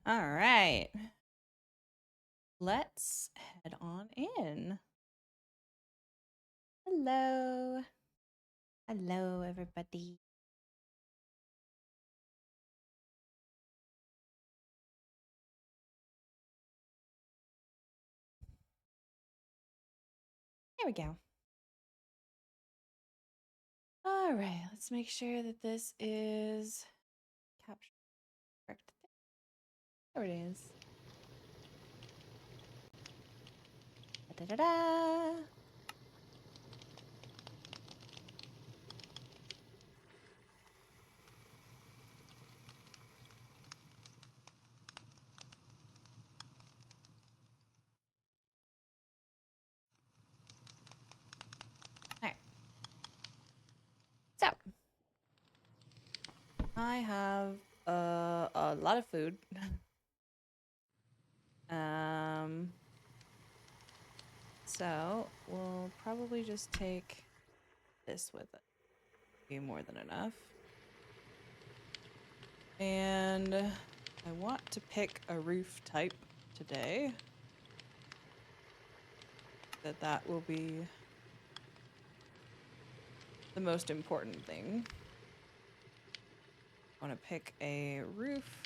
All right. Let's head on in. Hello. Hello, everybody. There we go. All right, let's make sure that this is captured correct. There it is. Da da da da. All right. So I have a lot of food. So we'll probably just take this with it. Be more than enough. And I want to pick a roof type today. That will be the most important thing. I want to pick a roof.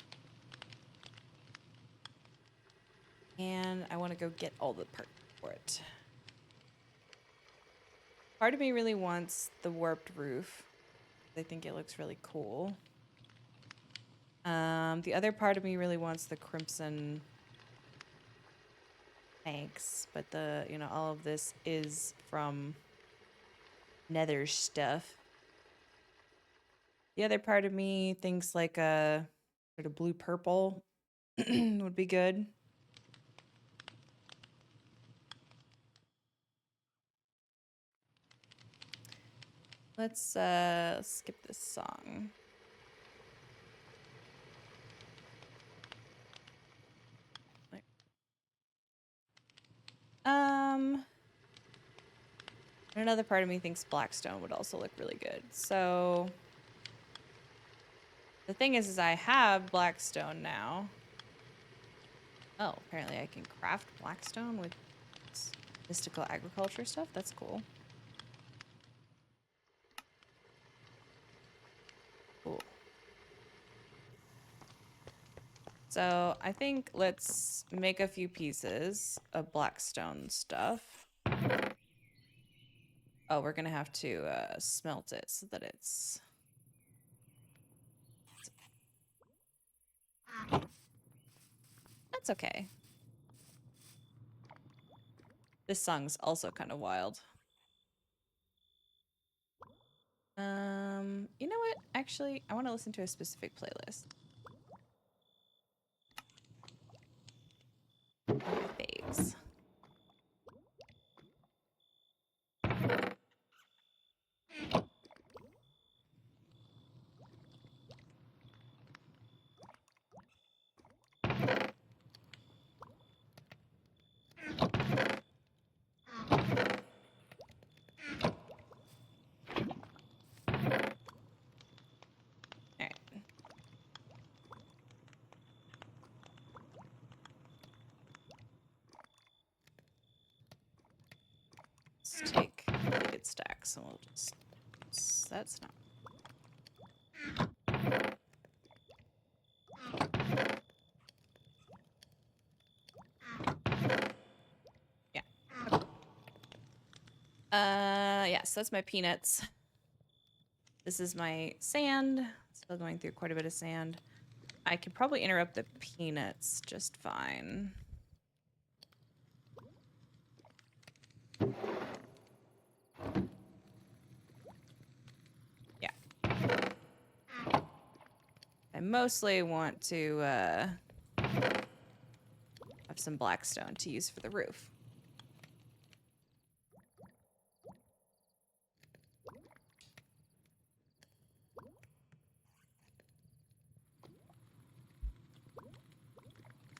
And I want to go get all the parts for it. Part of me really wants the warped roof. I think it looks really cool. The other part of me really wants the crimson tanks, but all of this is from nether stuff. The other part of me thinks like a sort of blue purple would be good. Let's skip this song. Another part of me thinks Blackstone would also look really good. So the thing is I have Blackstone now. Oh, apparently I can craft Blackstone with mystical agriculture stuff. That's cool. Cool. So I think let's make a few pieces of Blackstone stuff. Oh, we're gonna have to smelt it so that it's... That's okay. This song's also kind of wild. You know what? Actually, I want to listen to a specific playlist. Faves. Let's take blanket stacks and we'll just... That's not... Yeah. Yes, that's my peanuts. This is my sand. Still going through quite a bit of sand. I could probably interrupt the peanuts just fine. Yeah. I mostly want to have some blackstone to use for the roof.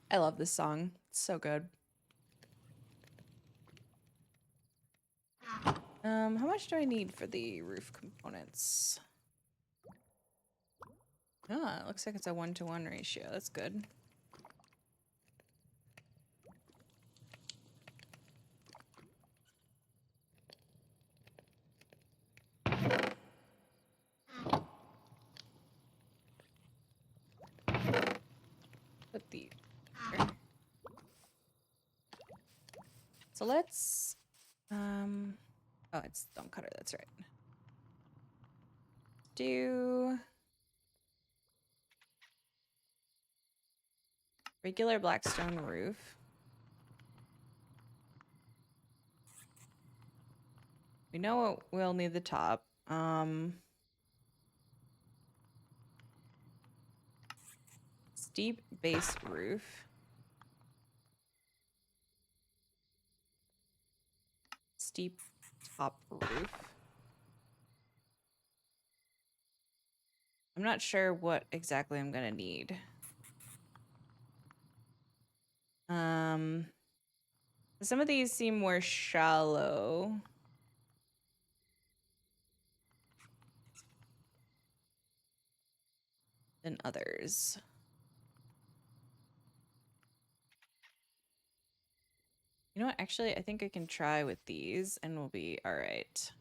I love this song. It's so good. How much do I need for the roof components? Ah, it looks like it's a 1-to-1 ratio. That's good. these. So let's, oh, it's stone cutter, that's right. Do regular black stone roof. We know we'll need the top. Steep base roof. Steep top roof. I'm not sure what exactly I'm gonna need. Some of these seem more shallow. Than others. You know what? Actually, I think I can try with these and we'll be all right.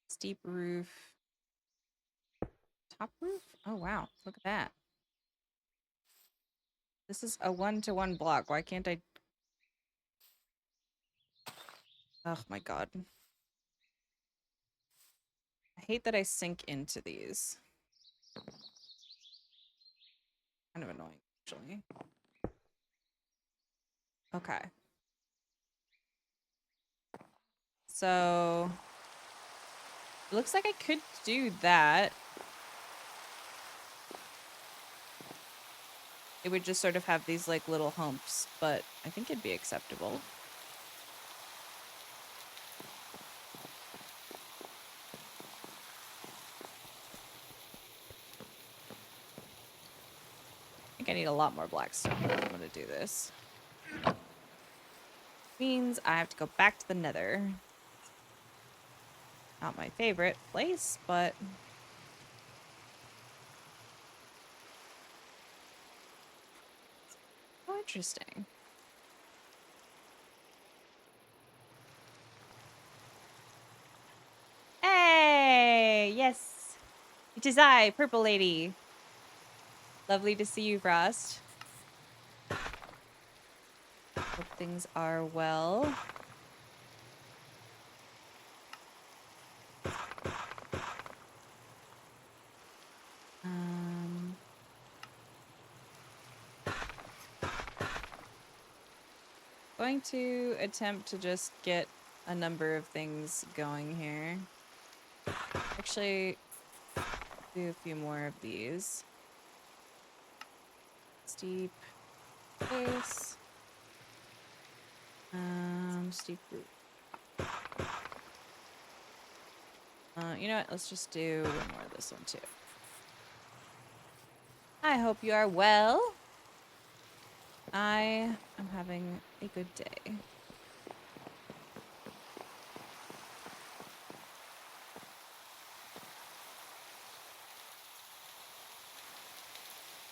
Steep roof. Top roof? Oh, wow. Look at that. This is a 1-to-1 block. Why can't I? Oh my god. I hate that I sink into these. Kind of annoying, actually. Okay. So it looks like I could do that. It would just sort of have these like little humps, but I think it'd be acceptable. I think I need a lot more blackstone if I'm gonna do this. Means I have to go back to the Nether. Not my favorite place, but oh, interesting. Hey, yes, it is I, Purple Lady. Lovely to see you, Frost. Hope things are well. Going to attempt to just get a number of things going here. Actually, do a few more of these. Steep base. Steep roof. You know what? Let's just do one more of this one too. I hope you are well. I am having a good day.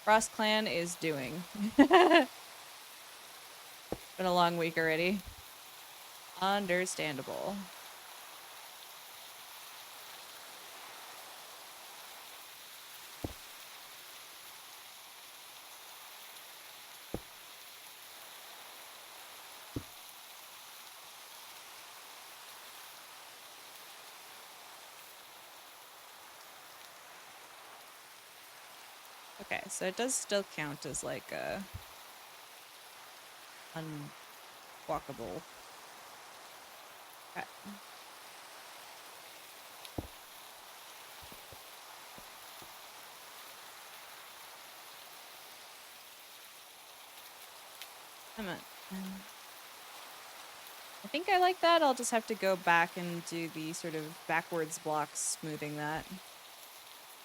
Frost Clan is doing. Been a long week already. Understandable. Okay, so it does still count as like a unwalkable. Okay. I think I like that. I'll just have to go back and do the sort of backwards blocks, smoothing that.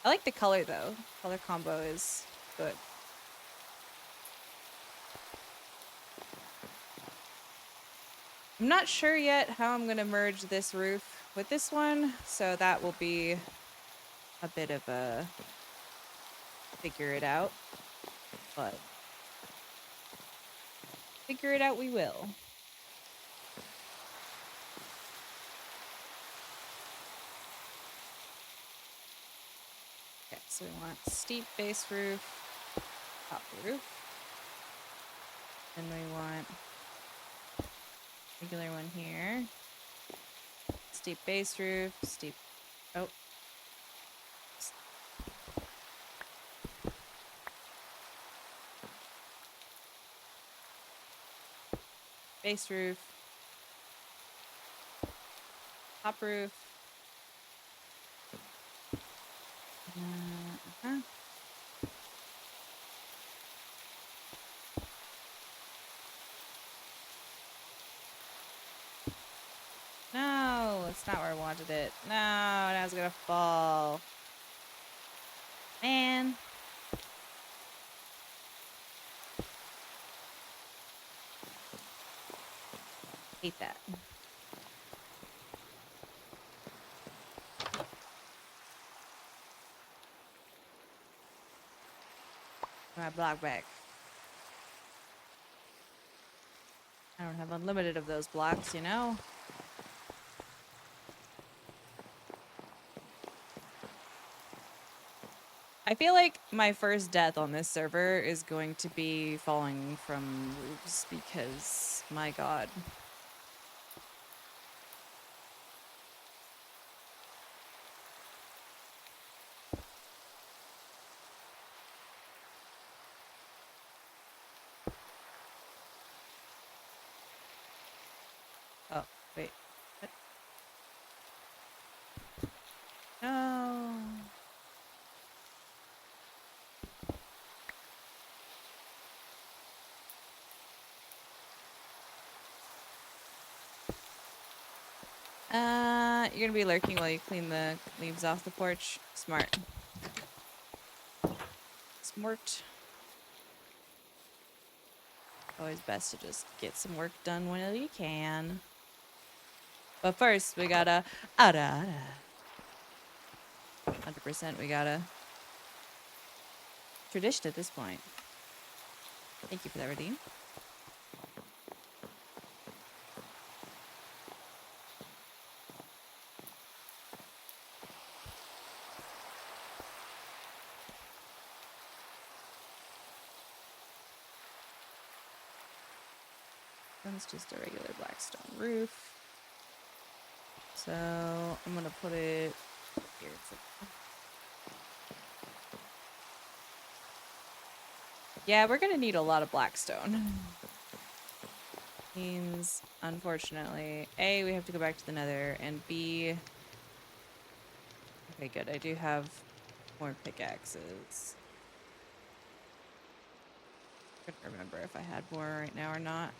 I like the color though. Color combo is good. I'm not sure yet how I'm going to merge this roof with this one, so that will be a bit of a figure it out, but figure it out we will. Okay, so we want steep base roof, top roof, and we want regular one here. Steep base roof, steep, oh. Base roof, top roof. No, it's not where I wanted it. No, now it's gonna fall. Man. Hate that. My block back. I don't have unlimited of those blocks, you know? I feel like my first death on this server is going to be falling from roofs because, my god. Oh, wait. What? No. You're gonna be lurking while you clean the leaves off the porch. Smart. Smart. Always best to just get some work done when you can. But first, we gotta... 100% we gotta... Tradition at this point. Thank you for that, Redeem. That's just a regular blackstone roof. So I'm gonna put it here. Yeah, we're gonna need a lot of blackstone. Means, unfortunately, A, we have to go back to the nether, and B... Okay, good. I do have more pickaxes. I couldn't remember if I had more right now or not.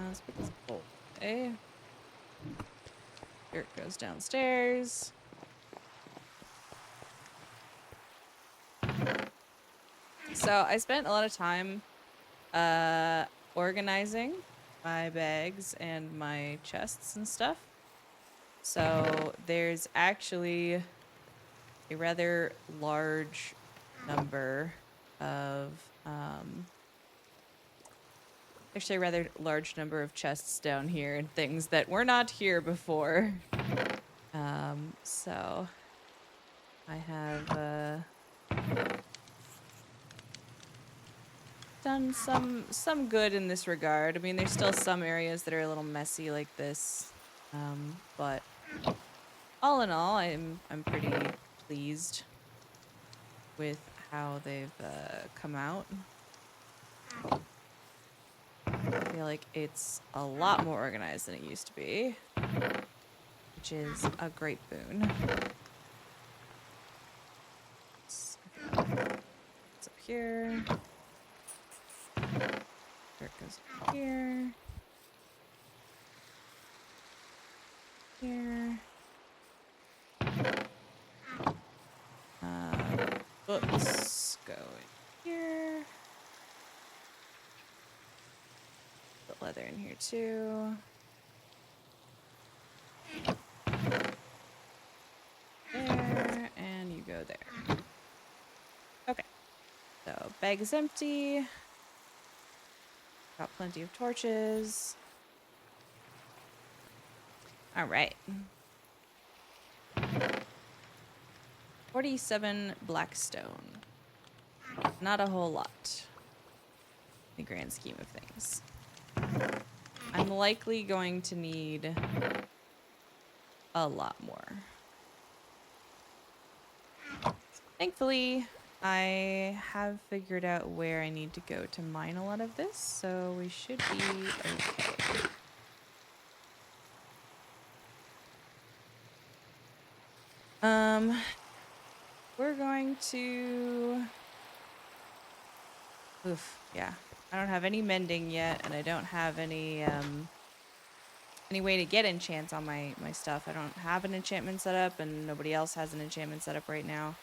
Let's put this bolt away. Dirt goes downstairs. So I spent a lot of time organizing my bags and my chests and stuff. So there's actually a rather large number of chests down here and things that were not here before. So I have done some good in this regard. I mean, there's still some areas that are a little messy like this, but all in all, I'm pretty pleased with how they've come out. I feel like it's a lot more organized than it used to be, which is a great boon. It's up here. There it goes up here. Here. Let's go in here. Put leather in here too. There, and you go there. Okay. So, bag is empty. Got plenty of torches. All right. 47 blackstone. Not a whole lot in the grand scheme of things. I'm likely going to need a lot more. Thankfully, I have figured out where I need to go to mine a lot of this, so we should be okay. We're going to... Oof, yeah. I don't have any mending yet, and I don't have any way to get enchants on my stuff. I don't have an enchantment set up, and nobody else has an enchantment set up right now.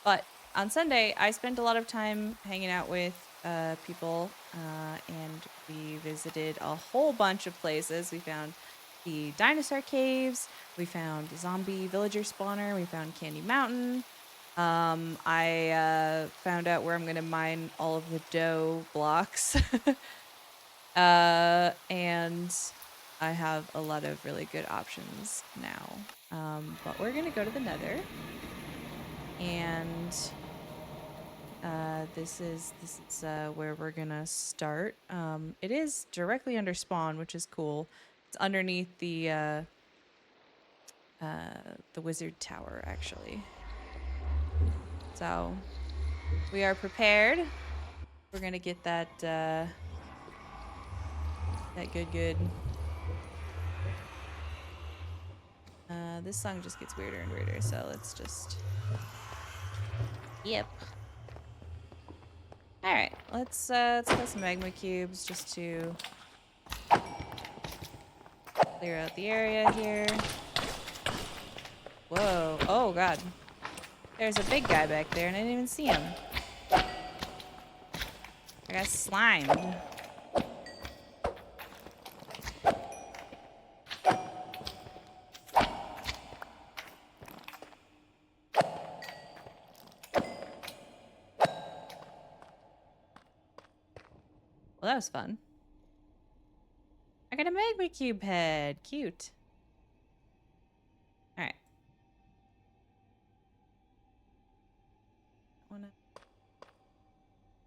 But on Sunday, I spent a lot of time hanging out with people, and we visited a whole bunch of places. We found the dinosaur caves, we found the zombie villager spawner, we found Candy Mountain. I found out where I'm going to mine all of the dough blocks. And I have a lot of really good options now. But we're going to go to the Nether. And this is where we're going to start. It is directly under spawn, which is cool. It's underneath the wizard tower, actually. So we are prepared. We're gonna get that good. This song just gets weirder and weirder, so let's just. Yep. All right, let's put some magma cubes just to clear out the area here. Whoa! Oh God. There's a big guy back there, and I didn't even see him. I got slimed. Well, that was fun. I got a magma cube head. Cute. All right.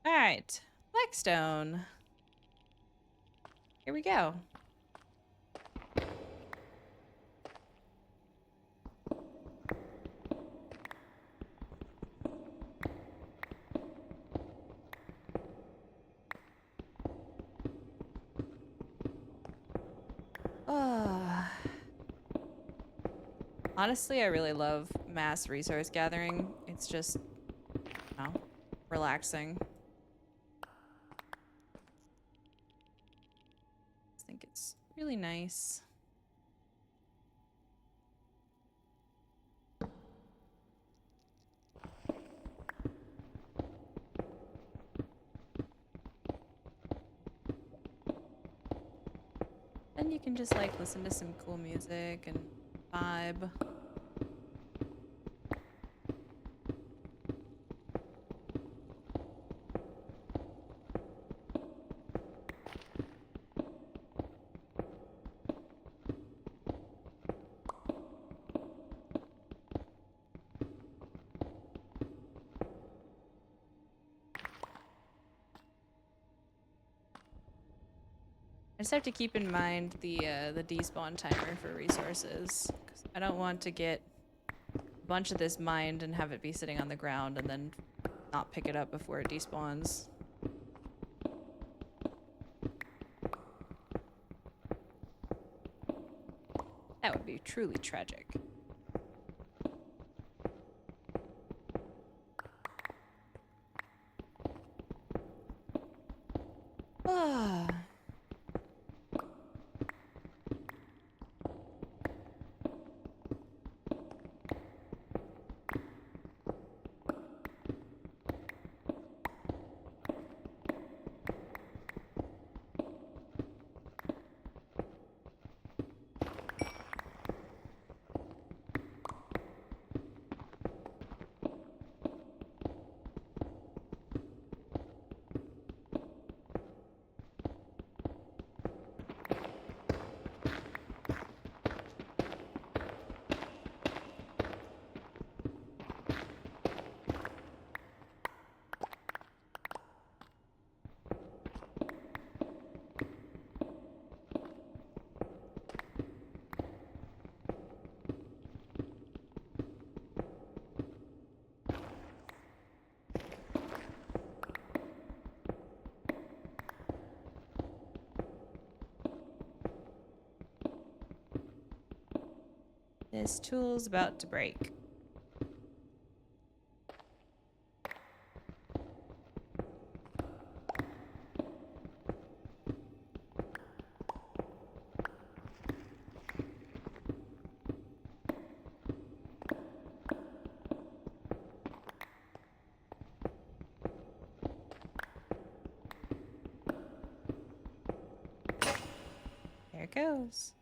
All right. Blackstone. Here we go. Honestly, I really love mass resource gathering. It's just, you know, relaxing. I think it's really nice. Then you can just like listen to some cool music and vibe. I just have to keep in mind the despawn timer for resources. 'Cause I don't want to get a bunch of this mined and have it be sitting on the ground and then not pick it up before it despawns. That would be truly tragic. Ah. This tool's about to break. There it goes.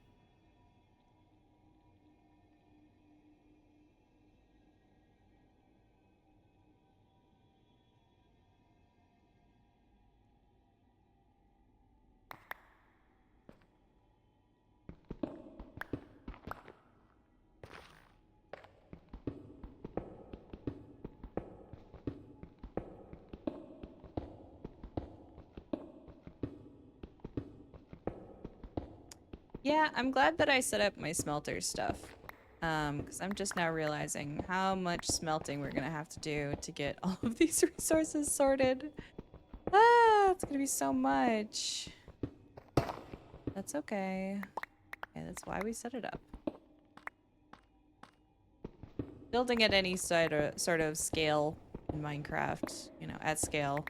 Yeah, I'm glad that I set up my smelter stuff. Because I'm just now realizing how much smelting we're gonna have to do to get all of these resources sorted. Ah, it's gonna be so much. That's okay. Okay, that's why we set it up. Building at any sort of scale in Minecraft, you know, at scale,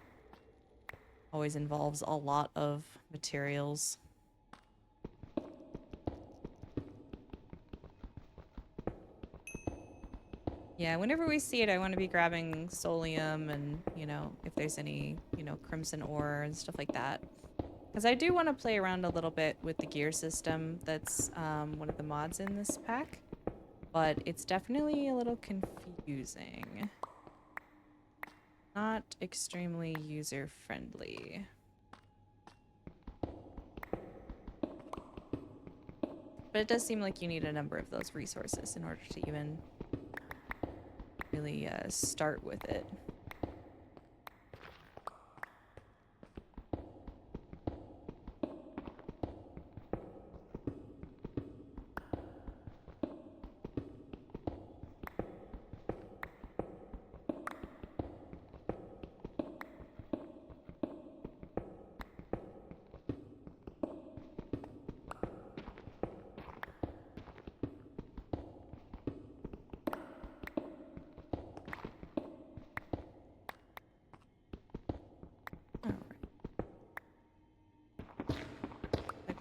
always involves a lot of materials. Yeah, whenever we see it, I want to be grabbing solium and, you know, if there's any, you know, crimson ore and stuff like that. Because I do want to play around a little bit with the gear system that's one of the mods in this pack. But it's definitely a little confusing. Not extremely user-friendly. But it does seem like you need a number of those resources in order to even really start with it.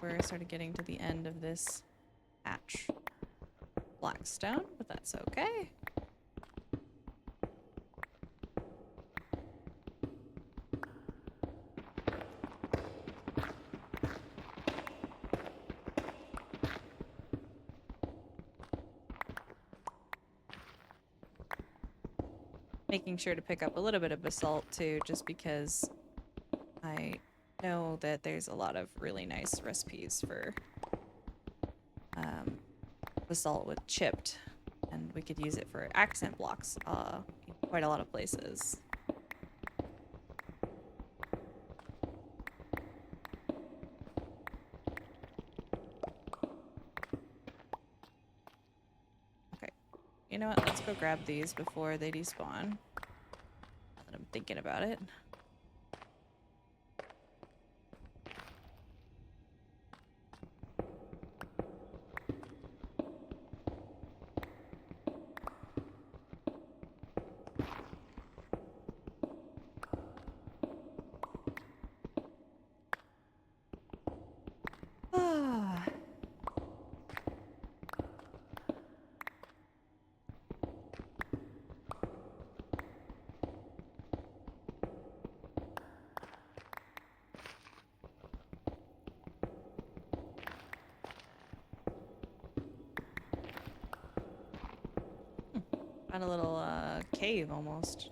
We're sort of getting to the end of this patch. Blackstone, but that's okay. Making sure to pick up a little bit of basalt too, just because I know that there's a lot of really nice recipes for basalt with chipped, and we could use it for accent blocks in quite a lot of places. Okay, you know what? Let's go grab these before they despawn. Now that I'm thinking about it. Found a little cave almost.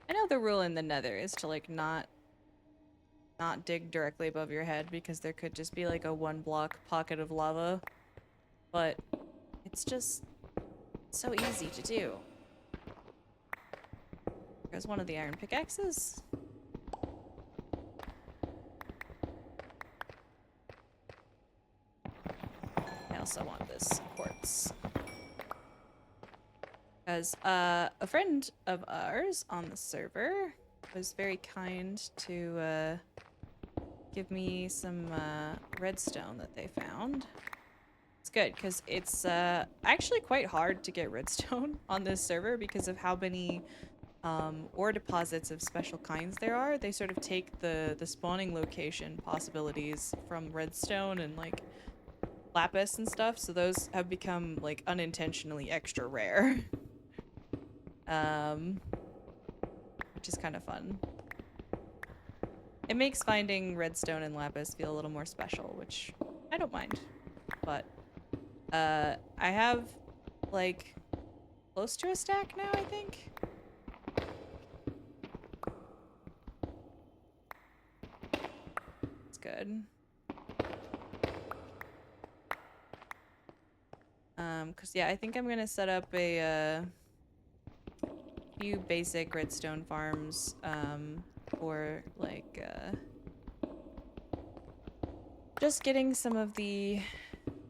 I know the rule in the Nether is to like not dig directly above your head because there could just be like a 1-block pocket of lava, but it's just so easy to do. There's one of the iron pickaxes. also want this quartz. Because a friend of ours on the server was very kind to give me some redstone that they found. It's good because it's actually quite hard to get redstone on this server because of how many ore deposits of special kinds there are. They sort of take the spawning location possibilities from redstone and like lapis and stuff, so those have become like unintentionally extra rare. Which is kind of fun. It makes finding redstone and lapis feel a little more special, which I don't mind. But I have like close to a stack now, I think. It's good. Cause yeah, I think I'm gonna set up a few basic redstone farms, for like just getting some of the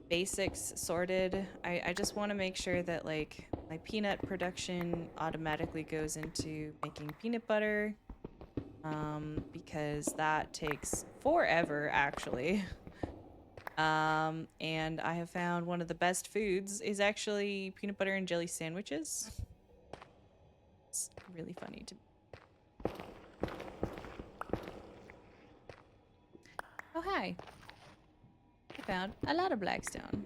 basics sorted. I just want to make sure that like my peanut production automatically goes into making peanut butter, because that takes forever actually. And I have found one of the best foods is actually peanut butter and jelly sandwiches. It's really funny to me. Oh, hi. I found a lot of blackstone.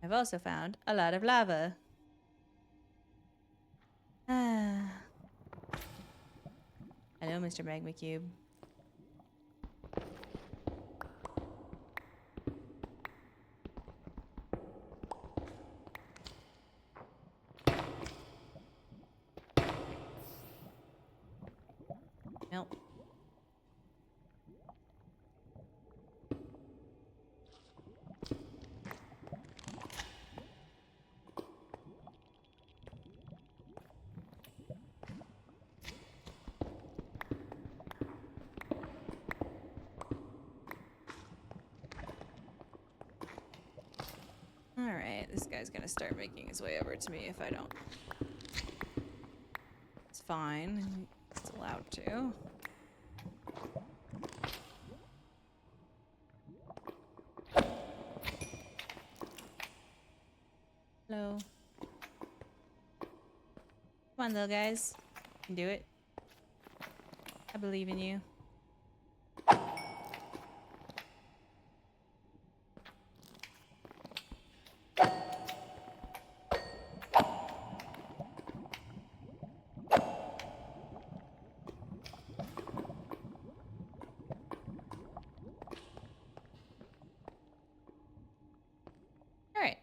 I've also found a lot of lava. Ah. Hello, Mr. Magma Cube. Nope. Alright, this guy's gonna start making his way over to me if I don't. It's fine. It's allowed to. Hello. Come on, little guys. You can do it. I believe in you. Alright.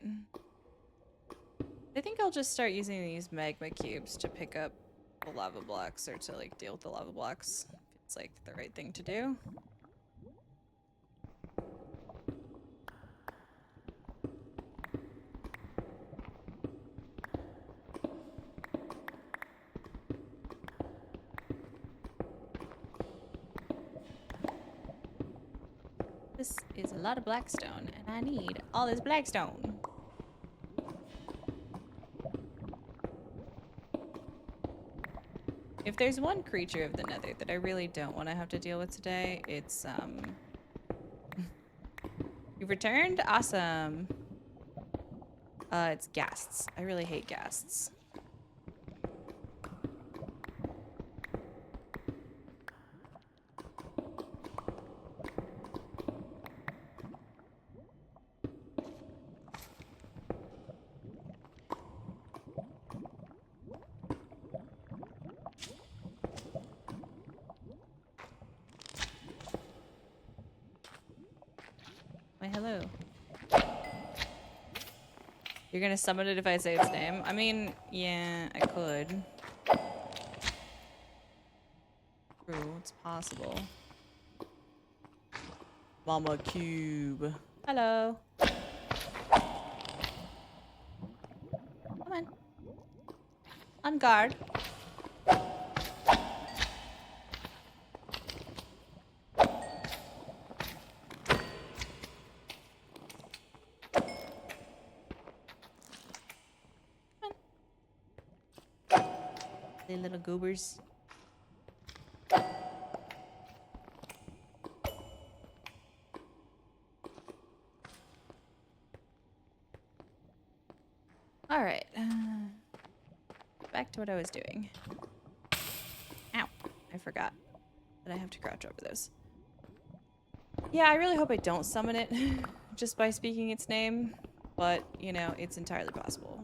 I think I'll just start using these magma cubes to pick up the lava blocks, or to like deal with the lava blocks. It's like the right thing to do. This is a lot of blackstone, and I need all this blackstone. If there's one creature of the nether that I really don't want to have to deal with today, it's, You've returned? Awesome. It's ghasts. I really hate ghasts. Why, hello. You're gonna summon it if I say its name? I mean, yeah, I could. True, it's possible. Mama Cube. Hello. Come on. On guard. The little goobers. All right. Back to what I was doing. Ow. I forgot that I have to crouch over those. Yeah, I really hope I don't summon it just by speaking its name. But, you know, it's entirely possible.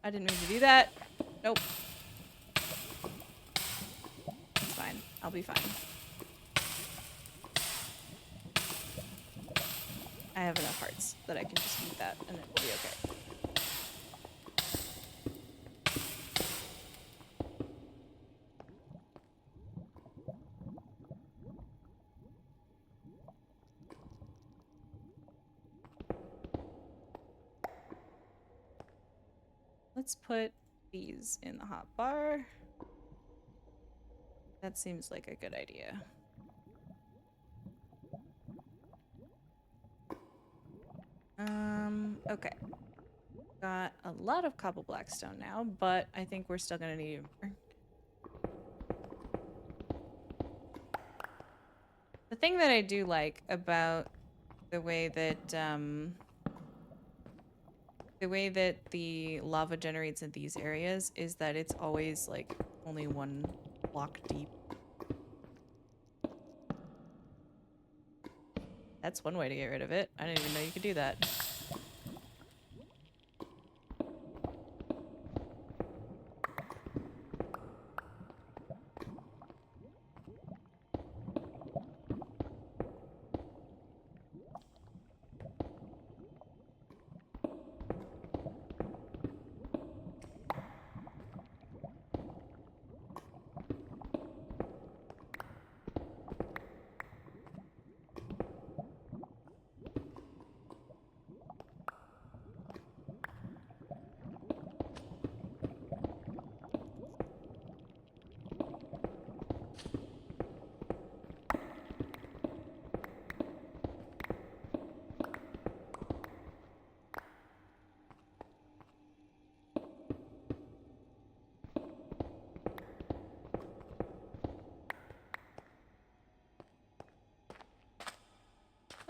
I didn't mean to do that. Nope. It's fine. I'll be fine. I have enough hearts that I can just eat that and it will be okay. Let's put these in the hot bar. That seems like a good idea. Okay. Got a lot of cobble blackstone now, but I think we're still gonna need more. The thing that I do like about the way that the lava generates in these areas is that it's always like only one block deep. That's one way to get rid of it. I didn't even know you could do that.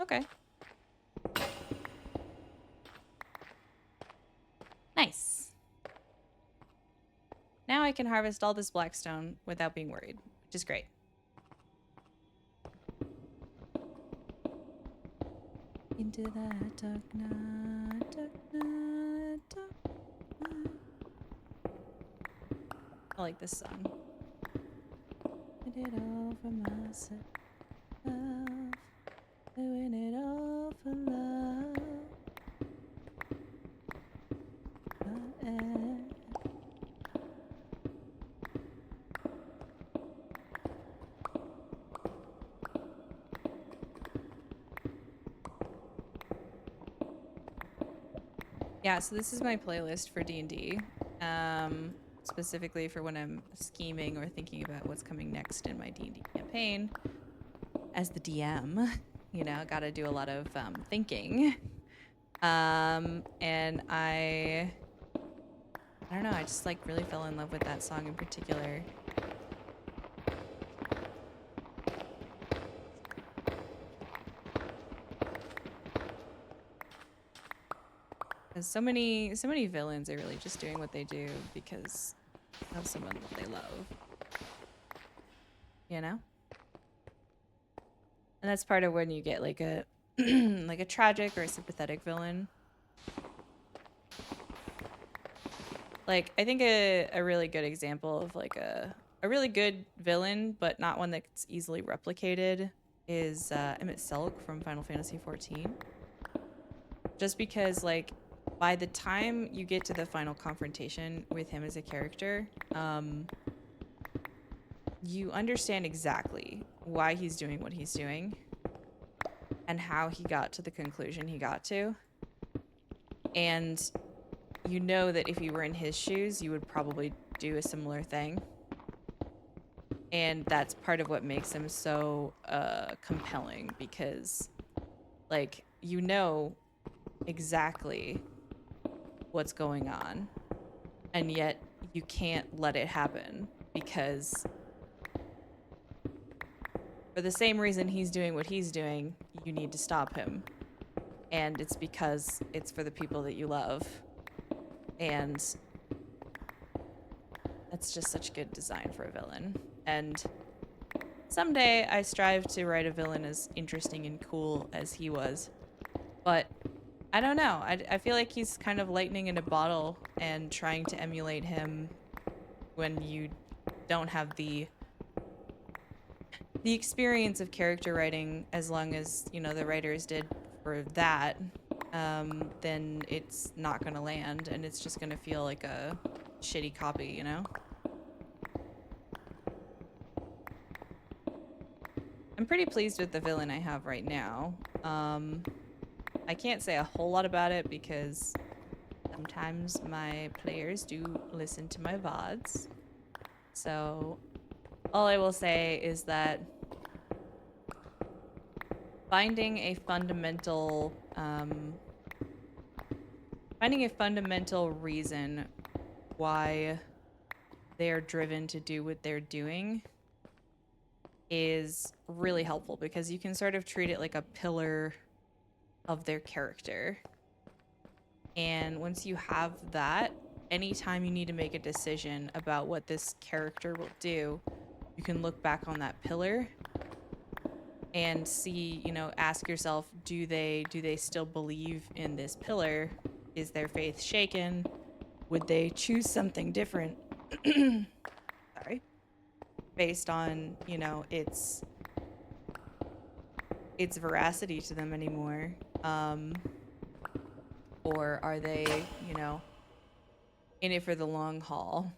Okay. Nice. Now I can harvest all this blackstone without being worried, which is great. Into that dark night, dark night, dark night. I like this song. I did all for myself, doing it all for love. Yeah, so this is my playlist for D&D, specifically for when I'm scheming or thinking about what's coming next in my D&D campaign. As the DM, you know, gotta do a lot of thinking. And I don't know, I just like really fell in love with that song in particular. Because so many villains are really just doing what they do because of someone that they love. You know? And that's part of when you get like a like a tragic or a sympathetic villain. Like, I think a really good example of like a really good villain, but not one that's easily replicated, is Emmett Selk from Final Fantasy XIV. Just because, like, by the time you get to the final confrontation with him as a character, you understand exactly why he's doing what he's doing and how he got to the conclusion he got to. And you know that if you were in his shoes, you would probably do a similar thing. And that's part of what makes him so compelling, because like you know exactly what's going on, and yet you can't let it happen, because for the same reason he's doing what he's doing, you need to stop him. And it's because it's for the people that you love. And that's just such good design for a villain. And someday I strive to write a villain as interesting and cool as he was. But I don't know. I feel like he's kind of lightning in a bottle, and trying to emulate him when you don't have the experience of character writing as long as, you know, the writers did for that, then it's not gonna land, and it's just gonna feel like a shitty copy, you know? I'm pretty pleased with the villain I have right now. I can't say a whole lot about it because sometimes my players do listen to my VODs. So all I will say is that finding a fundamental reason why they're driven to do what they're doing is really helpful, because you can sort of treat it like a pillar of their character. And once you have that, anytime you need to make a decision about what this character will do, you can look back on that pillar and see, you know, ask yourself, do they still believe in this pillar? Is their faith shaken? Would they choose something different? Sorry. Based on, you know, its veracity to them anymore. Or are they, you know, in it for the long haul?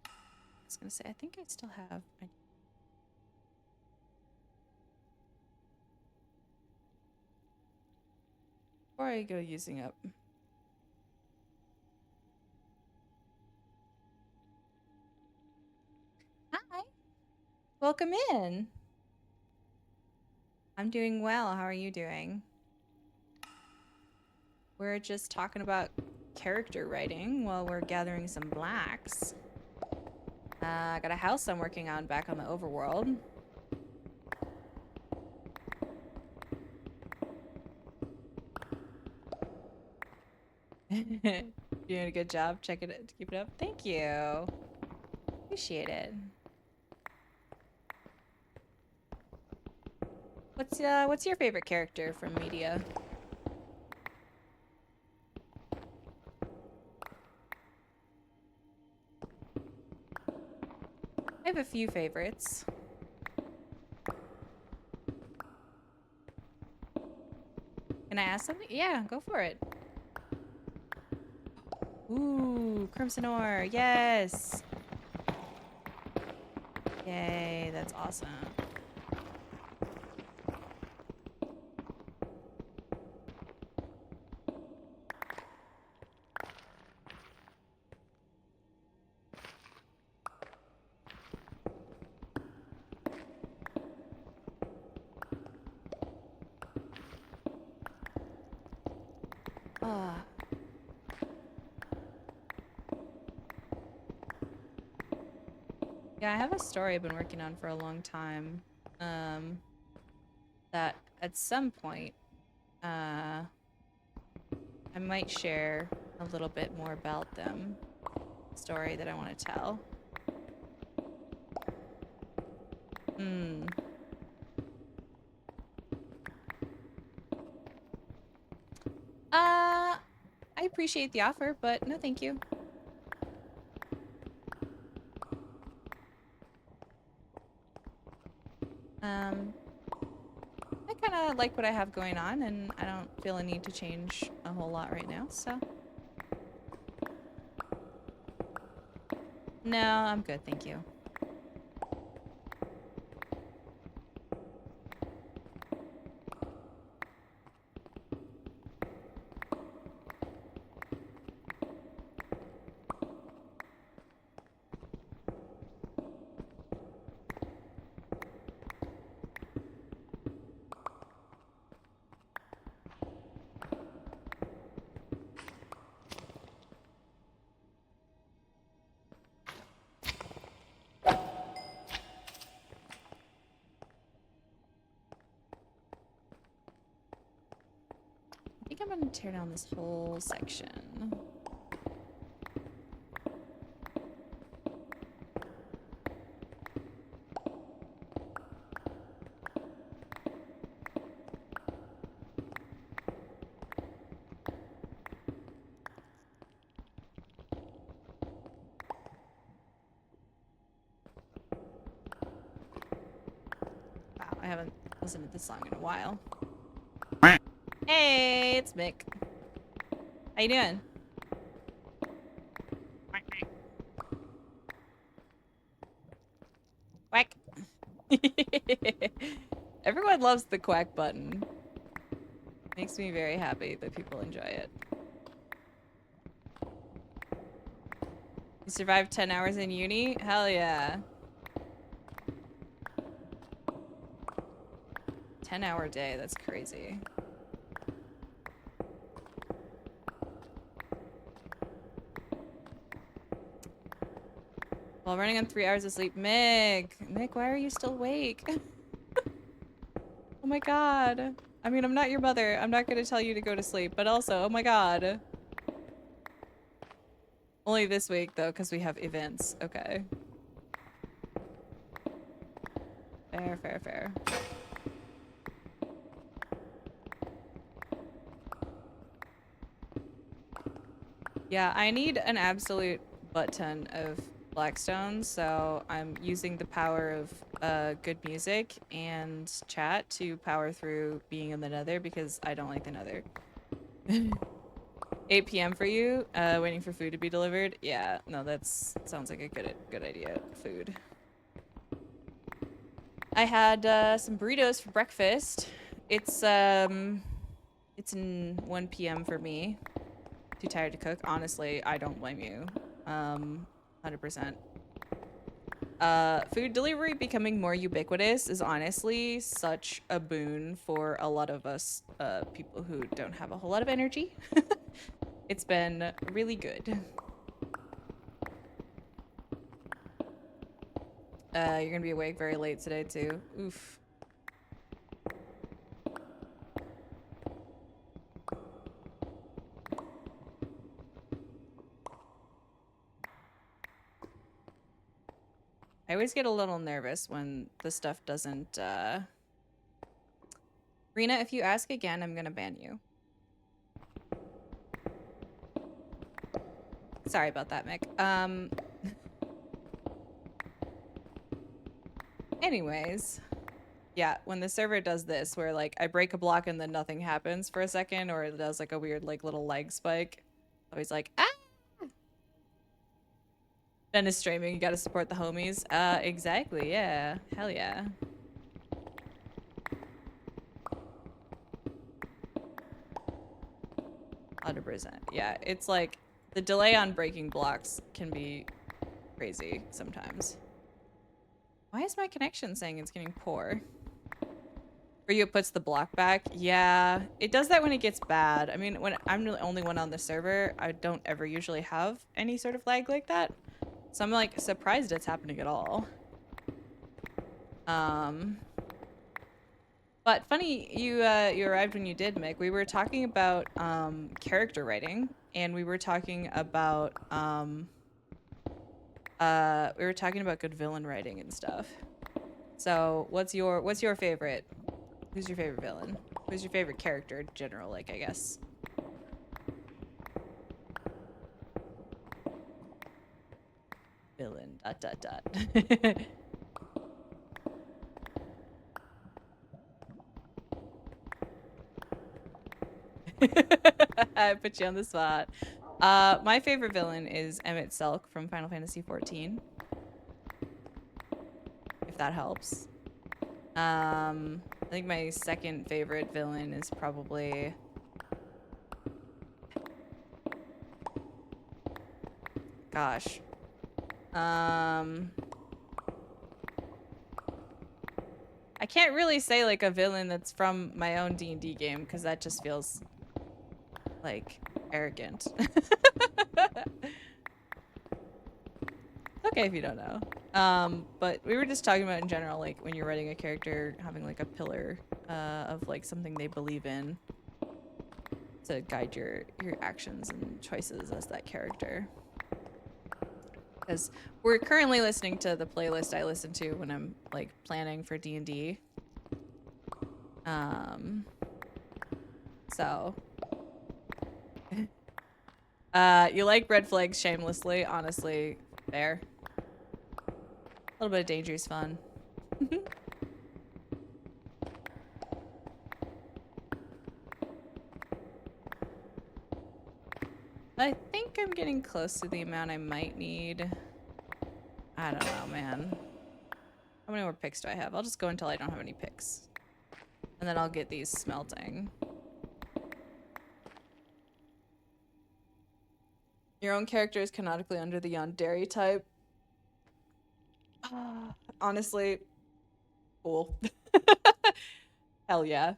I was gonna say, I think I still have. Before I go using up. Hi. Welcome in. I'm doing well. How are you doing? We're just talking about character writing while we're gathering some blacks. I got a house I'm working on back on the overworld. Doing a good job. Keep it up. Thank you. Appreciate it. What's your favorite character from media? I have a few favorites. Can I ask something? Yeah, go for it. Ooh, Crimson Ore. Yes. Yay, that's awesome. Ah. Yeah, I have a story I've been working on for a long time. That at some point, I might share a little bit more about them. Story that I want to tell. Hmm. I appreciate the offer, but no thank you. I kind of like what I have going on, and I don't feel a need to change a whole lot right now, so. No, I'm good, thank you. I'm gonna tear down this whole section. Wow, I haven't listened to this song in a while. Hey, it's Mick. How you doing? Quack. Everyone loves the quack button. Makes me very happy that people enjoy it. You survived 10 hours in uni? Hell yeah. 10-hour day, that's crazy. While running on 3 hours of sleep. Mick, why are you still awake? Oh my god. I mean, I'm not your mother. I'm not gonna tell you to go to sleep, but also, oh my god. Only this week, though, because we have events. Okay. Fair, fair, fair. Yeah, I need an absolute butt ton of Blackstone, so I'm using the power of good music and chat to power through being in the nether because I don't like the nether. 8 p.m. for you, waiting for food to be delivered. Yeah, no, that's sounds like a good idea. Food. I had some burritos for breakfast. It's 1 p.m. for me. Too tired to cook. Honestly, I don't blame you. 100%. Food delivery becoming more ubiquitous is honestly such a boon for a lot of us people who don't have a whole lot of energy. It's been really good. You're gonna be awake very late today too. Oof. I always get a little nervous when the stuff doesn't, Rena, if you ask again, I'm gonna ban you. Sorry about that, Mick. Anyways. Yeah, when the server does this, where, like, I break a block and then nothing happens for a second, or it does, like, a weird, like, little lag spike, always like, ah! Ben is streaming, you gotta support the homies. Exactly, yeah. Hell yeah. %. Yeah, it's like, the delay on breaking blocks can be crazy sometimes. Why is my connection saying it's getting poor? For you, it puts the block back. Yeah, it does that when it gets bad. I mean, when I'm the only one on the server, I don't ever usually have any sort of lag like that. So I'm like surprised it's happening at all. But funny you arrived when you did, Mick. We were talking about character writing, and we were talking about good villain writing and stuff. So what's your favorite? Who's your favorite villain? Who's your favorite character in general, like, I guess? Villain, ... I put you on the spot. My favorite villain is Emmett Selk from Final Fantasy XIV. If that helps. I think my second favorite villain is probably... Gosh. I can't really say, like, a villain that's from my own D&D game, because that just feels, like, arrogant. Okay if you don't know. But we were just talking about in general, like, when you're writing a character, having, like, a pillar of, like, something they believe in. to guide your actions and choices as that character. Because we're currently listening to the playlist I listen to when I'm like planning for D&D. So you like red flags shamelessly, honestly, fair. A little bit of danger is fun. I think I'm getting close to the amount I might need. I don't know, man. How many more picks do I have? I'll just go until I don't have any picks. And then I'll get these smelting. Your own character is canonically under the yandere type. Honestly, cool. Hell yeah.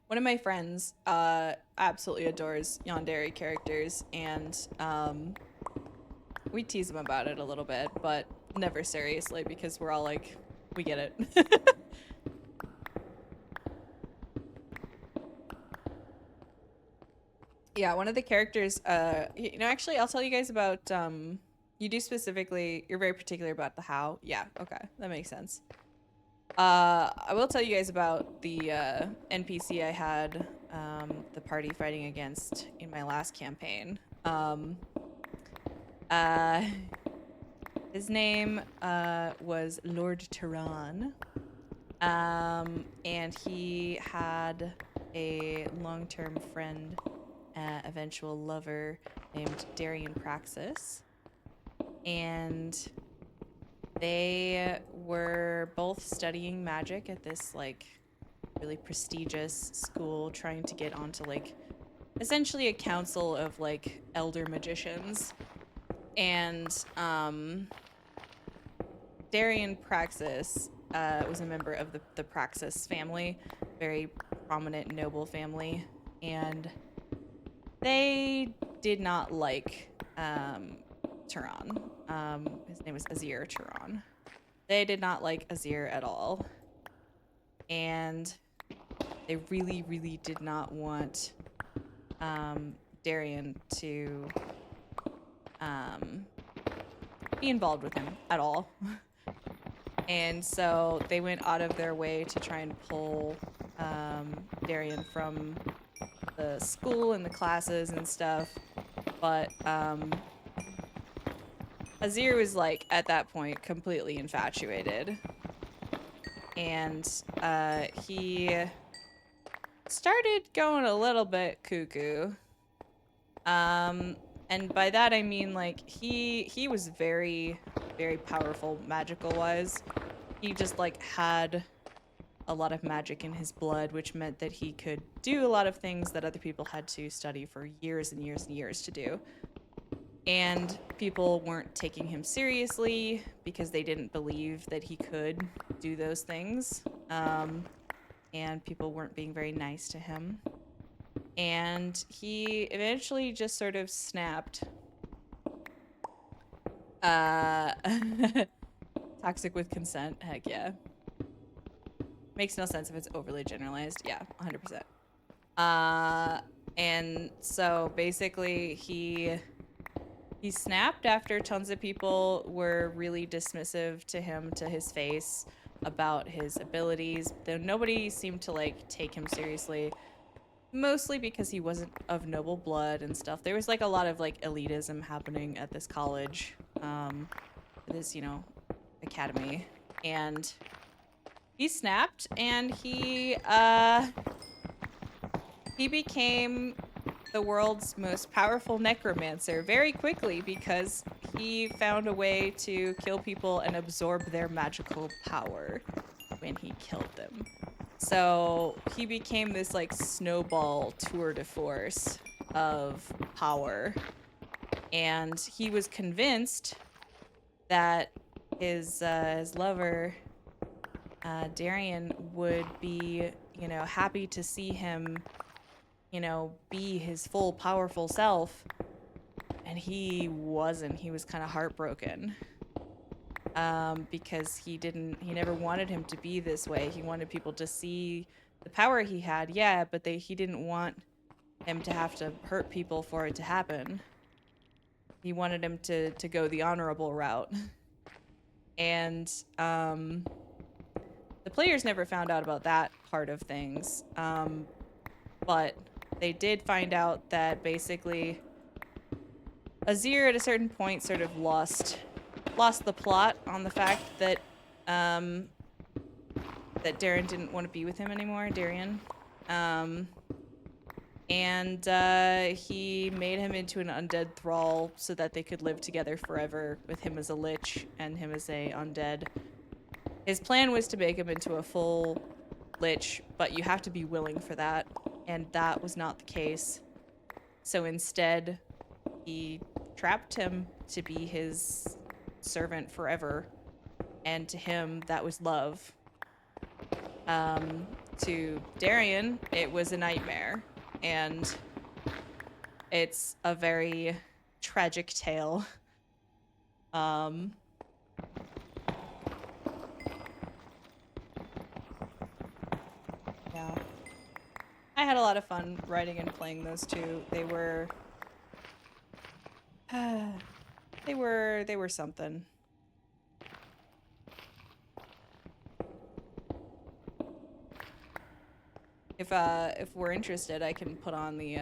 One of my friends absolutely adores yandere characters, and we tease him about it a little bit, but never seriously because we're all like, we get it. Yeah, one of the characters, you know, actually, I'll tell you guys about, you do specifically, you're very particular about the how. Yeah, okay, that makes sense. I will tell you guys about the NPC I had the party fighting against in my last campaign. His name was Lord Tehran, and he had a long-term friend, eventual lover named Darian Praxis, and they were both studying magic at this like really prestigious school, trying to get onto like essentially a council of like elder magicians. And Darian Praxis was a member of the Praxis family, very prominent noble family, and they did not like Tehran. His name was Azir Tehran. They did not like Azir at all. And they really, really did not want Darian to be involved with him at all. And so they went out of their way to try and pull Darian from the school and the classes and stuff. But Azir was like, at that point, completely infatuated. And he started going a little bit cuckoo. And by that I mean like he was very, very powerful magical wise. He just like had a lot of magic in his blood, which meant that he could do a lot of things that other people had to study for years and years and years to do. And people weren't taking him seriously because they didn't believe that he could do those things. And people weren't being very nice to him. And he eventually just sort of snapped. Toxic with consent, heck yeah. Makes no sense if it's overly generalized. Yeah, 100%. And so basically he snapped after tons of people were really dismissive to him to his face about his abilities, though nobody seemed to like take him seriously, mostly because he wasn't of noble blood and stuff. There was like a lot of like elitism happening at this college, this, you know, academy, and he snapped and he became the world's most powerful necromancer very quickly because he found a way to kill people and absorb their magical power when he killed them. So he became this like snowball tour de force of power, and he was convinced that his lover Darian would be, you know, happy to see him, you know, be his full powerful self, and he wasn't. He was kind of heartbroken. because he never wanted him to be this way. He wanted people to see the power he had, yeah, but he didn't want him to have to hurt people for it to happen. He wanted him to go the honorable route. And the players never found out about that part of things. But they did find out that basically Azir at a certain point sort of lost the plot on the fact that that Darren didn't want to be with him anymore, Darian. And he made him into an undead thrall so that they could live together forever with him as a lich and him as a undead. His plan was to make him into a full lich, but you have to be willing for that, and that was not the case. So instead, he trapped him to be his servant forever, and to him, that was love. To Darian, it was a nightmare, and it's a very tragic tale. Yeah. I had a lot of fun writing and playing those two. They were they were something. If we're interested, I can put on the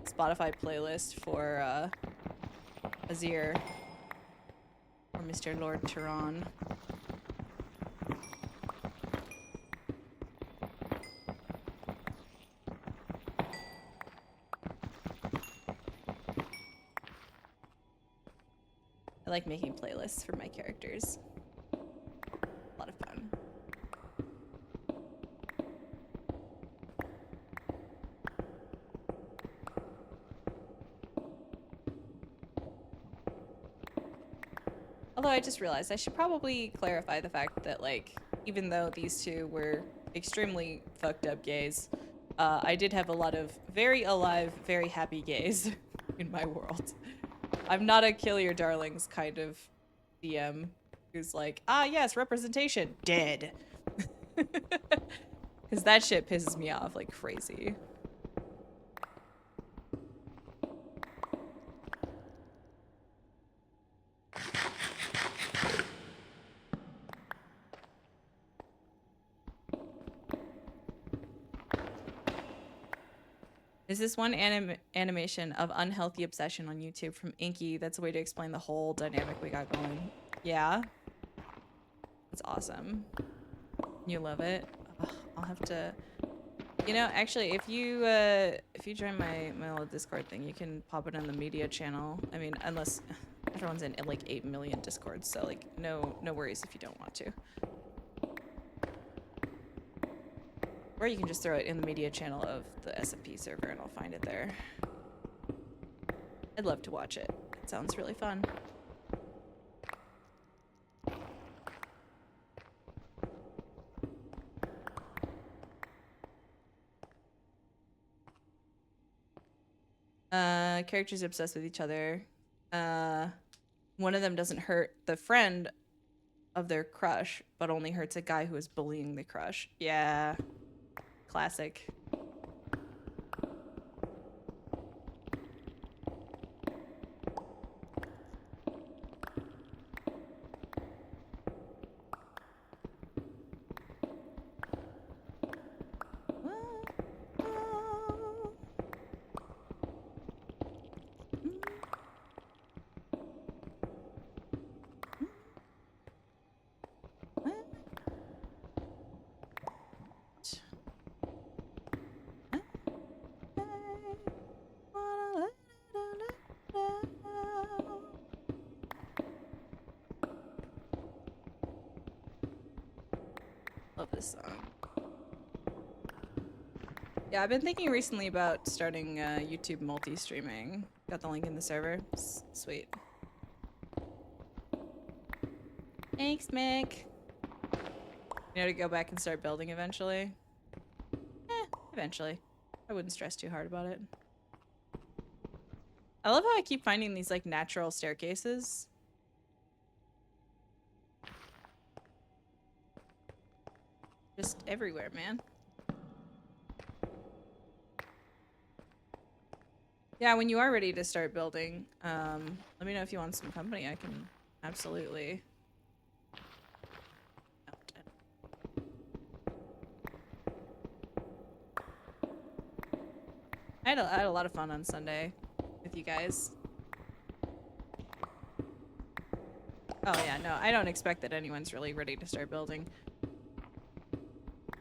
Spotify playlist for Azir or Mr. Lord Turan. I like making playlists for my characters. A lot of fun. Although I just realized I should probably clarify the fact that, like, even though these two were extremely fucked up gays, I did have a lot of very alive, very happy gays in my world. I'm not a kill your darlings kind of DM who's like, ah, yes, representation, dead. Because that shit pisses me off like crazy. Is this one animation of unhealthy obsession on YouTube from Inky? That's a way to explain the whole dynamic we got going. Yeah. It's awesome. You love it? Ugh, I'll have to... You know, actually, if you join my little Discord thing, you can pop it on the media channel. I mean, unless everyone's in like 8 million Discords, so like no worries if you don't want to. Or you can just throw it in the media channel of the SMP server and I'll find it there. I'd love to watch it. It sounds really fun. Characters obsessed with each other. One of them doesn't hurt the friend of their crush, but only hurts a guy who is bullying the crush. Yeah. Classic. Love this song. Yeah, I've been thinking recently about starting YouTube multi-streaming. Got the link in the server. Sweet. Thanks, Mick. You know, to go back and start building eventually? Eventually. I wouldn't stress too hard about it. I love how I keep finding these, like, natural staircases. Just everywhere, man. Yeah, when you are ready to start building, let me know if you want some company. I can absolutely. I had a lot of fun on Sunday with you guys. Oh yeah, no, I don't expect that anyone's really ready to start building.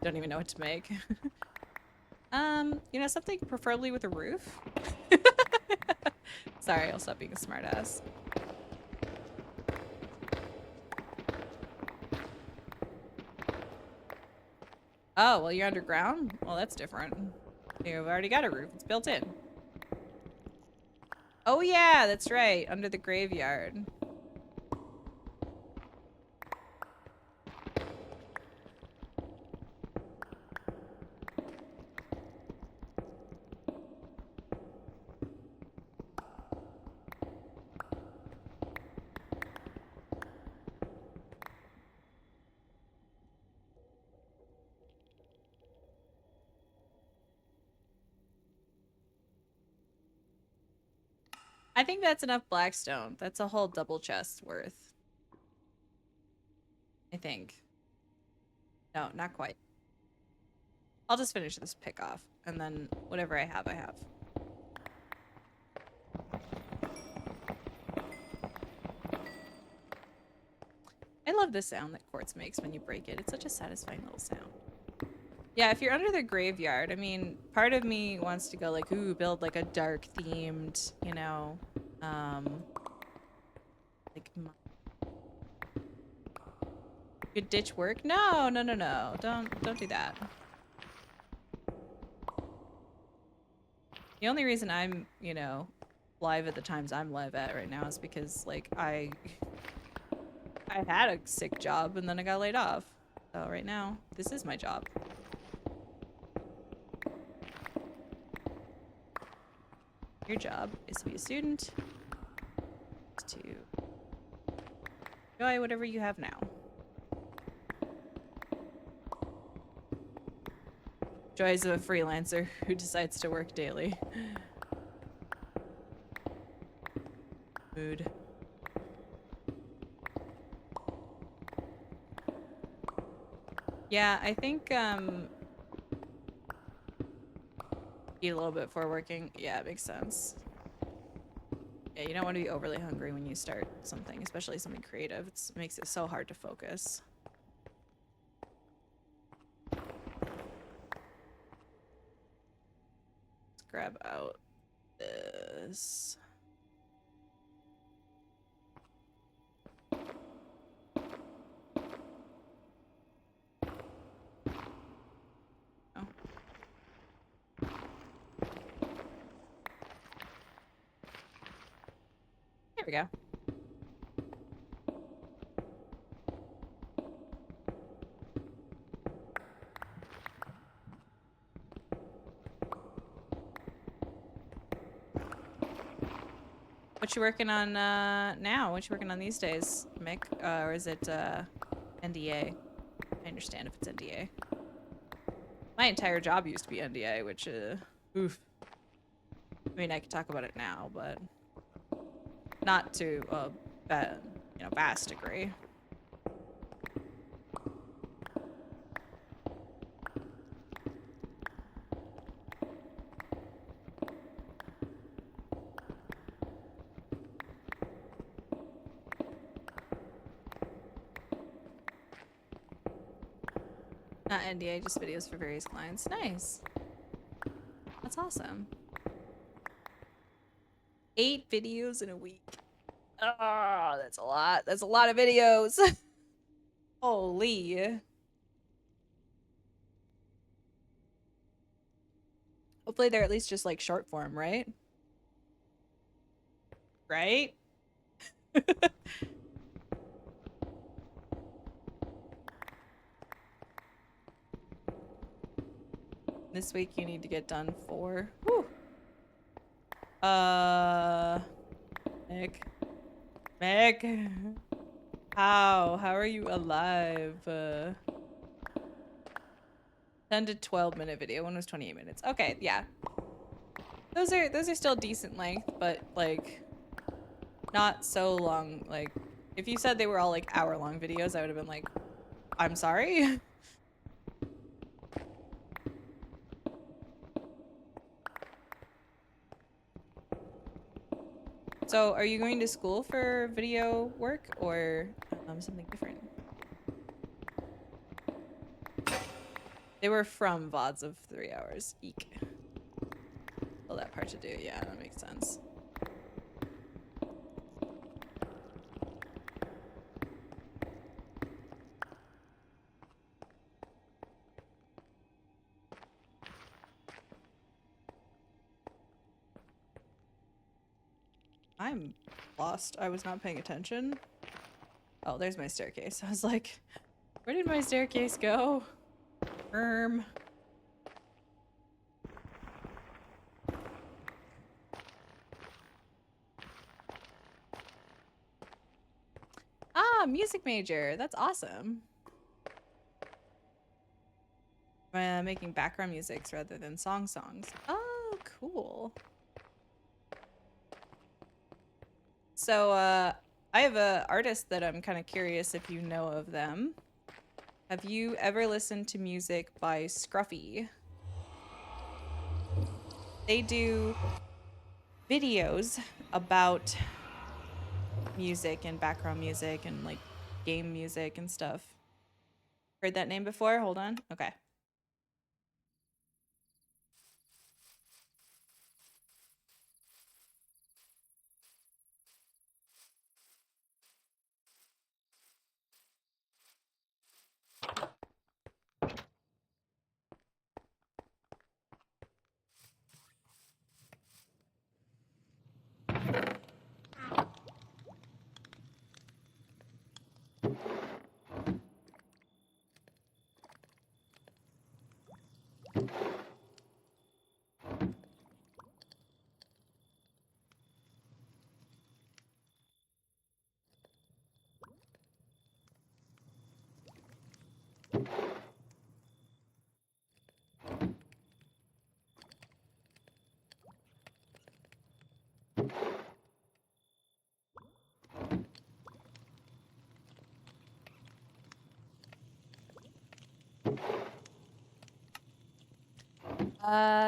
Don't even know what to make. You know, something preferably with a roof. Sorry, I'll stop being a smartass. Oh, well, you're underground? Well, that's different. You've already got a roof. It's built in. Oh yeah, that's right. Under the graveyard. I think that's enough blackstone. That's a whole double chest worth. I think. No, not quite. I'll just finish this pick off, and then whatever I have, I have. I love the sound that quartz makes when you break it. It's such a satisfying little sound. Yeah, if you're under the graveyard, I mean, part of me wants to go like, ooh, build like a dark themed, you know, like could ditch work? No, no, no, no. Don't do that. The only reason I'm, you know, live at the times I'm live at right now is because like I had a sick job and then I got laid off. So right now, this is my job. Your job is to be a student, to enjoy whatever you have now. Joys of a freelancer who decides to work daily. Mood. Yeah, I think eat a little bit before working. Yeah, it makes sense. Yeah, you don't want to be overly hungry when you start something, especially something creative. It makes it so hard to focus. Let's grab out this. Oh. There we go. What you working on now? What you working on these days, Mick? Or is it NDA? I understand if it's NDA. My entire job used to be NDA, which oof. I mean, I could talk about it now, but not to a you know, vast degree. Not NDA, just videos for various clients. Nice. That's awesome. 8 videos in a week. Oh, that's a lot. That's a lot of videos. Holy. Hopefully they're at least just like short form, right? Right? This week you need to get done 4. Whew. Meg. How are you alive? 10 to 12-minute video. One was 28 minutes. Okay, yeah. Those are still decent length, but like not so long. Like if you said they were all like hour-long videos, I would have been like, I'm sorry. So are you going to school for video work or something different? They were from VODs of 3 hours. Eek. Well, that part to do. Yeah, that makes sense. I'm lost. I was not paying attention. Oh, there's my staircase. I was like, where did my staircase go? Ah, music major. That's awesome. Making background musics rather than songs. Oh, cool. So, I have a artist that I'm kind of curious if you know of them. Have you ever listened to music by Scruffy? They do videos about music and background music and like game music and stuff. Heard that name before? Hold on. Okay.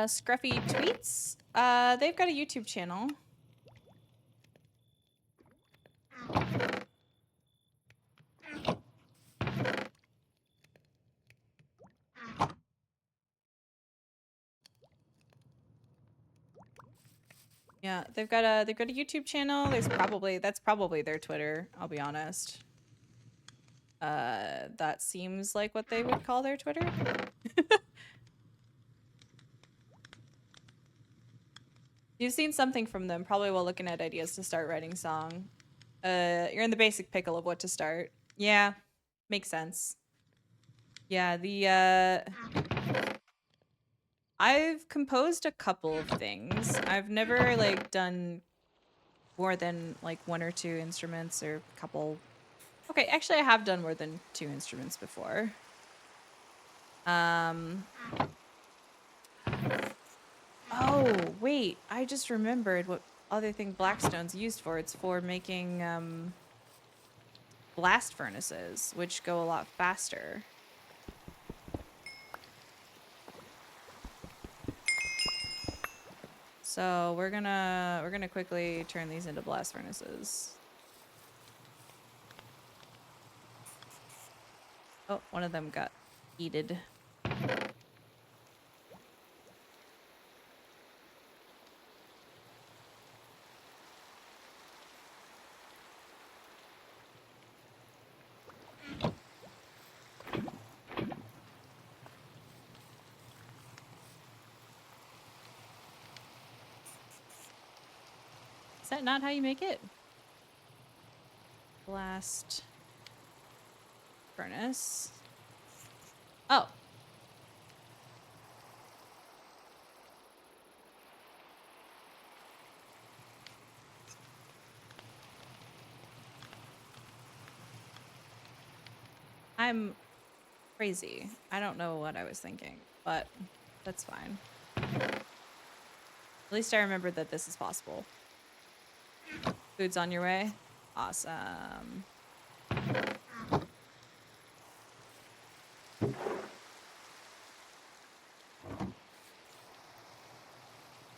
Scruffy Tweets. They've got a YouTube channel. Yeah, they've got a YouTube channel. That's probably their Twitter, I'll be honest. That seems like what they would call their Twitter. You've seen something from them, probably while looking at ideas to start writing song. You're in the basic pickle of what to start. Yeah, makes sense. Yeah, I've composed a couple of things. I've never like done more than like one or two instruments or a couple. Okay, actually I have done more than 2 instruments before. Oh, wait, I just remembered what other thing Blackstone's used for. It's for making blast furnaces, which go a lot faster. So we're gonna quickly turn these into blast furnaces. Oh, one of them got heated. Is that not how you make it? Blast furnace. Oh. I'm Crazy. I don't know what I was thinking, but that's fine. At least I remembered that this is possible. Food's on your way? Awesome. What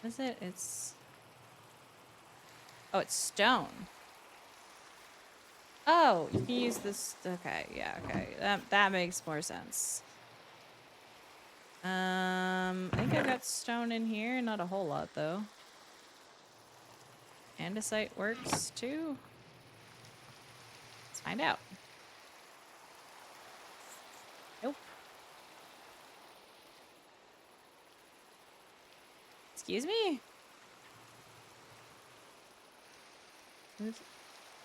is it? It's... Oh, it's stone. Oh, you can use this... Okay, yeah, okay. That makes more sense. I think I've got stone in here. Not a whole lot, though. Andesite works, too. Let's find out. Nope. Excuse me?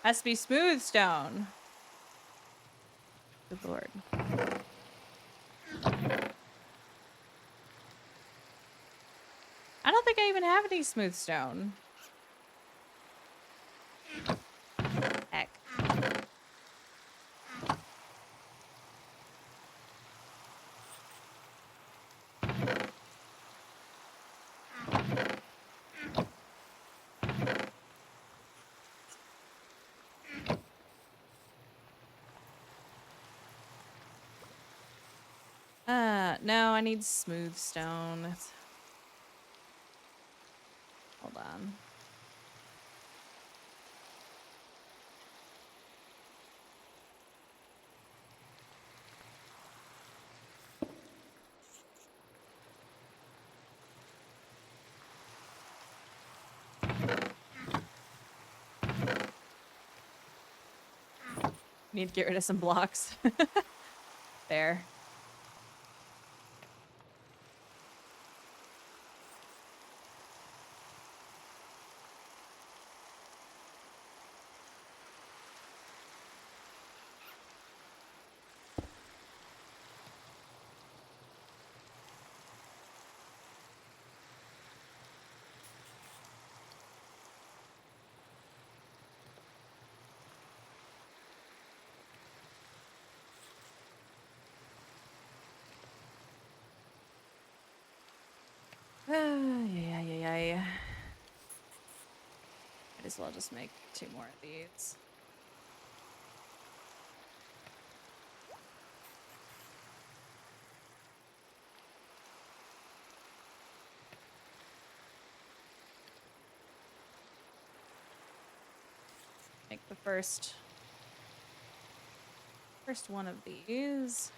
Has to be smooth stone. Good lord. I don't think I even have any smooth stone. Heck. No, I need smooth stone. Hold on. Need to get rid of some blocks. There. Yeah. Might as well just make 2 more of these. Make the first one of these.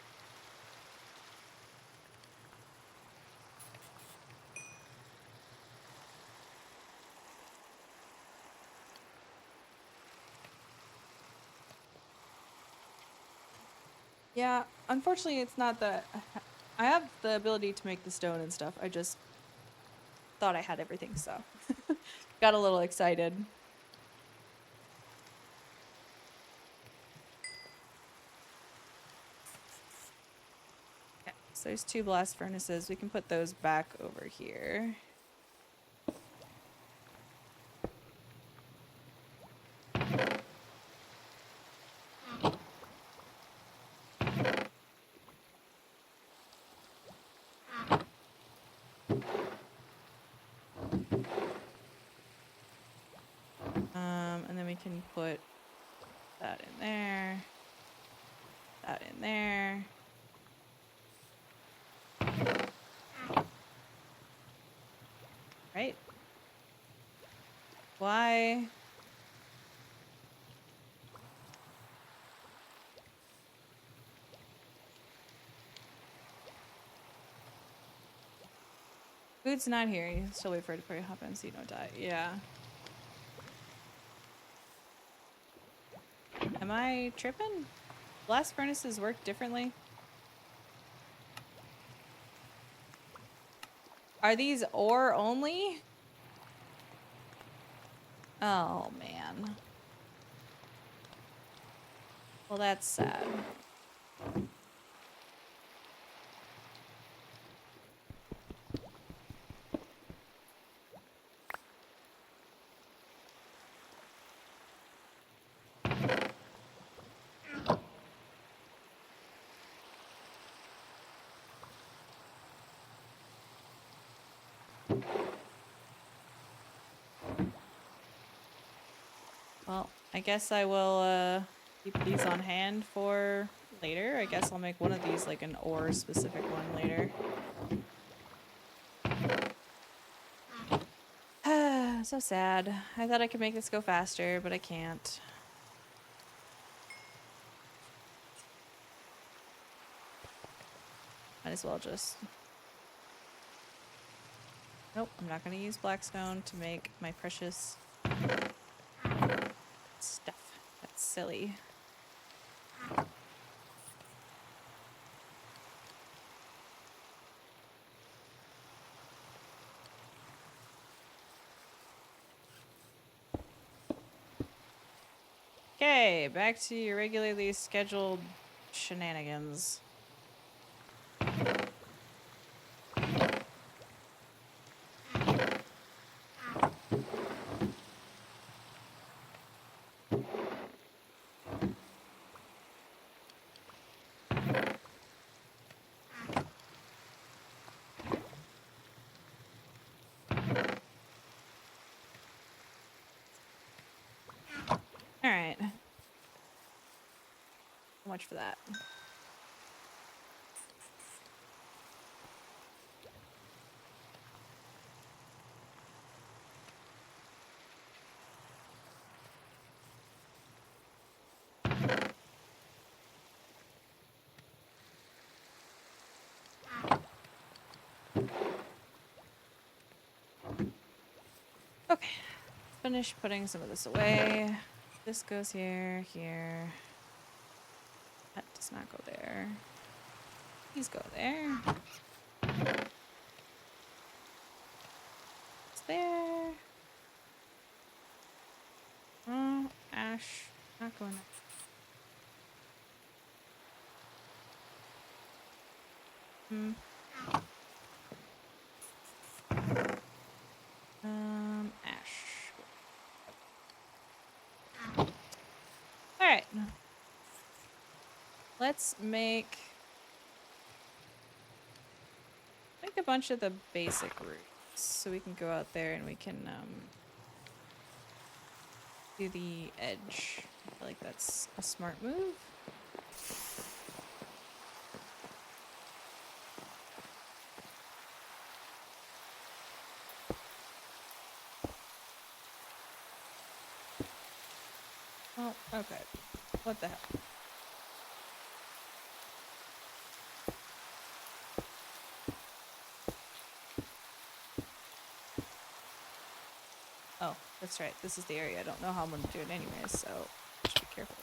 Yeah, unfortunately it's not that I have the ability to make the stone and stuff. I just thought I had everything, so got a little excited. Okay, so there's 2 blast furnaces. We can put those back over here. And then we can put that in there. That in there. Right? Why? Food's not here. You still wait for it to hop in so you don't die. Yeah. Am I tripping? Blast furnaces work differently? Are these ore only? Oh, man. Well, that's sad. Well, I guess I will keep these on hand for later. I guess I'll make one of these like an ore specific one later. So sad. I thought I could make this go faster, but I can't. Might as well just... Nope, I'm not going to use blackstone to make my precious stuff. That's silly. Okay, back to your regularly scheduled shenanigans. Alright. So much for that. Okay. Finish putting some of this away. This goes here, here. That does not go there. These go there. It's there. Oh, ash. Not going there. Ash. Alright. Let's make a bunch of the basic routes so we can go out there and we can do the edge. I feel like that's a smart move. Oh, okay. What the hell? Oh, that's right. This is the area. I don't know how I'm going to do it anyways, so I should be careful.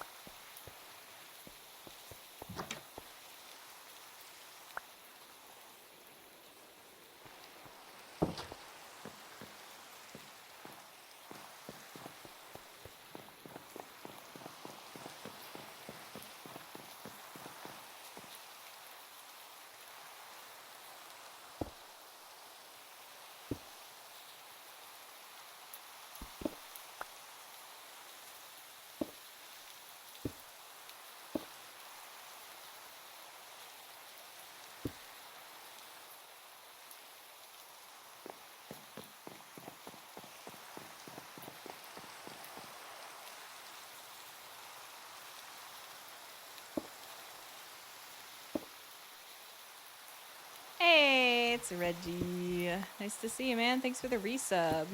Hey, it's Reggie. Nice to see you, man. Thanks for the resub.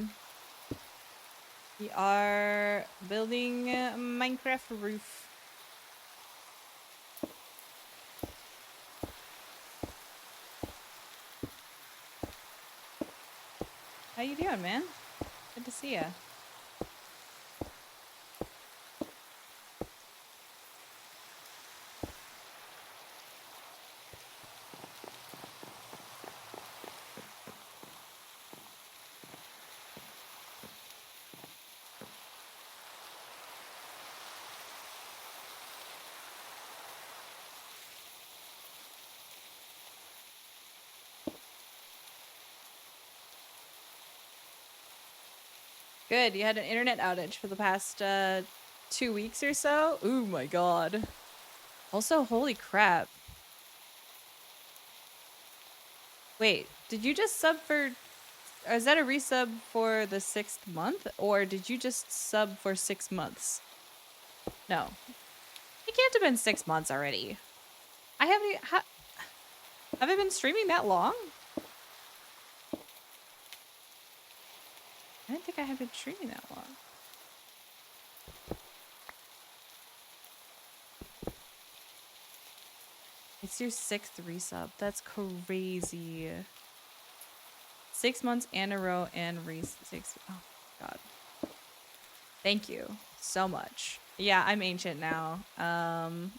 We are building a Minecraft roof. How you doing, man? Good to see ya. Good. You had an internet outage for the past 2 weeks or so? Oh my god. Also, holy crap. Wait, did you just sub for is that a resub for the 6th month, or did you just sub for 6 months? No, it can't have been 6 months already. I haven't. Have I been streaming that long? I didn't think I had been streaming that long. It's your 6th resub. That's crazy. 6 months in a row and oh god. Thank you so much. Yeah, I'm ancient now. I'm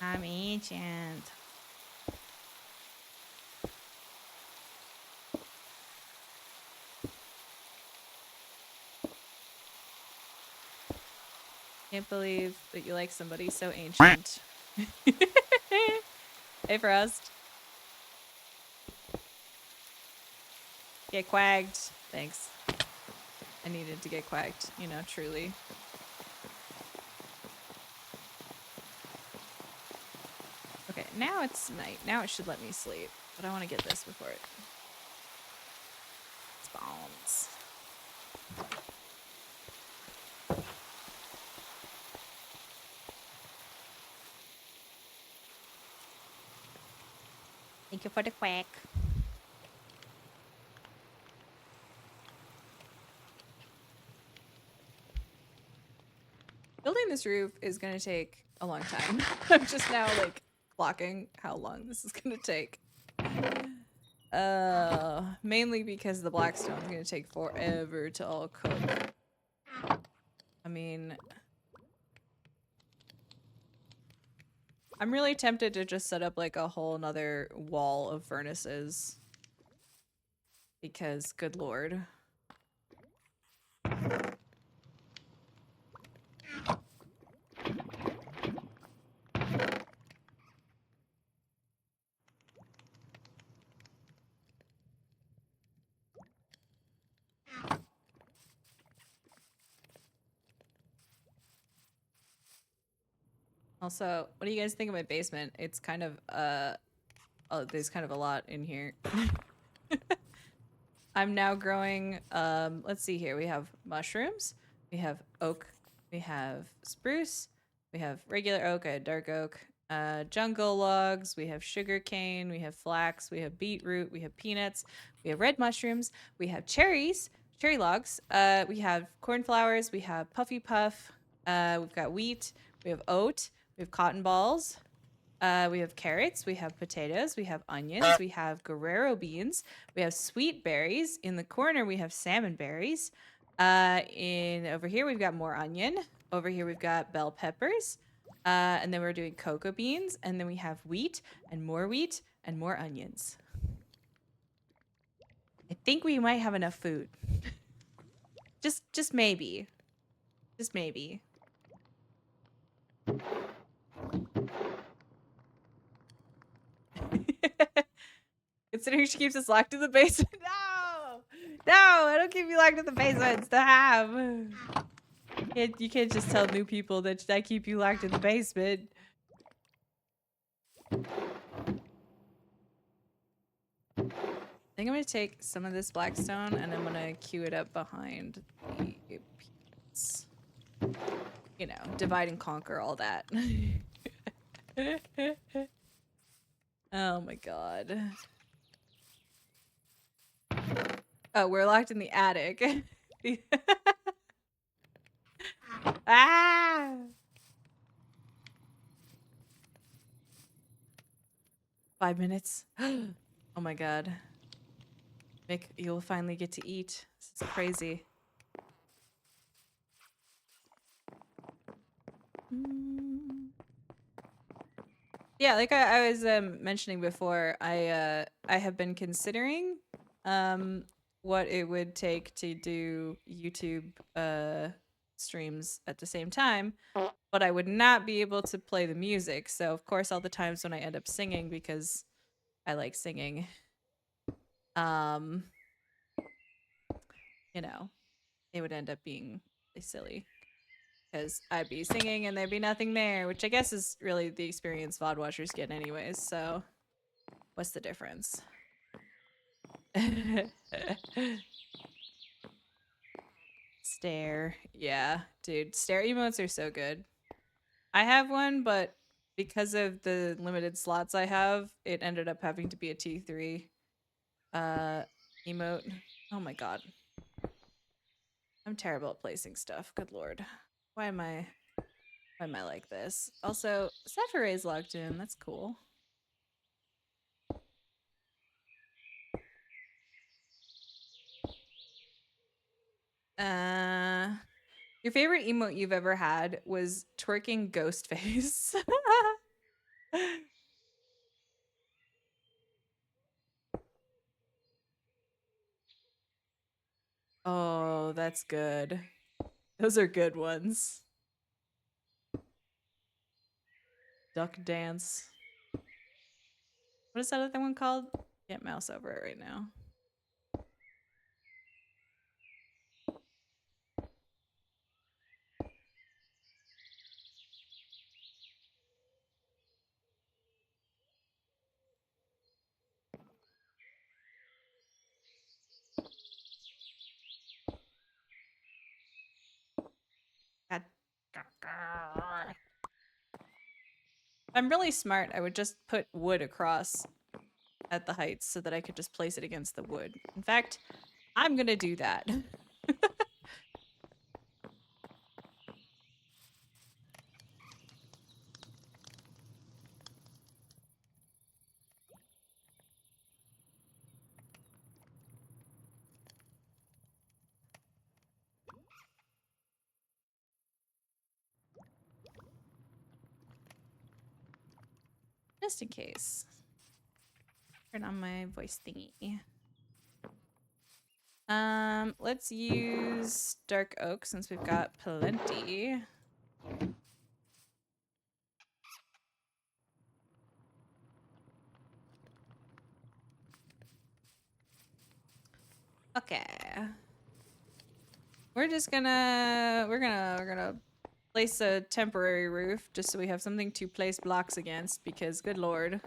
ancient. Can't believe that you like somebody so ancient. Hey, Frost. Get quagged. Thanks. I needed to get quagged, you know, truly. Okay, now it's night. Now it should let me sleep. But I want to get this before it spawns. Thank you for the quack. Building this roof is going to take a long time. I'm just now, like, clocking how long this is going to take. Mainly because the blackstone is going to take forever to all cook. I mean, I'm really tempted to just set up like a whole nother wall of furnaces. Because, good lord. Also, what do you guys think of my basement? It's kind of, oh, there's kind of a lot in here. I'm now growing, let's see here. We have mushrooms, we have oak, we have spruce, we have regular oak, I had dark oak, jungle logs, we have sugar cane, we have flax, we have beetroot, we have peanuts, we have red mushrooms, we have cherries, cherry logs, we have cornflowers, we have puffy puff, we've got wheat, we have oat, we have cotton balls, we have carrots, we have potatoes, we have onions, we have Guerrero beans, we have sweet berries. In the corner, we have salmon berries. Over here, we've got more onion. Over here, we've got bell peppers. And then we're doing cocoa beans, and then we have wheat and more onions. I think we might have enough food. just maybe. Just maybe. Considering she keeps us locked in the basement. No, I don't keep you locked in the basement. Stop. You can't just tell new people that I keep you locked in the basement. I think I'm gonna take some of this blackstone and I'm gonna queue it up behind the peanuts. You know, divide and conquer all that. Oh my god. Oh, we're locked in the attic. Ah! 5 minutes. Oh my god. Mick, you'll finally get to eat. This is crazy. Yeah, like I was mentioning before, I have been considering what it would take to do YouTube streams at the same time, but I would not be able to play the music. So of course all the times when I end up singing, because I like singing, you know, it would end up being really silly. Because I'd be singing and there'd be nothing there, which I guess is really the experience VOD watchers get anyways, so. What's the difference? Stare. Yeah, dude. Stare emotes are so good. I have one, but because of the limited slots I have, it ended up having to be a T3 emote. Oh my god. I'm terrible at placing stuff. Good lord. Why am I like this? Also, Saturday is logged in. That's cool. Your favorite emote you've ever had was twerking ghost face. Oh, that's good. Those are good ones. Duck dance. What is that other one called? Can't mouse over it right now. God. I'm really smart. I would just put wood across at the heights so that I could just place it against the wood. In fact, I'm gonna do that. Just in case. Turn on my voice thingy. Let's use dark oak since we've got plenty. Okay. We're gonna place a temporary roof just so we have something to place blocks against because good lord.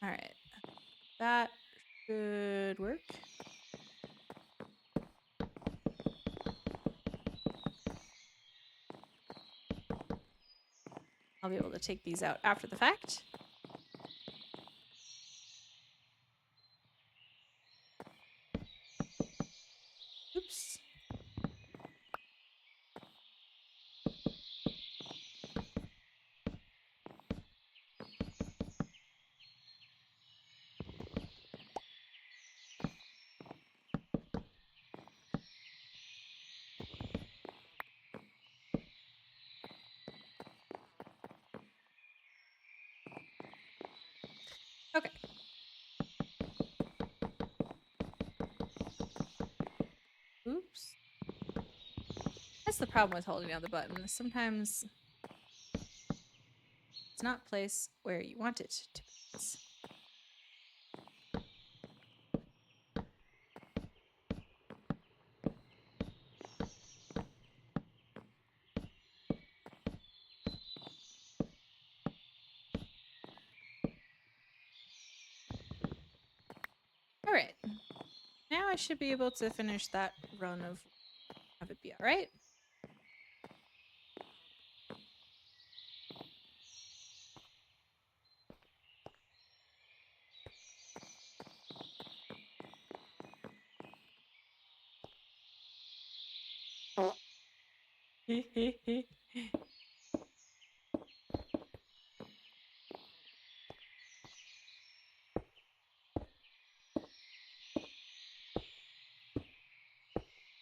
All right. That should work. I'll be able to take these out after the fact. Oops. Okay. Oops. That's the problem with holding down the button. Sometimes it's not placed where you want it to be. All right. Now I should be able to finish that run of have it be all right.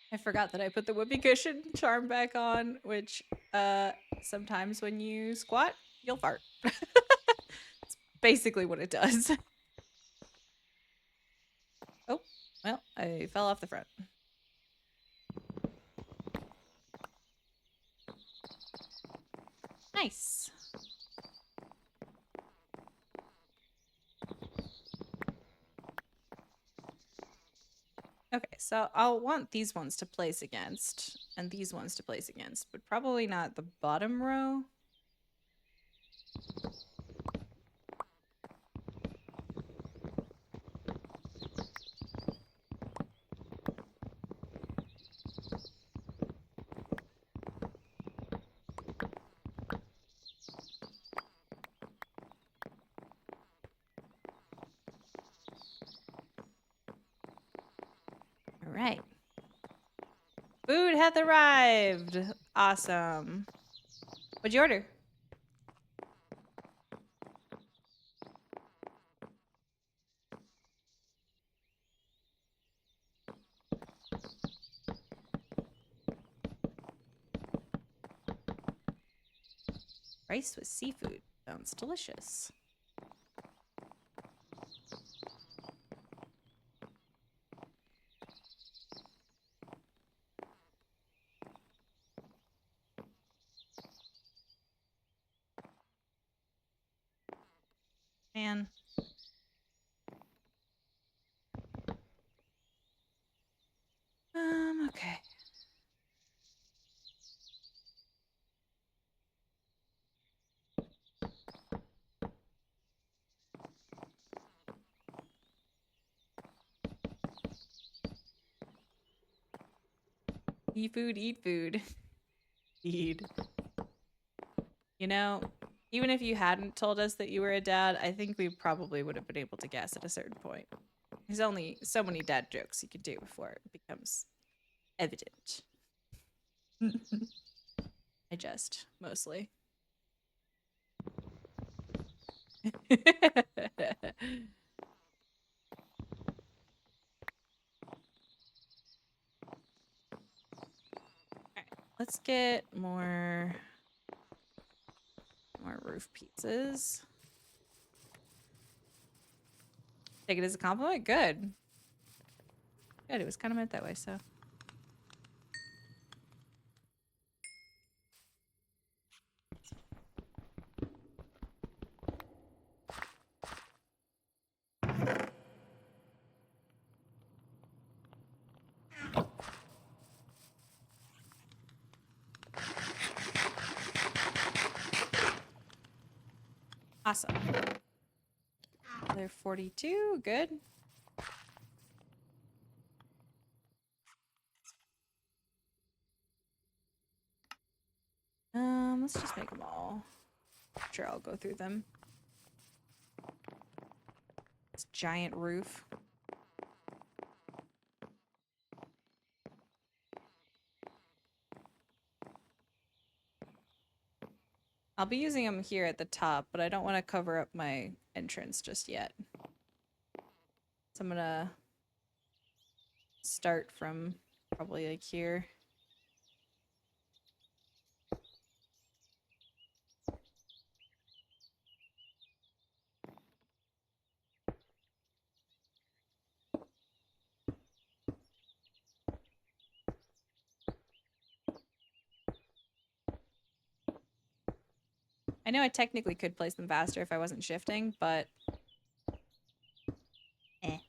I forgot that I put the whoopee cushion charm back on, which sometimes when you squat, you'll fart. It's basically what it does. Oh, well, I fell off the front. Nice. Okay, so I'll want these ones to place against and these ones to place against, but probably not the bottom row. All right. Food hath arrived. Awesome. What'd you order? Rice with seafood. Sounds delicious. Man. Okay. Eat food, eat food. Eat. You know, even if you hadn't told us that you were a dad, I think we probably would have been able to guess at a certain point. There's only so many dad jokes you could do before it becomes evident. I jest, mostly. Alright, let's get more roof pizzas. Take it as a compliment? Good. Good, it was kind of meant that way, so. Awesome. Another 42, good. Let's just make them all. Sure, I'll go through them. This giant roof. I'll be using them here at the top, but I don't want to cover up my entrance just yet. So I'm gonna start from probably like here. I know I technically could place them faster if I wasn't shifting, but eh.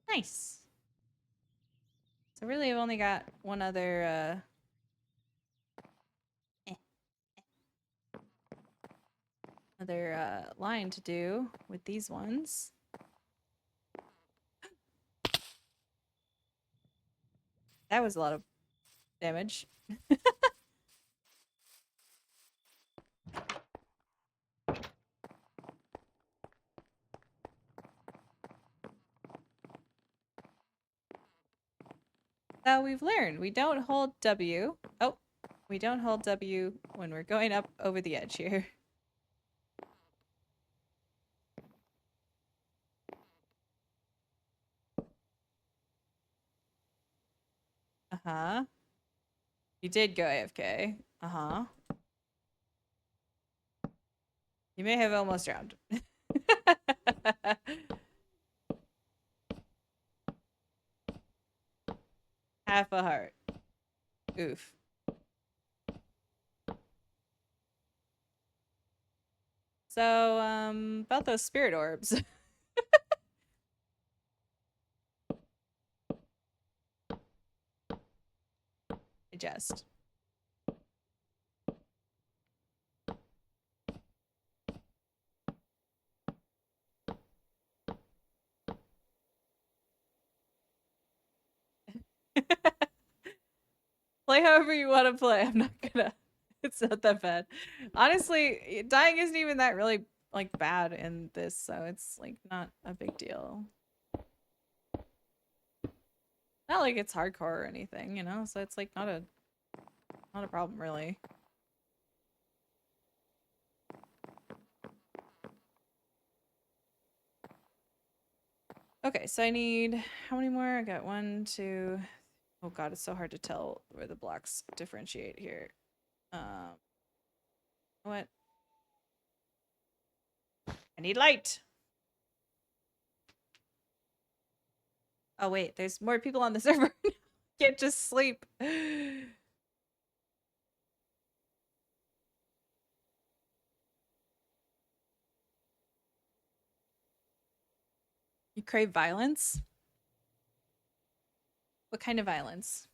Nice. So really I've only got one other line to do with these ones. That was a lot of damage. So we've learned we don't hold W. Oh, we don't hold W when we're going up over the edge here. Uh-huh. You did go AFK. Uh-huh. You may have almost drowned. Half a heart. Oof. So, about those spirit orbs. I jest. Play however you want to play. I'm not gonna. It's not that bad. Honestly, dying isn't even that really like bad in this, so it's like not a big deal. Not like it's hardcore or anything, you know. So it's like not a problem really. Okay, so I need how many more? I got 1, 2. Oh god, it's so hard to tell where the blocks differentiate here. What? I need light. Oh wait, there's more people on the server. Can't just sleep. You crave violence? What kind of violence?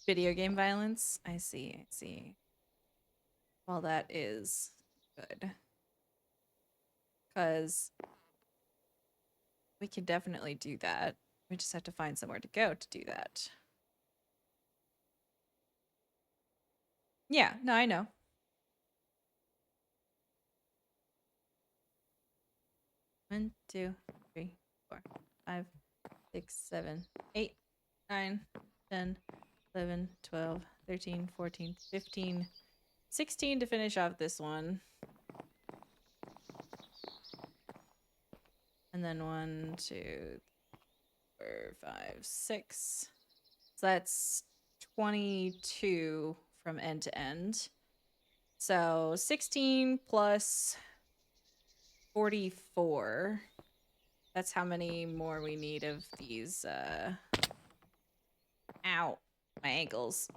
Video game violence? I see, I see. Well, that is good. Because we can definitely do that. We just have to find somewhere to go to do that. Yeah, no, I know. One, 2, 3, 4, 5, 6, 7, 8, 9, 10, 11, 12, 13, 14, 15, 16 to finish off this one. And then 1, 2, 4, 5, 6. So that's 22 from end to end. So 16 plus 44. That's how many more we need of these. Ow, my ankles.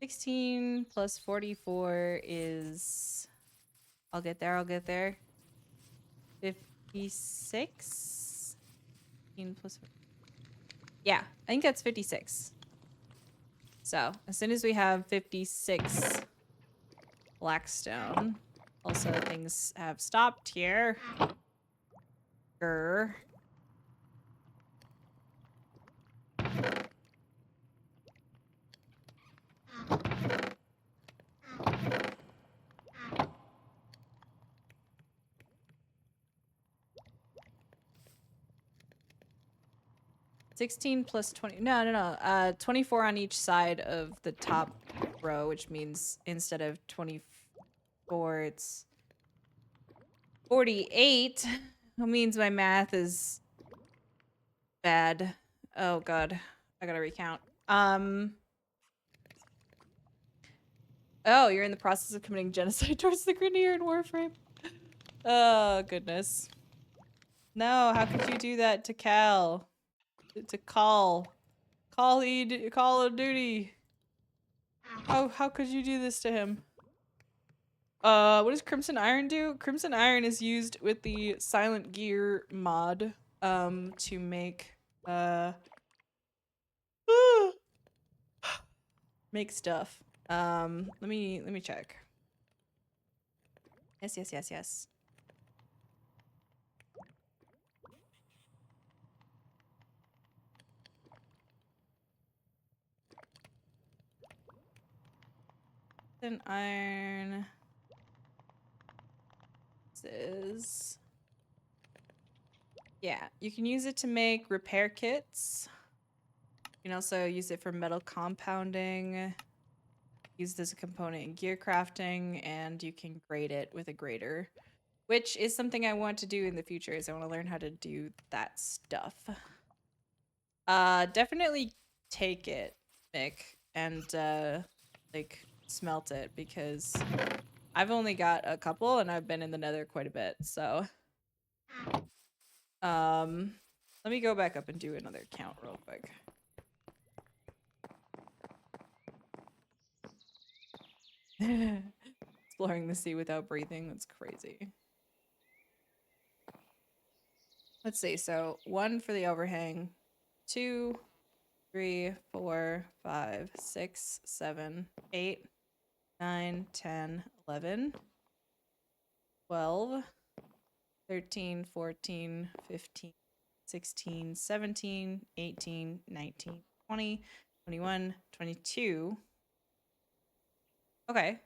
16 plus 44 is. I'll get there. 56. 15 plus. Yeah, I think that's 56. So as soon as we have 56 blackstone, also things have stopped here. Grr. $16 plus 20. No. 24 on each side of the top row, which means instead of 24, it's 48. That means my math is bad. Oh god, I gotta recount. Oh, you're in the process of committing genocide towards the Grineer in Warframe. Oh goodness. No, how could you do that to Cal? To Call of Duty. How could you do this to him? What does Crimson Iron do? Crimson Iron is used with the Silent Gear mod, to make, make stuff. Let me check. Yes. Crimson Iron. This is Yeah, you can use it to make repair kits. You can also use it for metal compounding. Used as a component in gear crafting, and you can grade it with a grader, which is something I want to do in the future. Is I want to learn how to do that stuff. Definitely take it, Mick, and like smelt it, because I've only got a couple and I've been in the Nether quite a bit. So let me go back up and do another count real quick. Exploring the sea without breathing, that's crazy. Let's see, so 1 for the overhang, 2, 3, 4, 5, 6, 7, 8, 9, 10, 11, 12, 13, 14, 15, 16, 17, 18, 19, 20, 21, 22. Okay.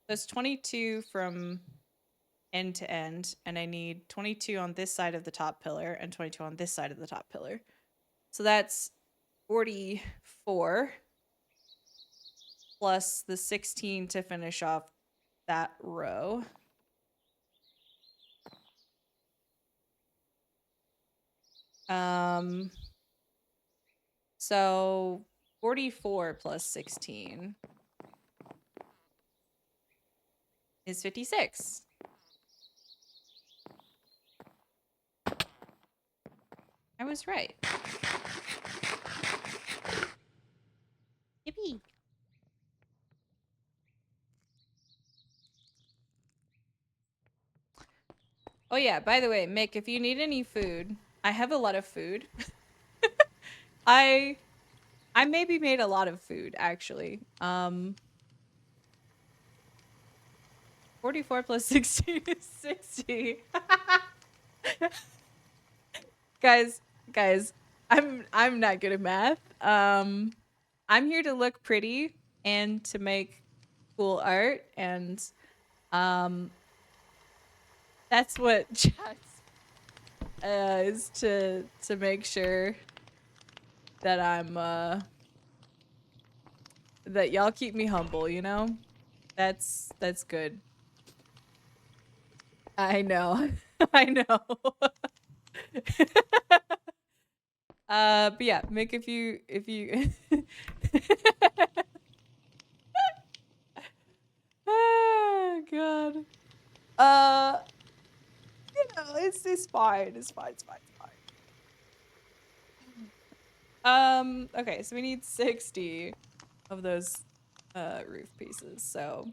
There's 22 from end to end, and I need 22 on this side of the top pillar and 22 on this side of the top pillar. So that's 44 plus the 16 to finish off that row. So 44 plus 16 is 56. I was right. Yippee. Oh yeah, by the way, Mick, if you need any food, I have a lot of food. I maybe made a lot of food, actually. 44 plus 16 is 60. Guys, I'm not good at math. I'm here to look pretty and to make cool art, and that's what chat is to make sure that I'm that y'all keep me humble, you know? That's good. I know. I know. But yeah, Mick, if you oh god. You know, it's fine. It's fine. It's fine. It's fine. Okay, so we need 60 of those roof pieces. So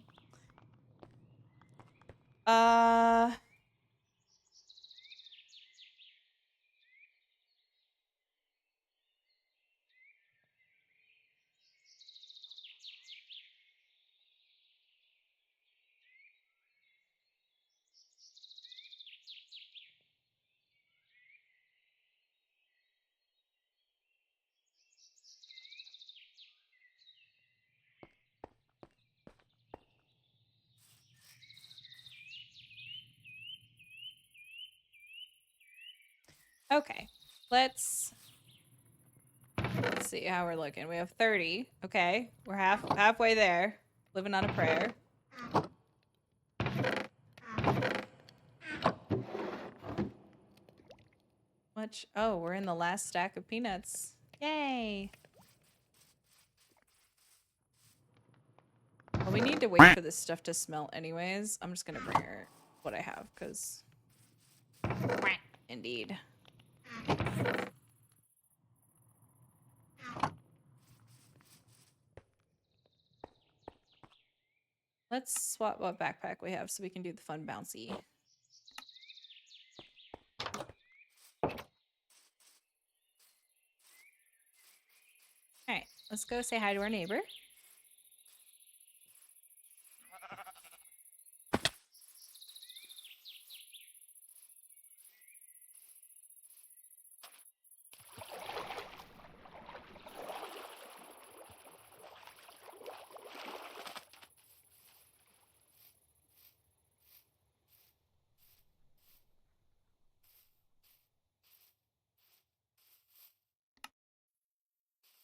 okay. Let's see how we're looking. We have 30. Okay. We're halfway there. Living on a prayer. Much. Oh, we're in the last stack of peanuts. Yay. Well, we need to wait for this stuff to smelt anyways. I'm just gonna bring her what I have, because indeed. Let's swap what backpack we have so we can do the fun bouncy. Alright, let's go say hi to our neighbor.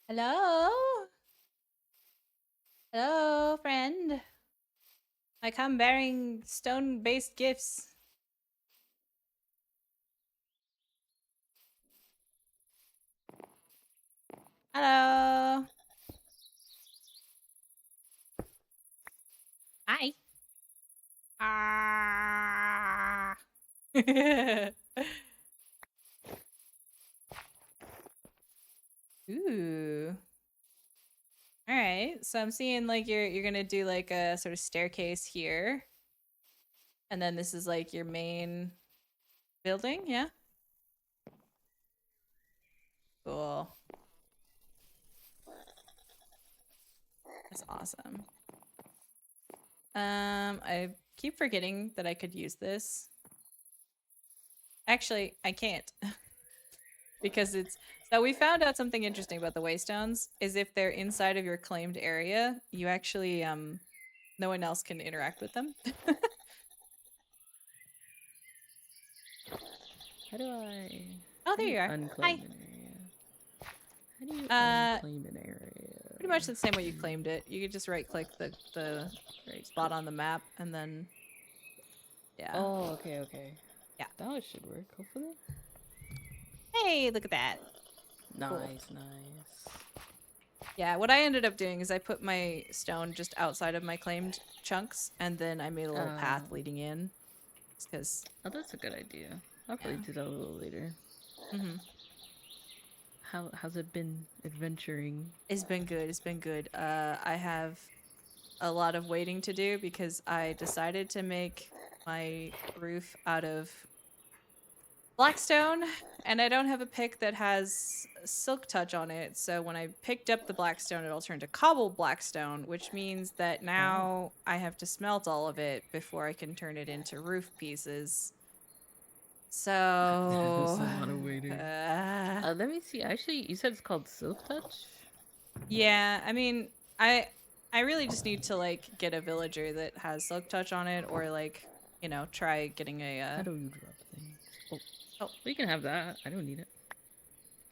Hello? Hello, friend. I come bearing stone-based gifts. Hello. Hi. Ah. Ooh. All right. So I'm seeing like you're gonna do like a sort of staircase here, and then this is like your main building. Yeah. Cool. That's awesome. I keep forgetting that I could use this. Actually, I can't because it's so we found out something interesting about the waystones is if they're inside of your claimed area, you actually no one else can interact with them. How do I... Oh, How do there you you are. unclaim Hi. an area? How do you Uh unclaim an area? Pretty much the same way you claimed it. You could just right click the Right spot on the map and then yeah. Oh, okay. Yeah. That should work, hopefully. Hey, look at that. Cool. Nice. Yeah, what I ended up doing is I put my stone just outside of my claimed chunks and then I made a little path leading in. Just because Oh, that's a good idea. I'll yeah. probably do that a little later. Mm-hmm. How's it been adventuring? It's been good. It's been good. I have a lot of waiting to do because I decided to make my roof out of Blackstone, and I don't have a pick that has Silk Touch on it. So when I picked up the Blackstone, it all turned to cobbled Blackstone, which means that now I have to smelt all of it before I can turn it into roof pieces. So There's a lot of waiting. Let me see. Actually, you said it's called Silk Touch? yeah, I mean, I really just need to like get a villager that has Silk Touch on it, or like try getting a. How do you drop things? Oh, Oh, we can have that. I don't need it.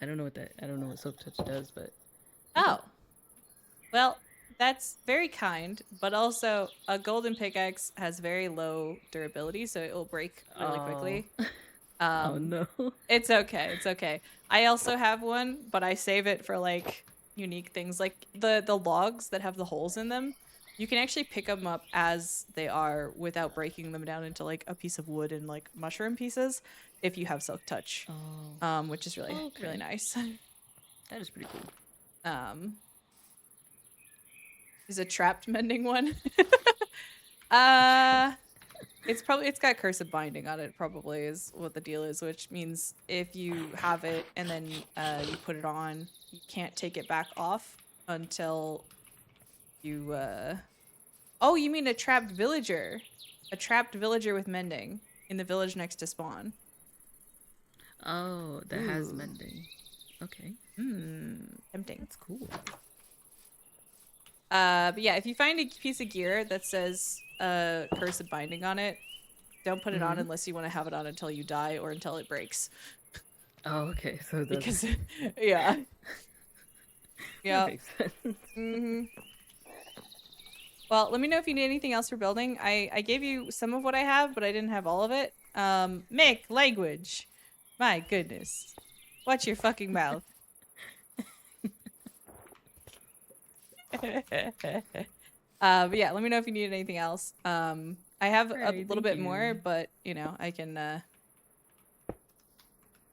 I don't know what Silk Touch does, but okay. oh, well, that's very kind, but also a golden pickaxe has very low durability, so it will break really Oh, quickly. oh no. It's okay. It's okay. I also have one, but I save it for like unique things like the logs that have the holes in them. You can actually pick them up as they are without breaking them down into like a piece of wood and like mushroom pieces if you have silk touch. Oh, Which is really really okay. nice. That is pretty cool. Um is a trapped mending one. uh it's got cursive binding on it, probably is what the deal is, which means if you have it and then you put it on, you can't take it back off until you oh, you mean a trapped villager. A trapped villager with mending in the village next to spawn. Oh, that has Ooh. mending. Okay. Tempting. That's cool. But yeah, if you find a piece of gear that says cursive binding on it, don't put it on unless you want to have it on until you die or until it breaks. Oh, okay. So that's... Because yeah. That Yeah. makes sense. Well, let me know if you need anything else for building. I gave you some of what I have, but I didn't have all of it. Mick, language. My goodness. Watch your fucking mouth. But yeah, let me know if you need anything else. I have a Alright, little thank bit you. more, but I can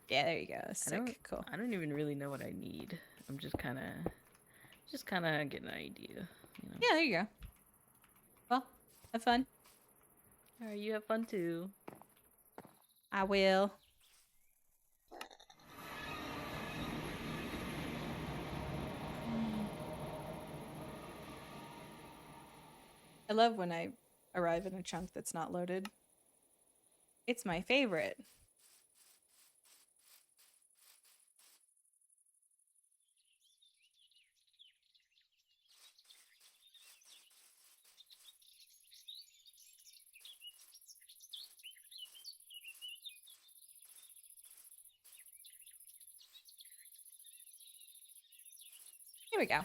yeah, there you go. Sick. Cool. I don't even really know what I need. I'm just kinda getting an idea. Yeah, there you go. Well, have fun. Alright, you have fun too. I will. I love when I arrive in a chunk that's not loaded. It's my favorite. we go.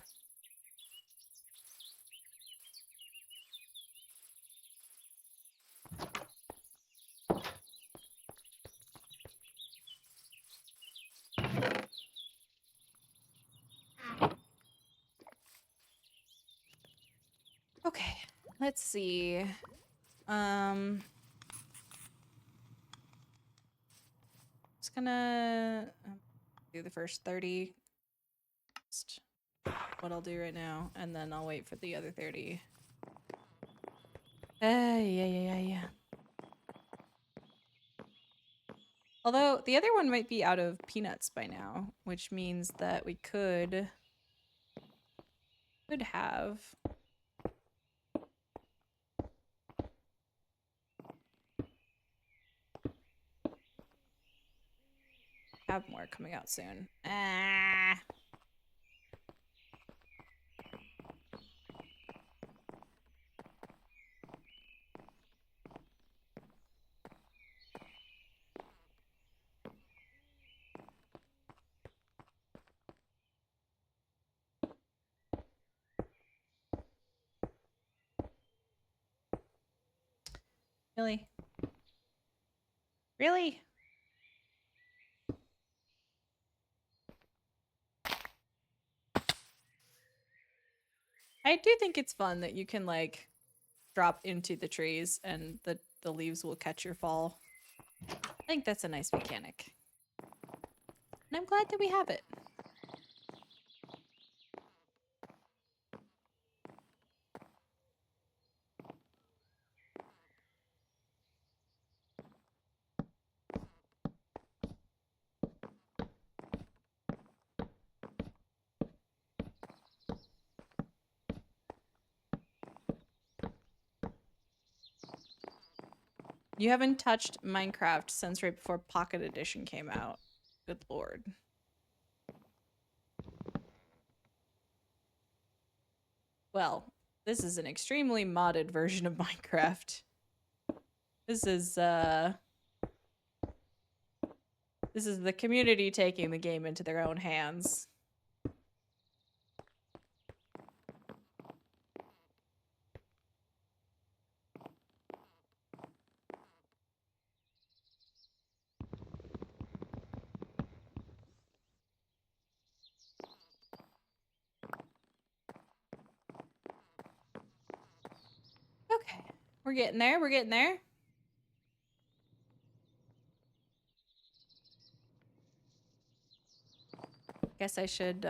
Okay, let's see. Just gonna do the first 30. Just what I'll do right now, and then I'll wait for the other 30. Yeah. Although the other one might be out of peanuts by now, which means that we could have more coming out soon. Ah. Really? Really? I do think it's fun that you can like drop into the trees and the leaves will catch your fall. I think that's a nice mechanic. And I'm glad that we have it. You haven't touched Minecraft since right before Pocket Edition came out. Good lord. Well, this is an extremely modded version of Minecraft. This is the community taking the game into their own hands. Okay, we're getting there, we're getting there. Guess I should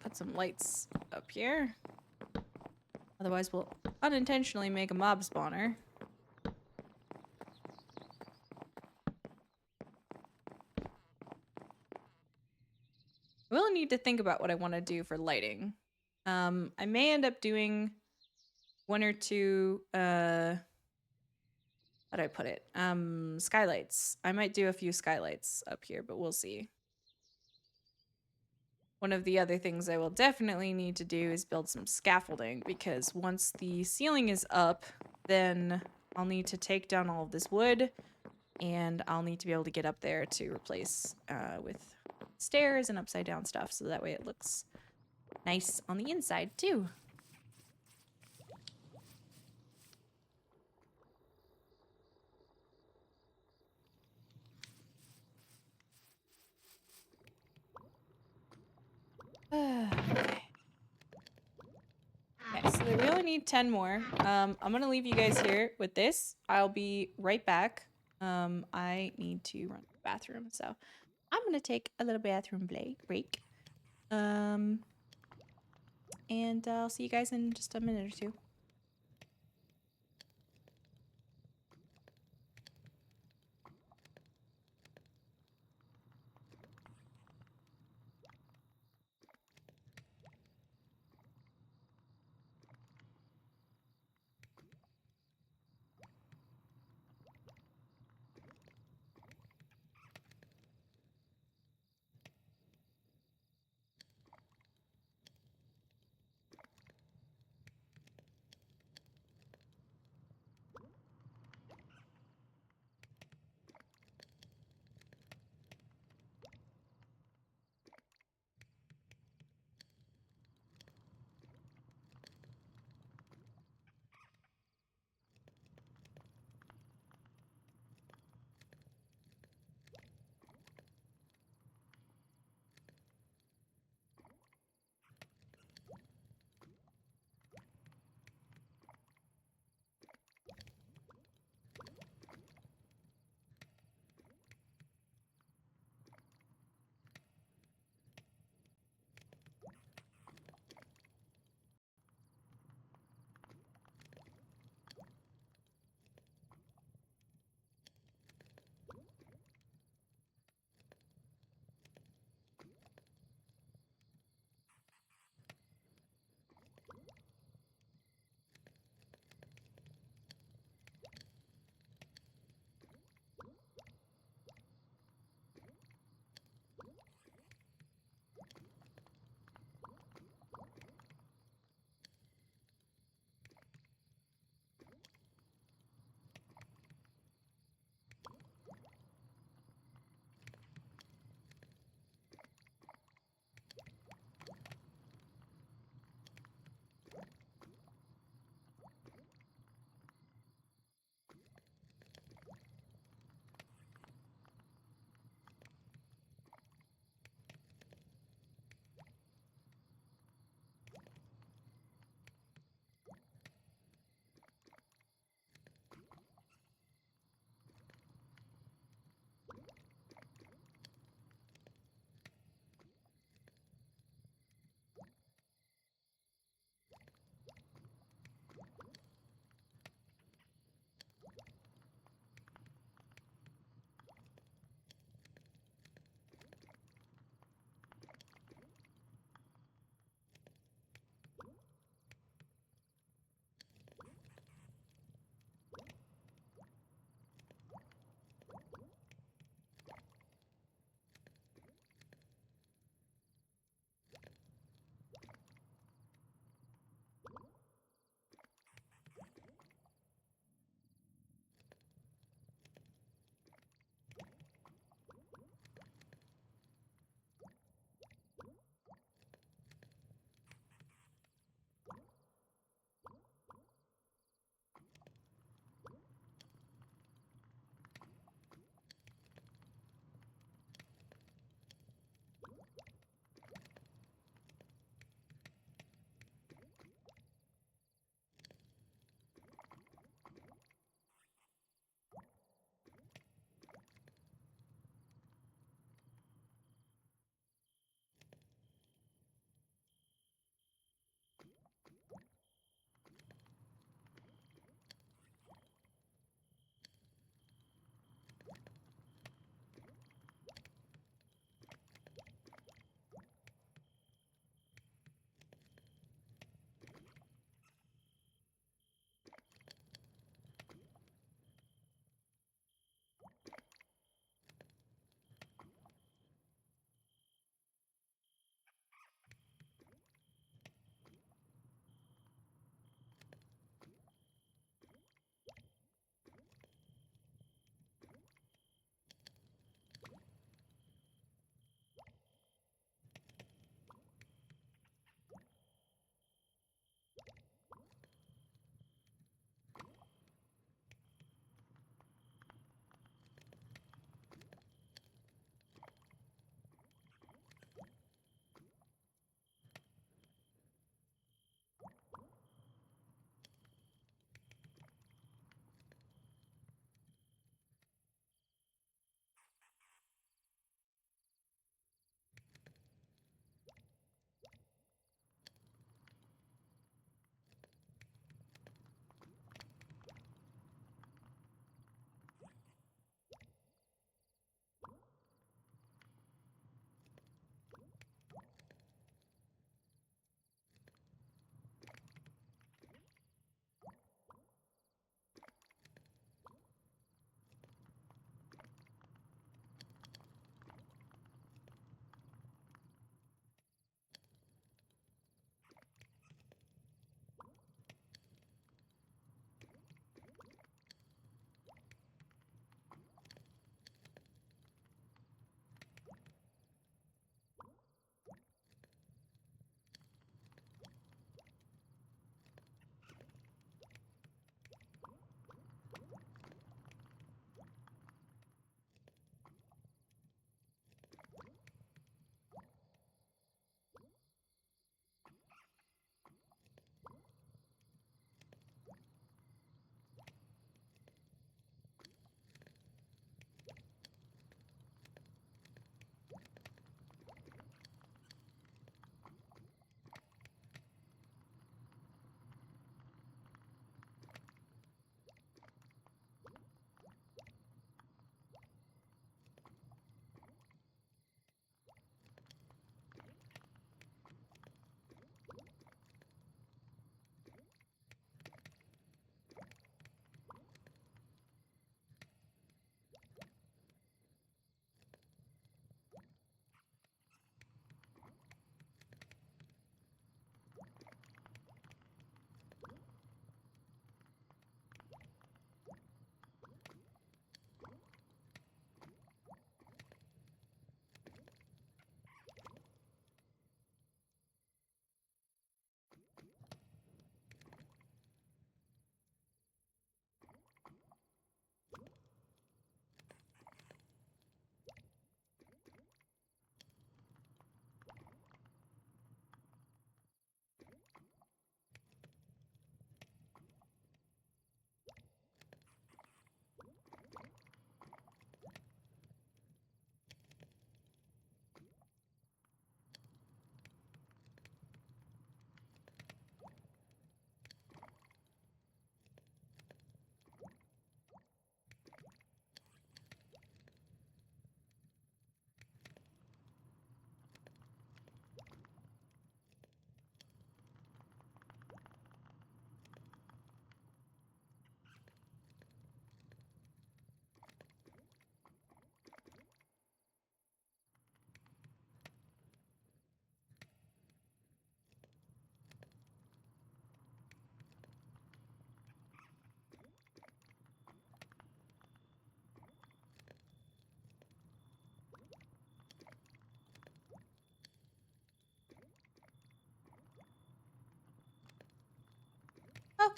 put some lights up here. Otherwise we'll unintentionally make a mob spawner. I will need to think about what I want to do for lighting. I may end up doing one or two how do I put it? Skylights. I might do a few skylights up here, but we'll see. One of the other things I will definitely need to do is build some scaffolding, because once the ceiling is up, then I'll need to take down all of this wood, and I'll need to be able to get up there to replace with stairs and upside down stuff, so that way it looks nice on the inside too. Okay. Okay, so we only need 10 more. I'm gonna leave you guys here with this. I'll be right back. I need to run to the bathroom, so I'm gonna take a little bathroom break. And I'll see you guys in just a minute or two.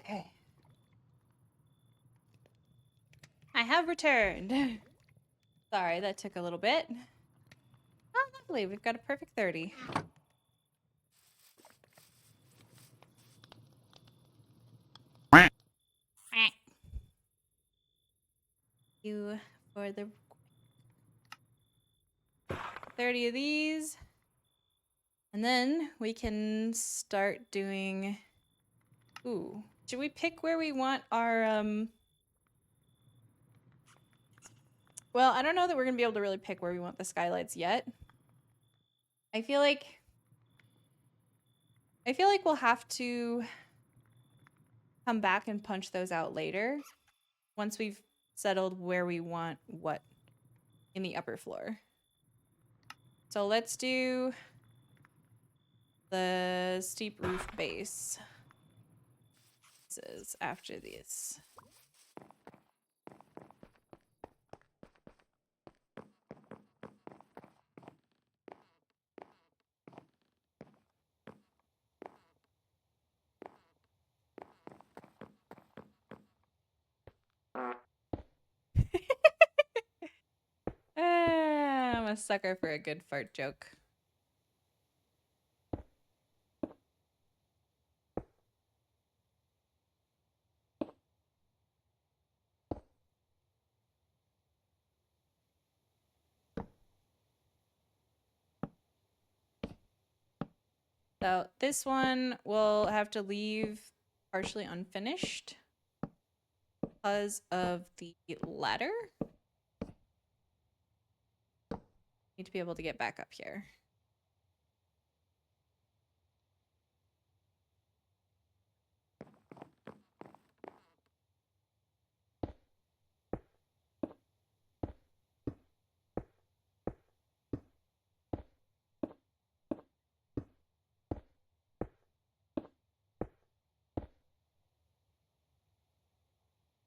Okay. I have returned. Sorry, that took a little bit. Oh, lovely. We've got a perfect 30. You for the 30 of these. And then we can start doing... Ooh. Should we pick where we want our, Well, I don't know that we're going to be able to really pick where we want the skylights yet. I feel like we'll have to come back and punch those out later once we've settled where we want what in the upper floor. So let's do the steep roof base. This is after these. I'm a sucker for a good fart joke. So this one we'll have to leave partially unfinished because of the ladder. Need to be able to get back up here.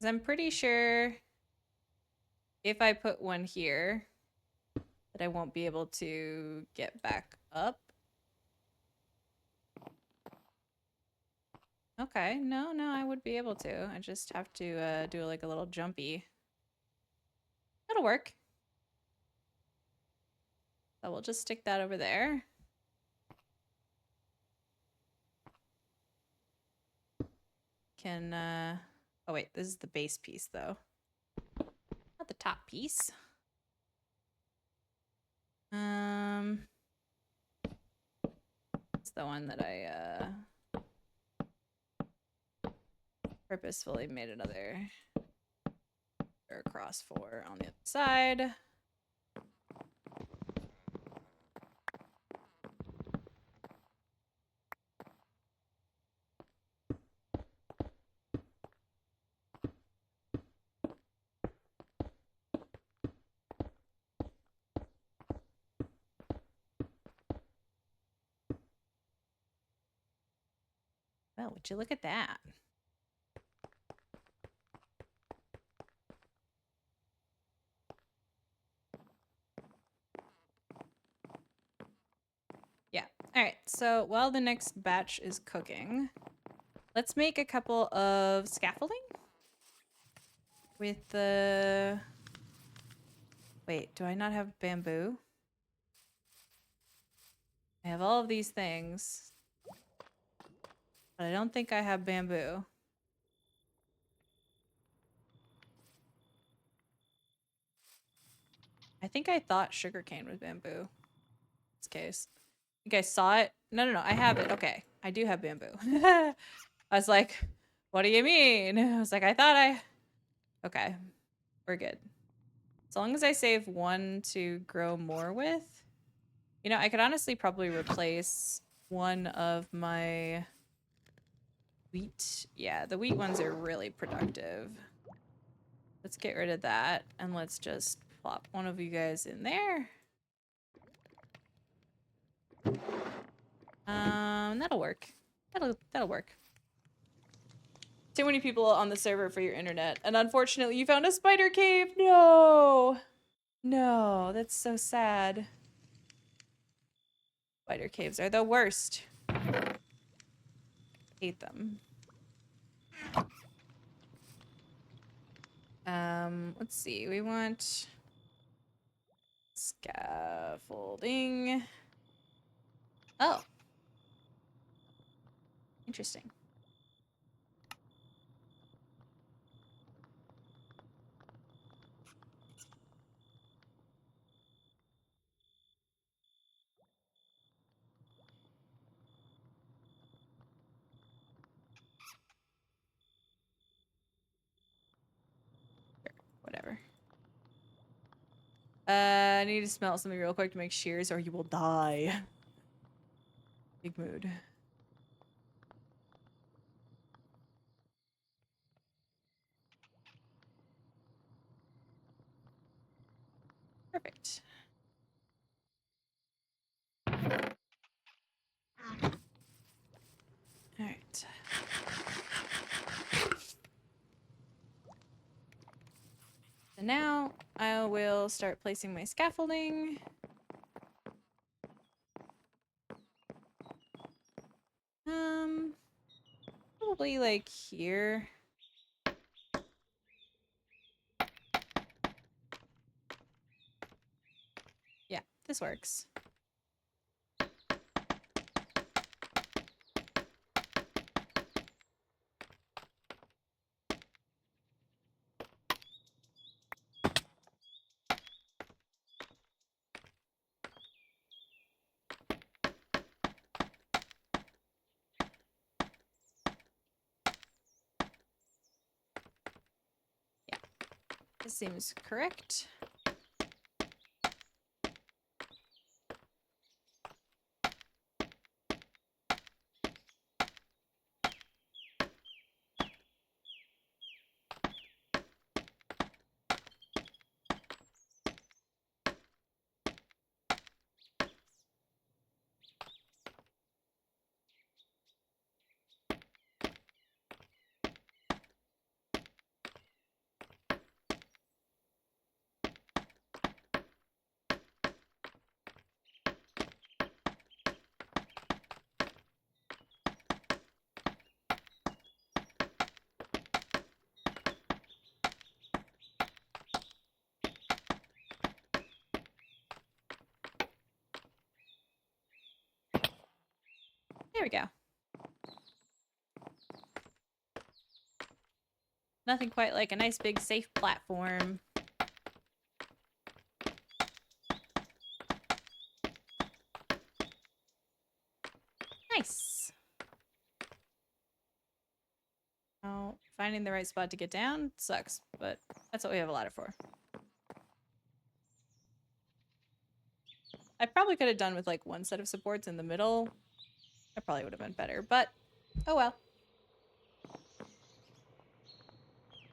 I'm pretty sure if I put one here that I won't be able to get back up. Okay, no, I would be able to. I just have to do like a little jumpy. That'll work. So we'll just stick that over there. Can, oh wait, this is the base piece though. Not the top piece. It's the one that I, purposefully made another across for on the other side. Well, would you look at that? Yeah. All right. So while the next batch is cooking, let's make a couple of scaffolding with the... Wait, do I not have bamboo? I have all of these things, but I don't think I have bamboo. I think I thought sugarcane was bamboo. In this case. I think I saw it. No, I have it. Okay. I do have bamboo. I was like, what do you mean? I was like, I thought I... Okay. We're good. As long as I save one to grow more with. You know, I could honestly probably replace one of my wheat. Yeah, the wheat ones are really productive. Let's get rid of that and let's just plop one of you guys in there. That'll work. That'll work. Too many people on the server for your internet, and unfortunately you found a spider cave. No, that's so sad. Spider caves are the worst. Hate them. Let's see. We want scaffolding. Oh. Interesting. Whatever. I need to smell something real quick to make shears or you will die. Big mood. Perfect. Alright. And now I will start placing my scaffolding. Probably like here. Yeah, this works. Yeah, this seems correct. There we go. Nothing quite like a nice big safe platform. Nice. Oh, finding the right spot to get down sucks, but that's what we have a ladder for. I probably could have done with like one set of supports in the middle. That probably would have been better, but oh well.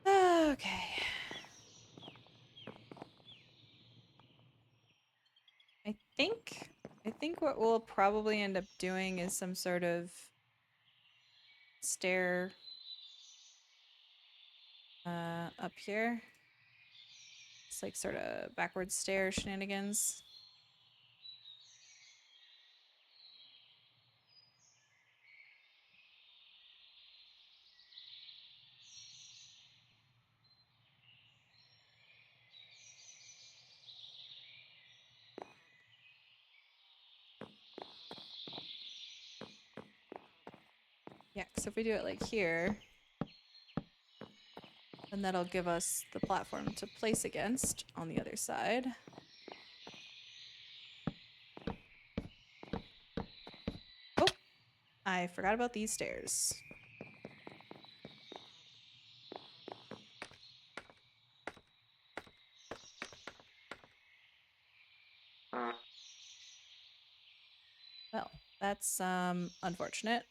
Okay. I think what we'll probably end up doing is some sort of stair up here. It's like sort of backwards stair shenanigans. Yeah, because if we do it like here, then that'll give us the platform to place against on the other side. Oh, I forgot about these stairs. Well, that's unfortunate.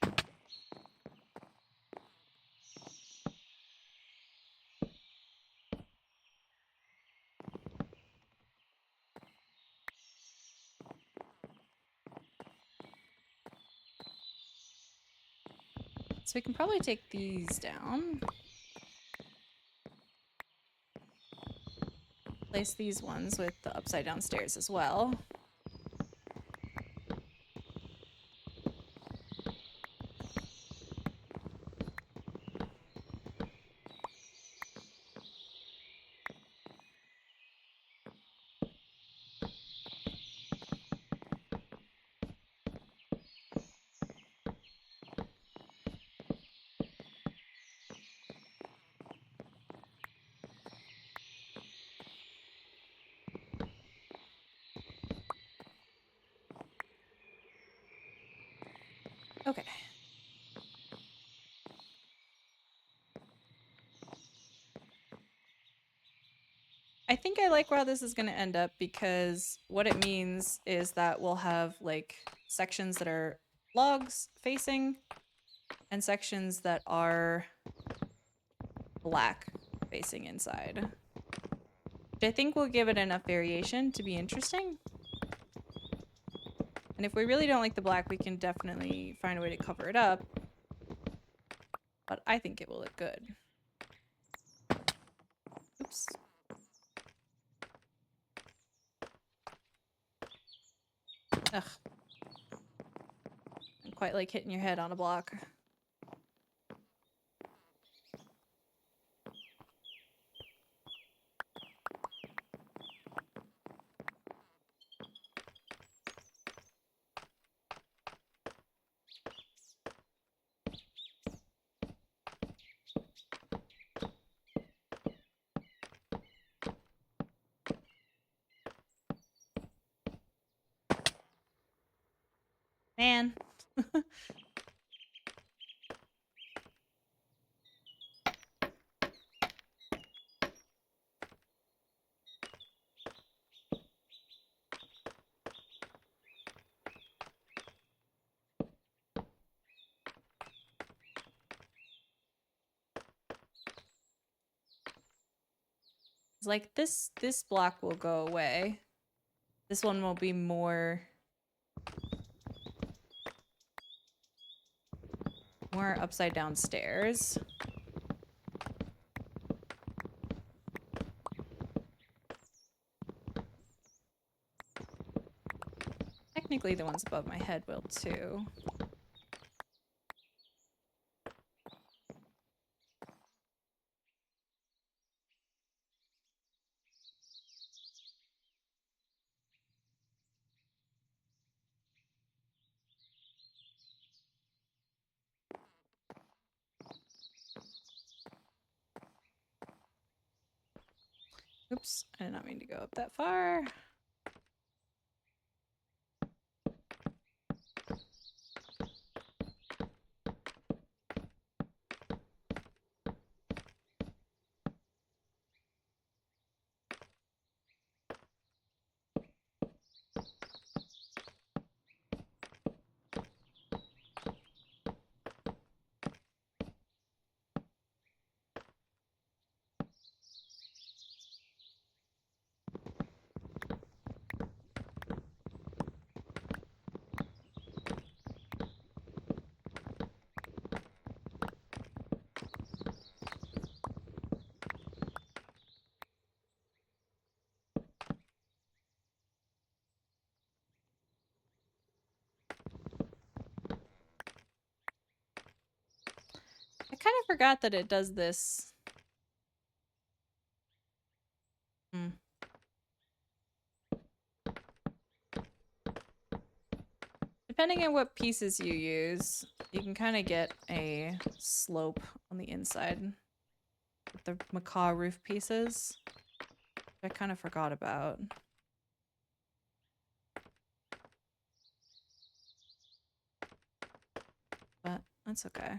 So we can probably take these down. Place these ones with the upside down stairs as well. Okay. I think I like where this is going to end up because what it means is that we'll have like sections that are logs facing and sections that are black facing inside. Which I think will give it enough variation to be interesting. And if we really don't like the black, we can definitely find a way to cover it up. But I think it will look good. Oops. Ugh. Don't quite like hitting your head on a block. Man. It's like this block will go away. This one will be more upside down stairs. Technically the ones above my head will too. Oops, I did not mean to go up that far. I kind of forgot that it does this. Depending on what pieces you use, you can kind of get a slope on the inside with the macaw roof pieces. I kind of forgot about. But that's okay.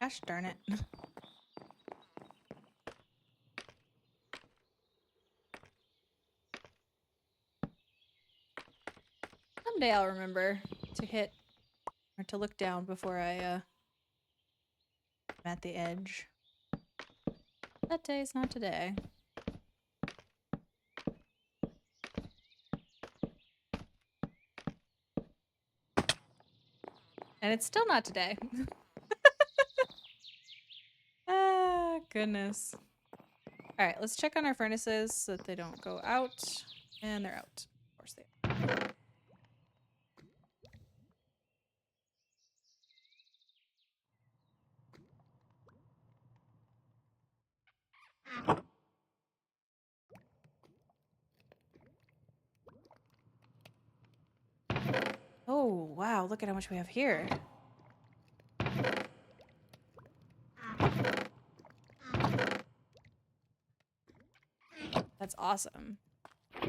Gosh darn it. Someday I'll remember to hit or to look down before I am at the edge. That day is not today. And it's still not today. Ah, goodness. All right, let's check on our furnaces so that they don't go out. And they're out. Of course they are. Oh, wow, look at how much we have here. That's awesome. I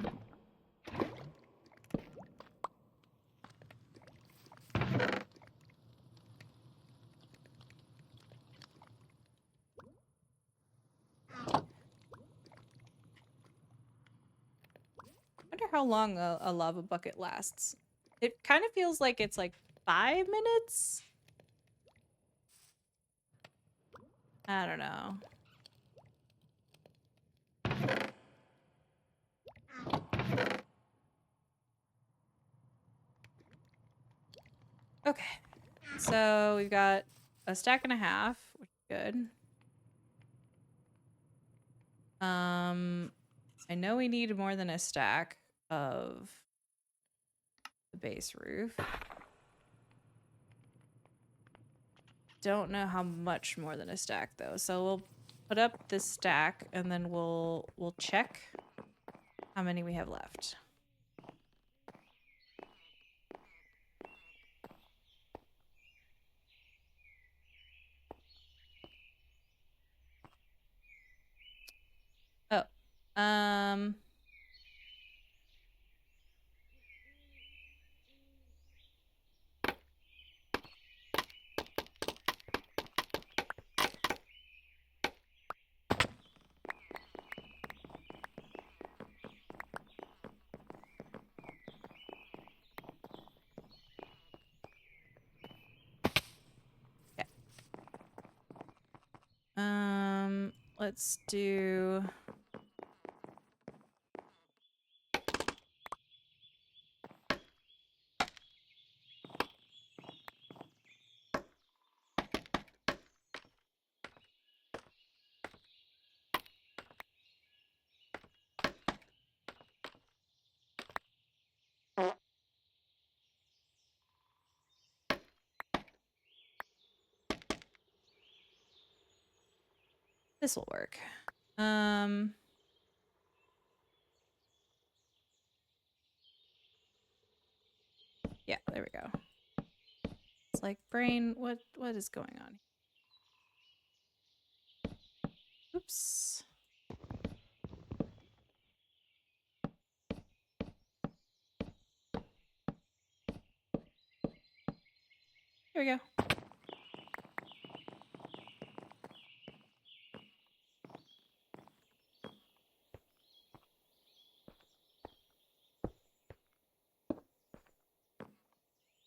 wonder how long a lava bucket lasts. It kind of feels like it's like 5 minutes? I don't know. Okay. So we've got a stack and a half, which is good. I know we need more than a stack of the base roof. Don't know how much more than a stack though. So we'll put up this stack and then we'll check how many we have left. Oh. Okay. Let's do this will work. Yeah, there we go. It's like brain, what is going on? Oops. Here we go.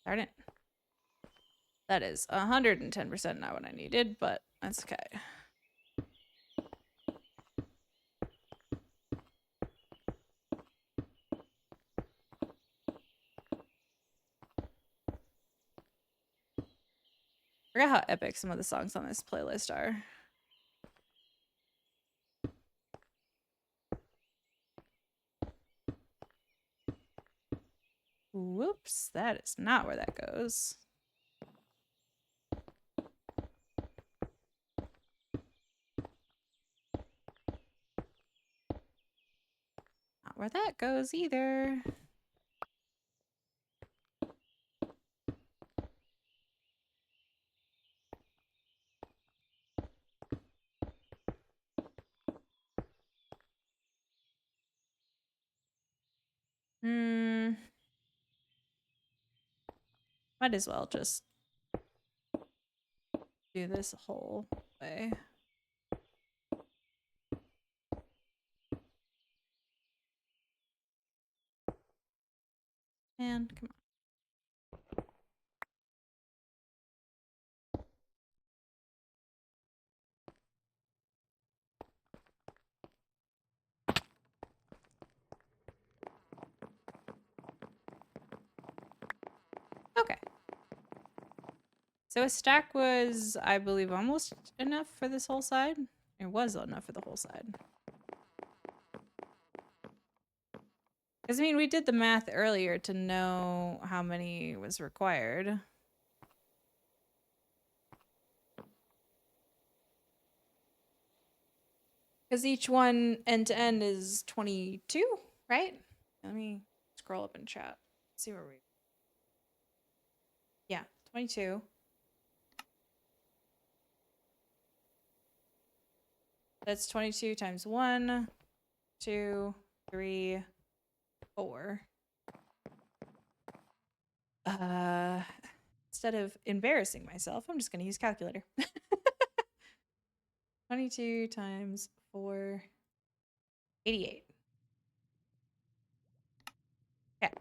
Darn it. That is 110% not what I needed, but that's okay. Forgot how epic some of the songs on this playlist are. Whoops, that is not where that goes. Not where that goes either. Might as well just do this whole way. And come on. Okay. So a stack was, I believe, almost enough for this whole side. It was enough for the whole side. Because, I mean, we did the math earlier to know how many was required. Because each one end to end is 22, right? Let me scroll up in chat. See where we... Yeah, 22. That's 22 times 1, 2, 3, 4. Instead of embarrassing myself, I'm just going to use calculator. 22 times 4, 88. Okay.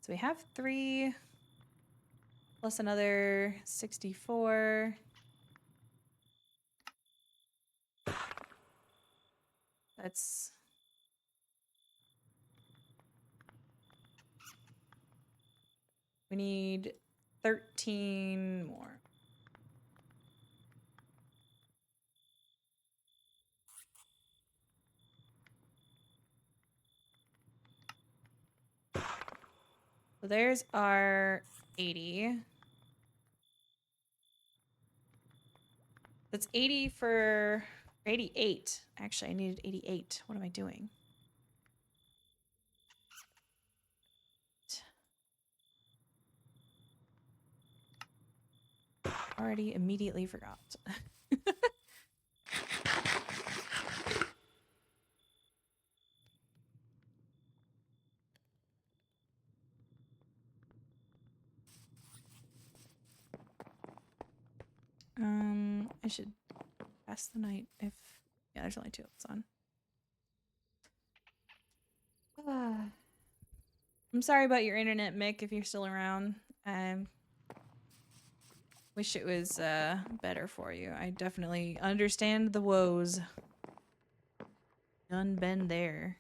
So we have 3 plus another 64. That's... We need 13 more. So there's our 80. That's 80 for 88. Actually, I needed 88. What am I doing? Already immediately forgot. I should pass the night if... Yeah, there's only 2 of us on. I'm sorry about your internet, Mick, if you're still around. I wish it was better for you. I definitely understand the woes. Done been there.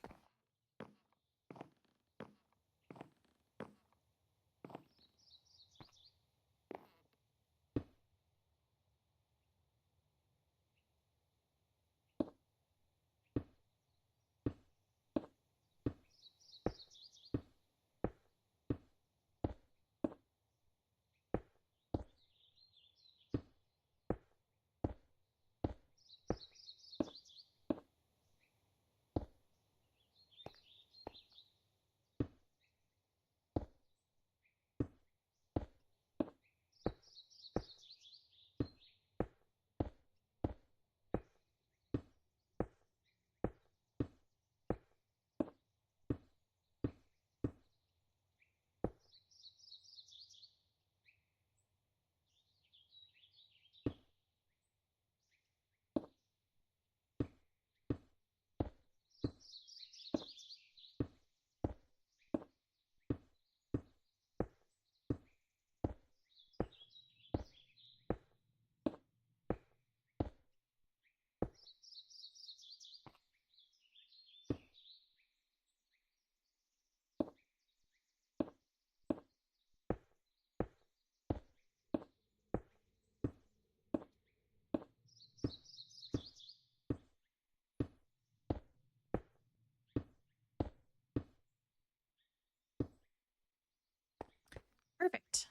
Perfect.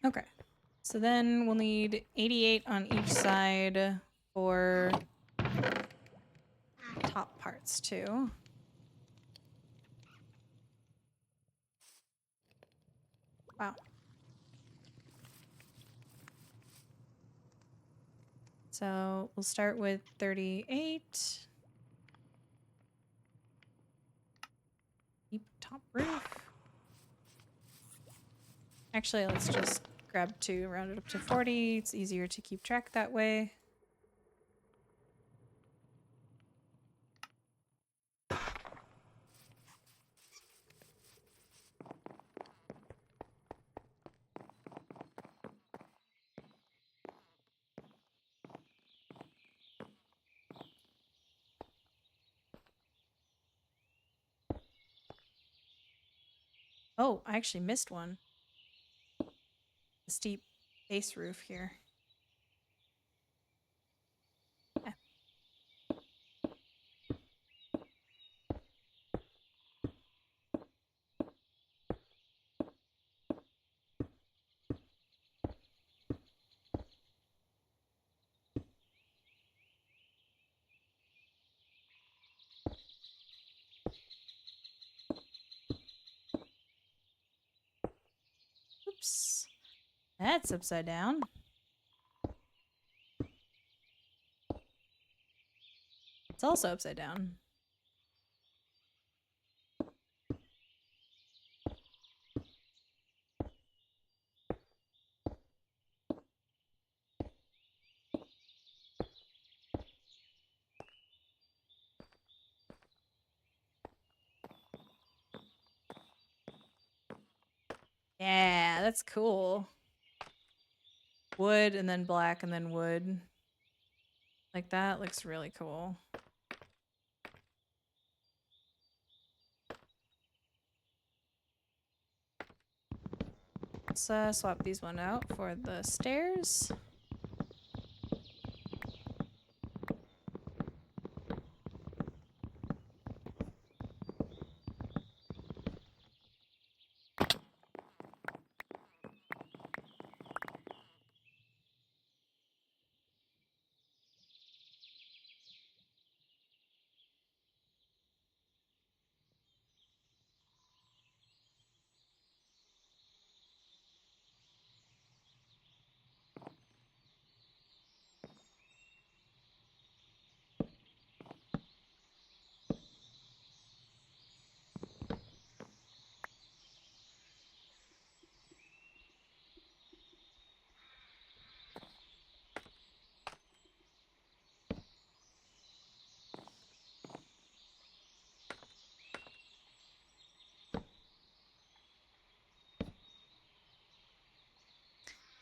Okay. So then we'll need 88 on each side for top parts too. Wow. So we'll start with 38. Keep top roof. Actually, let's just grab 2, round it up to 40. It's easier to keep track that way. Oh, I actually missed one. The steep base roof here. Yeah. Oops. That's upside down. It's also upside down. Yeah, that's cool. Wood and then black and then wood. Like that looks really cool. Let's swap these one out for the stairs.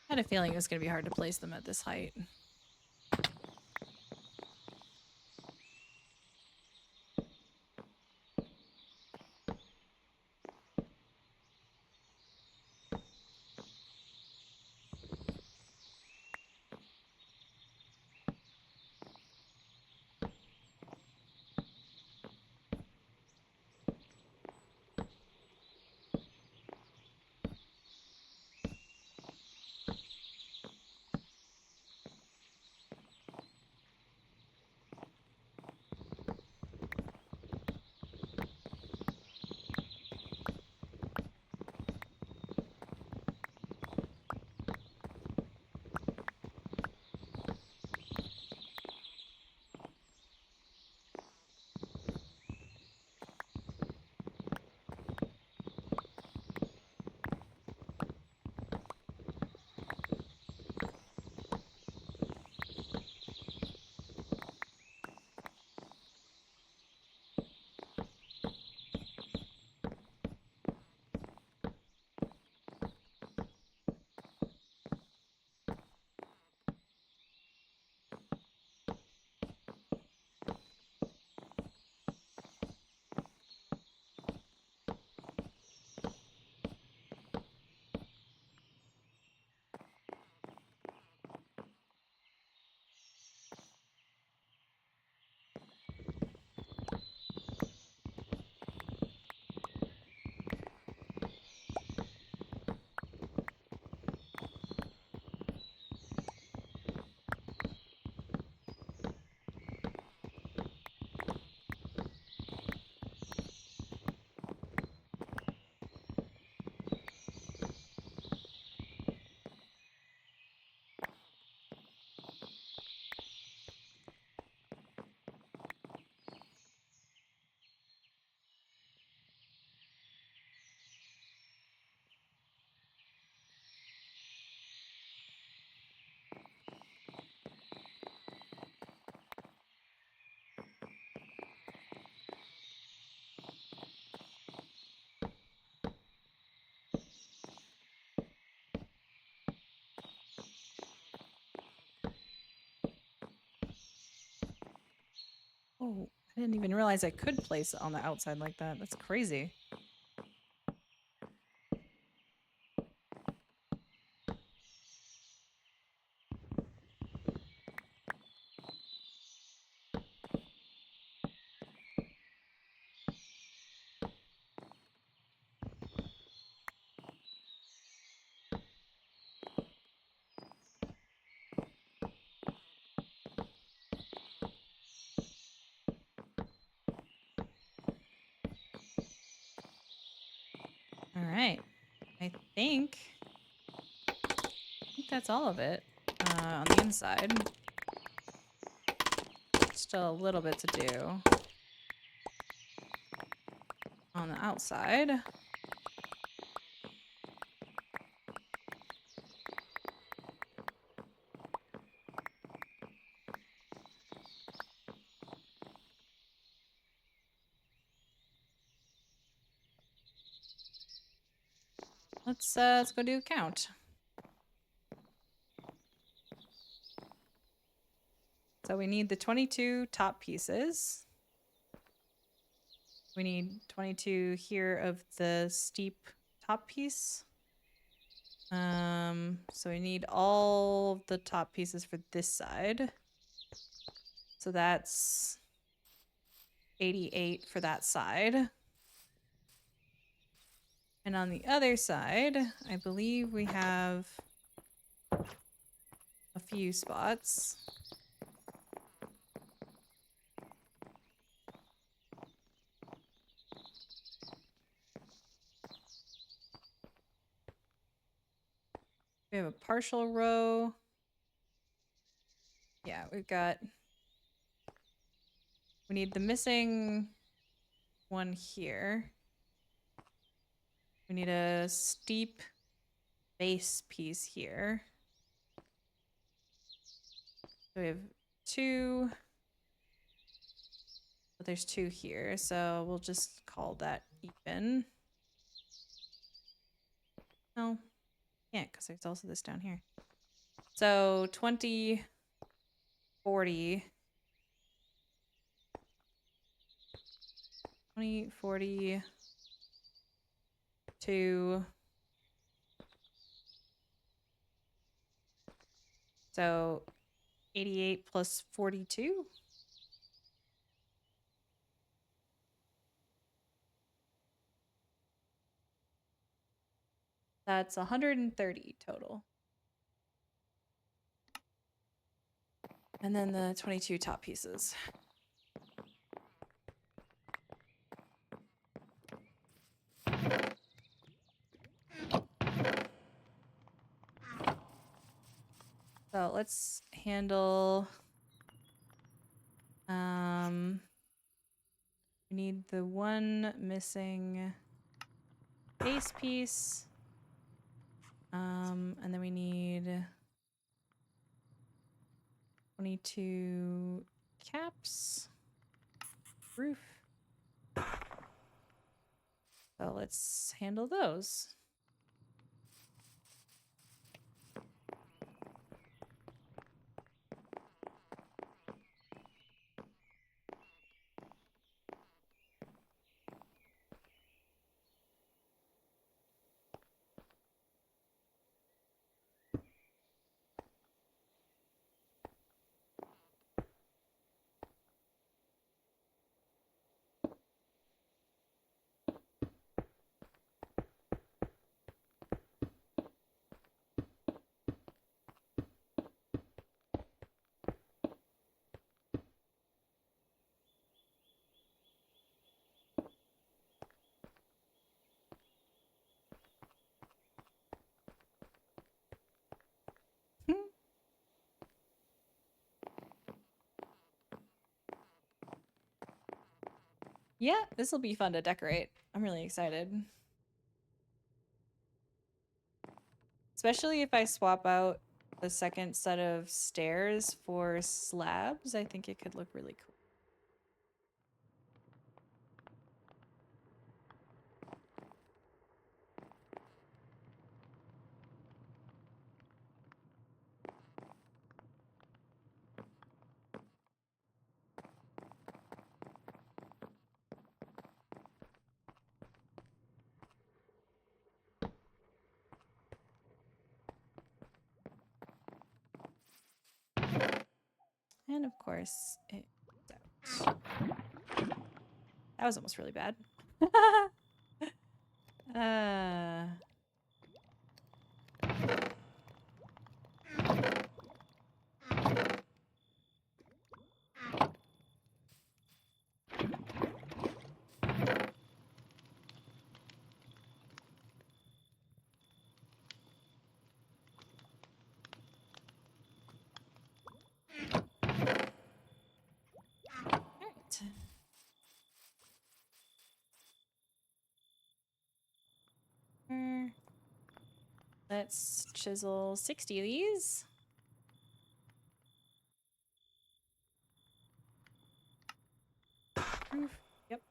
I had a feeling it was going to be hard to place them at this height. Oh, I didn't even realize I could place it on the outside like that. That's crazy. All right. I think that's all of it on the inside. Still a little bit to do on the outside. Let's go do a count. So we need the 22 top pieces. We need 22 here of the steep top piece. So we need all the top pieces for this side. So that's 88 for that side. And on the other side, I believe we have a few spots. We have a partial row. Yeah, we need the missing one here. We need a steep base piece here. So we have 2. But there's 2 here, so we'll just call that even. No, can't because there's also this down here. So 20, 40. 20, 40, 2. So 88 plus 42. That's 130 total. And then the 22 top pieces. So let's handle, we need the one missing base piece. And then we need 22 caps, roof. So let's handle those. Yeah, this will be fun to decorate. I'm really excited. Especially if I swap out the second set of stairs for slabs, I think it could look really cool. And of course, it goes out. That was almost really bad. uh... Let's chisel 60 of these. Yep.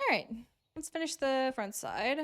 All right, let's finish the front side.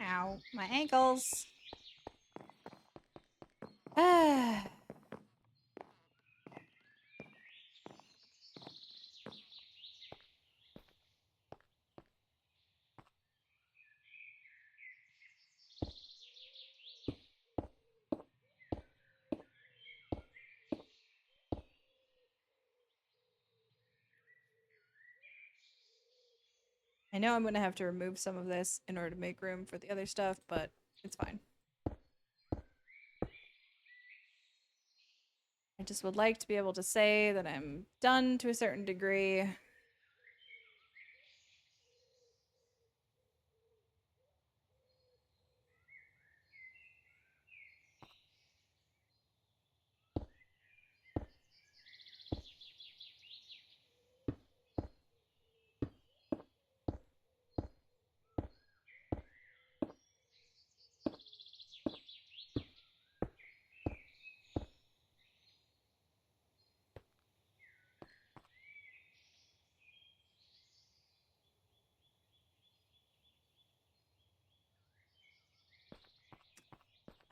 Ow, my ankles. Ah. I know I'm gonna have to remove some of this in order to make room for the other stuff, but it's fine. I just would like to be able to say that I'm done to a certain degree.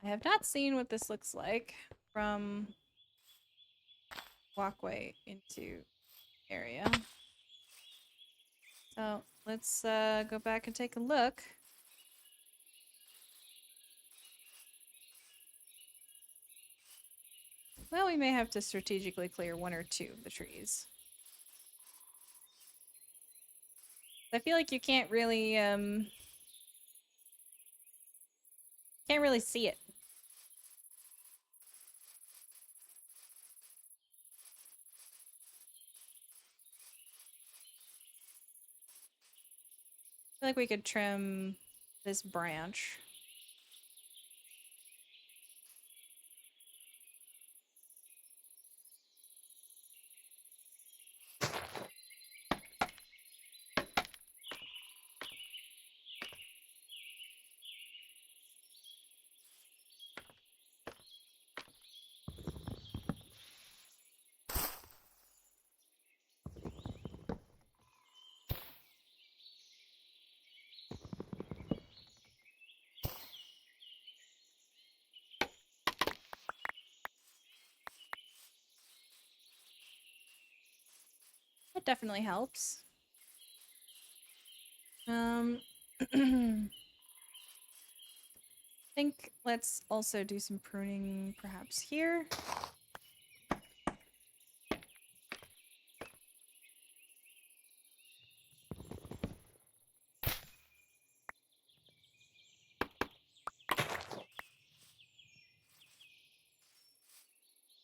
I have not seen what this looks like from walkway into area. So let's go back and take a look. Well, we may have to strategically clear one or two of the trees. I feel like you can't really see it. I feel like we could trim this branch. That definitely helps. I think let's also do some pruning perhaps here.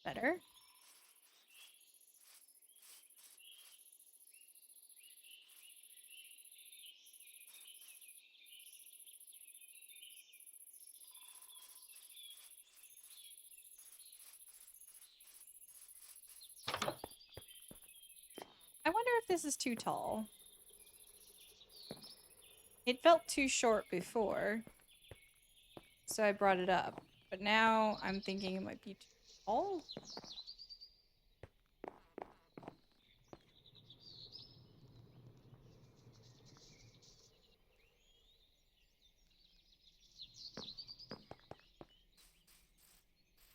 Better. I wonder if this is too tall. It felt too short before, so I brought it up. But now I'm thinking it might be too tall.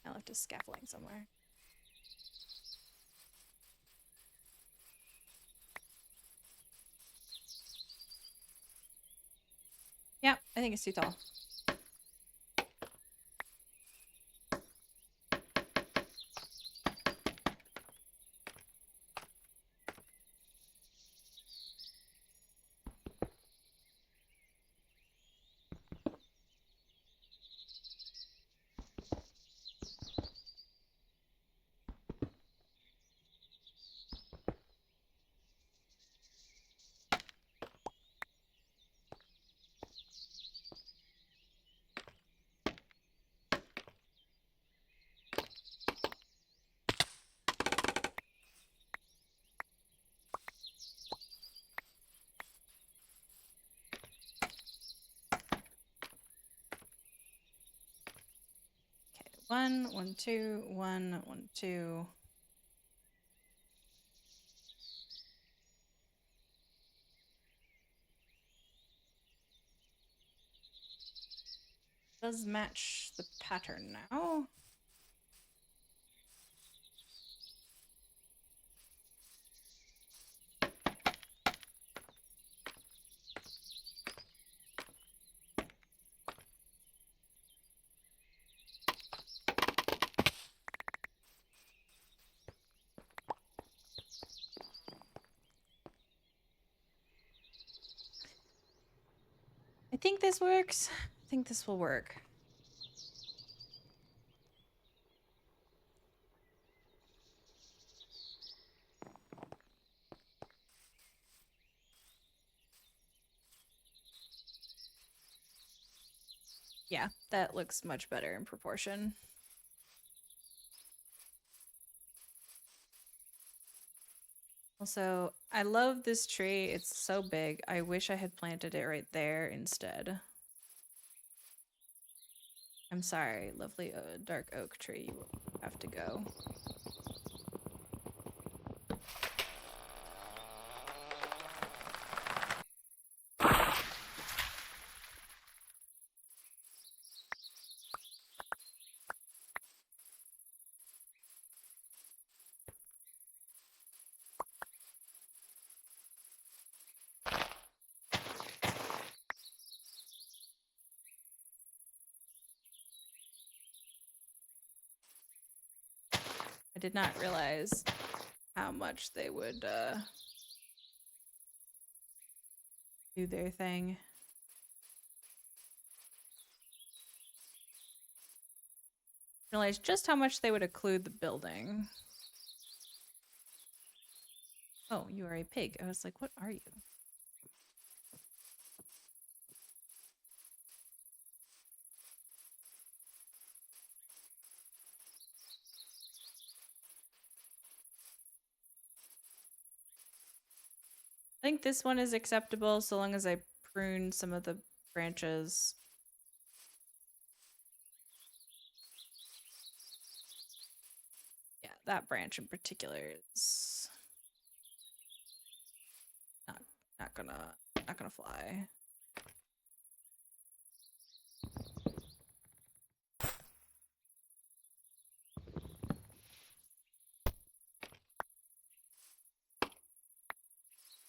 I left a scaffolding somewhere. Yeah, I think it's too tall. Okay, 1, 1, 2, 1, 1, 2. Does match the pattern now. I think this works. I think this will work. Yeah, that looks much better in proportion. Also, I love this tree. It's so big. I wish I had planted it right there instead. I'm sorry, lovely dark oak tree. You have to go. I did not realize how much they would do their thing. Realize just how much they would occlude the building. Oh, you are a pig. I was like, what are you? I think this one is acceptable so long as I prune some of the branches. Yeah, that branch in particular is not gonna fly.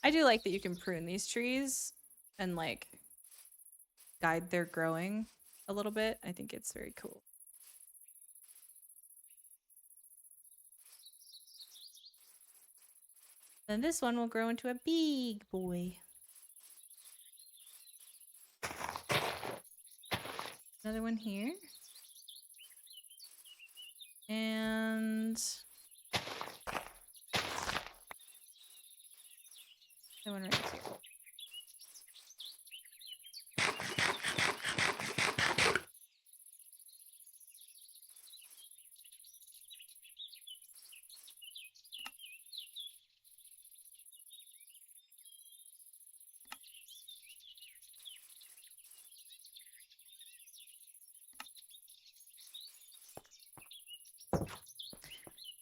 I do like that you can prune these trees and like guide their growing a little bit. I think it's very cool. Then this one will grow into a big boy. Another one here. And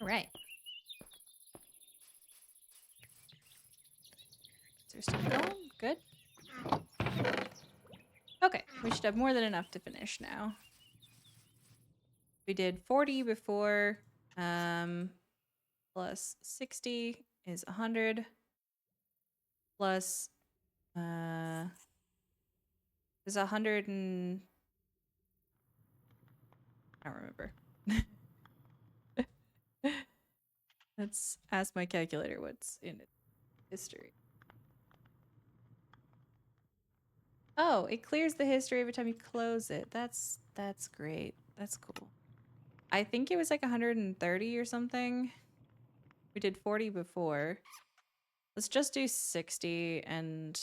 Right. Is there stuff going? Good. Okay, we should have more than enough to finish now. We did 40 before. Plus 60 is 100. Plus is 100 and I don't remember. Let's ask my calculator what's in history. Oh, it clears the history every time you close it. That's great. That's cool. I think it was like 130 or something. We did 40 before. Let's just do 60 and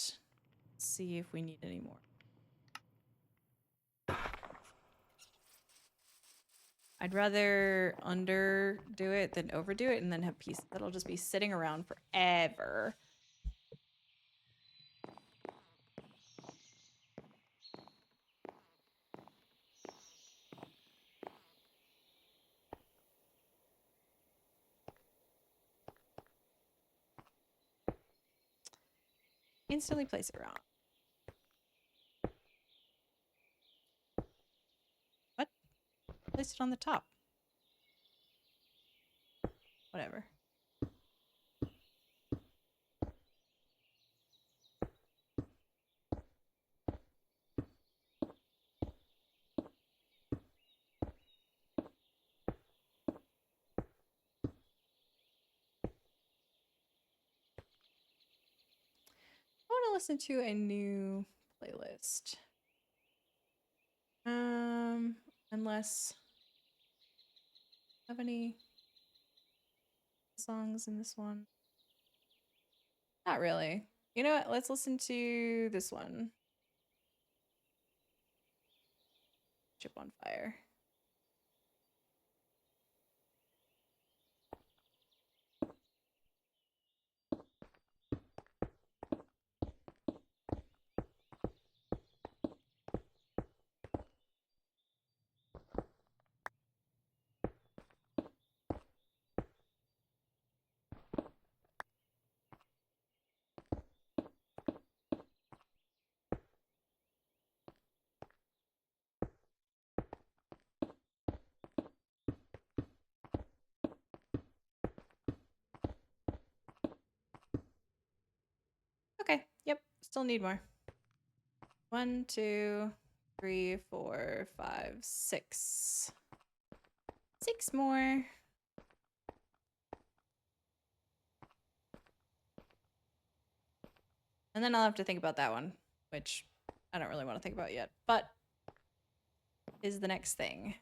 see if we need any more. I'd rather underdo it than overdo it and then have pieces that'll just be sitting around forever. Instantly place it around. What? Place it on the top. Whatever. I want to listen to a new playlist. Unless I have any songs in this one. Not really. You know what? Let's listen to this one. Chip on Fire. Okay. Yep. Still need more. 1, 2, 3, 4, 5, 6. 6 more. And then I'll have to think about that one, which I don't really want to think about yet, but is the next thing.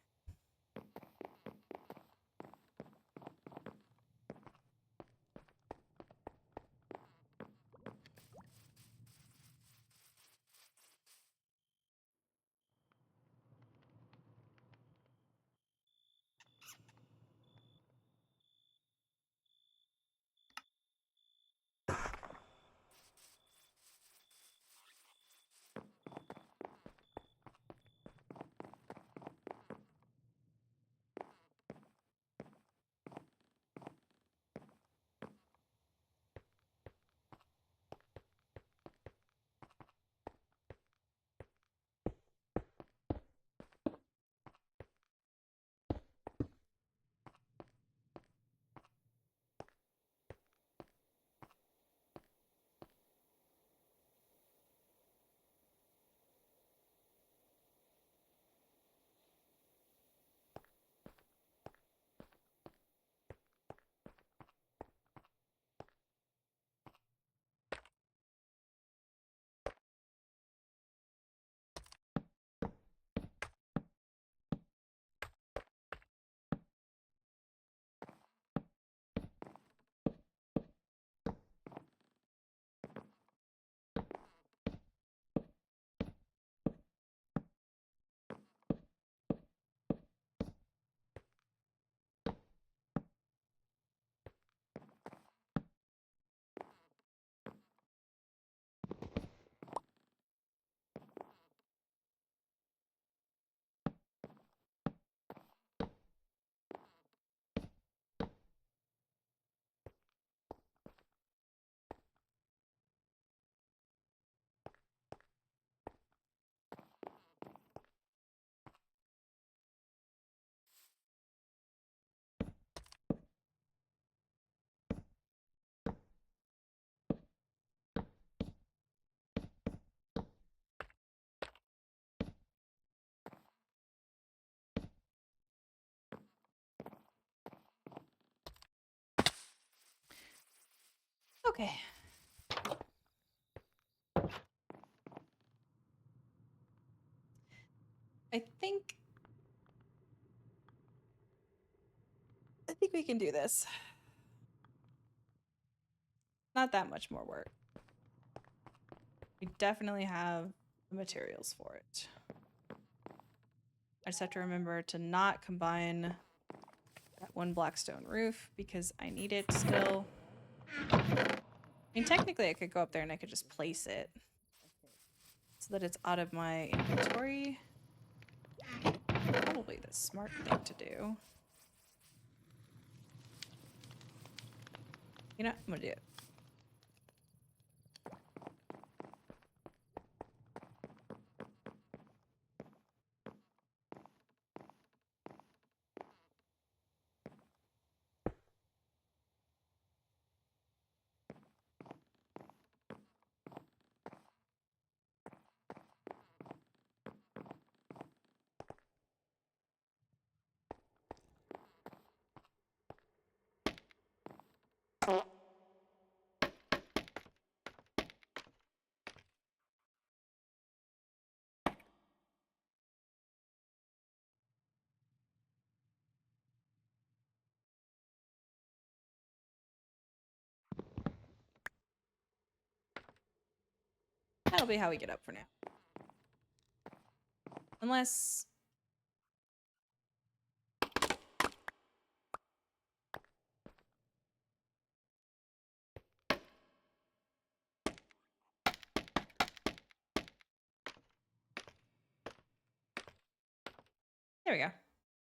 Okay. I think we can do this. Not that much more work. We definitely have the materials for it. I just have to remember to not combine that one blackstone roof because I need it still. I mean, technically I could go up there and I could just place it so that it's out of my inventory. Probably the smart thing to do. You know, I'm gonna do it. That'll be how we get up for now. Unless... There we go.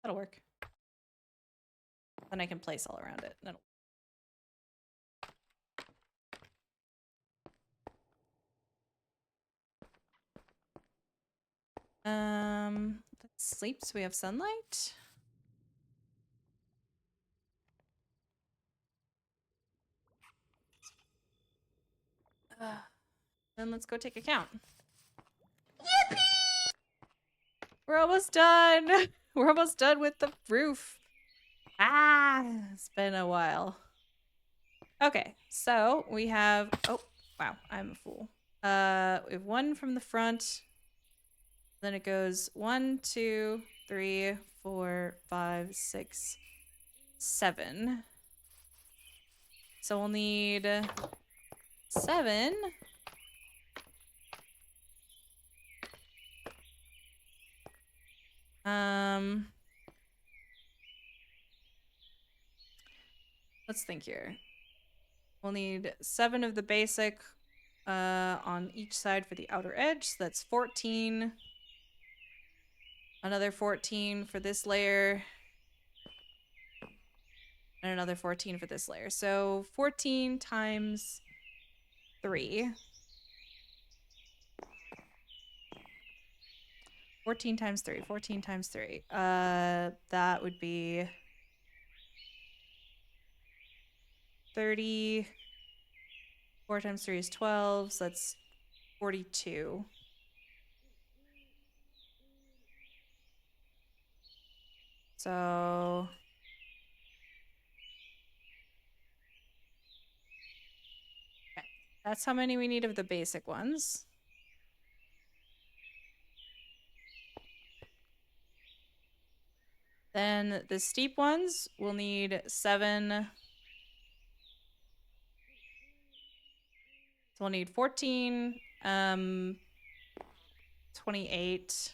That'll work. Then I can place all around it. That'll... Let's sleep so we have sunlight. Then let's go take a count. Yippee! We're almost done. We're almost done with the roof. Ah, it's been a while. Okay, so we have, oh, wow, I'm a fool. We have one from the front. Then it goes 1, 2, 3, 4, 5, 6, 7. So we'll need 7. Let's think here. We'll need 7 of the basic on each side for the outer edge. So that's 14. Another 14 for this layer. And another 14 for this layer. So 14 times 3. 14 times 3. 14 times 3. That would be 30. 4 times 3 is 12. So that's 42. So okay. That's how many we need of the basic ones. Then the steep ones will need 7. So we'll need 14, 28.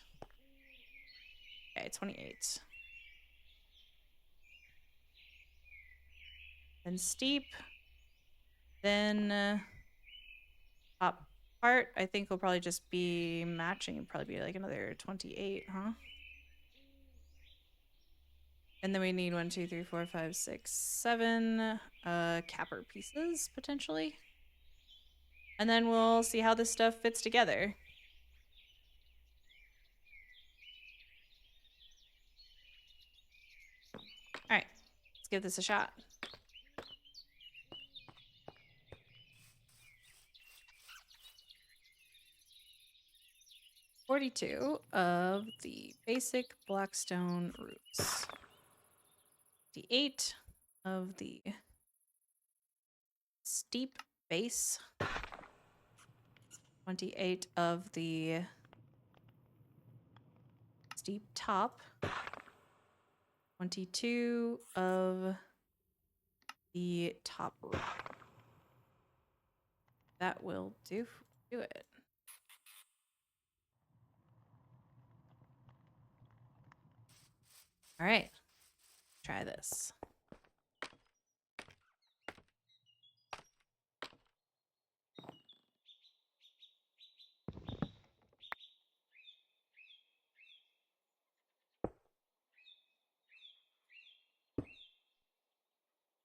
Okay, 28. Then steep. Then top part, I think will probably just be matching. It'll probably be like another 28, huh? And then we need 1, 2, 3, 4, 5, 6, 7 capper pieces, potentially. And then we'll see how this stuff fits together. All right, let's give this a shot. $42 of the basic blackstone roofs. 58 of the steep base. 28 of the steep top. 22 of the top roof. That will do it. All right. Try this.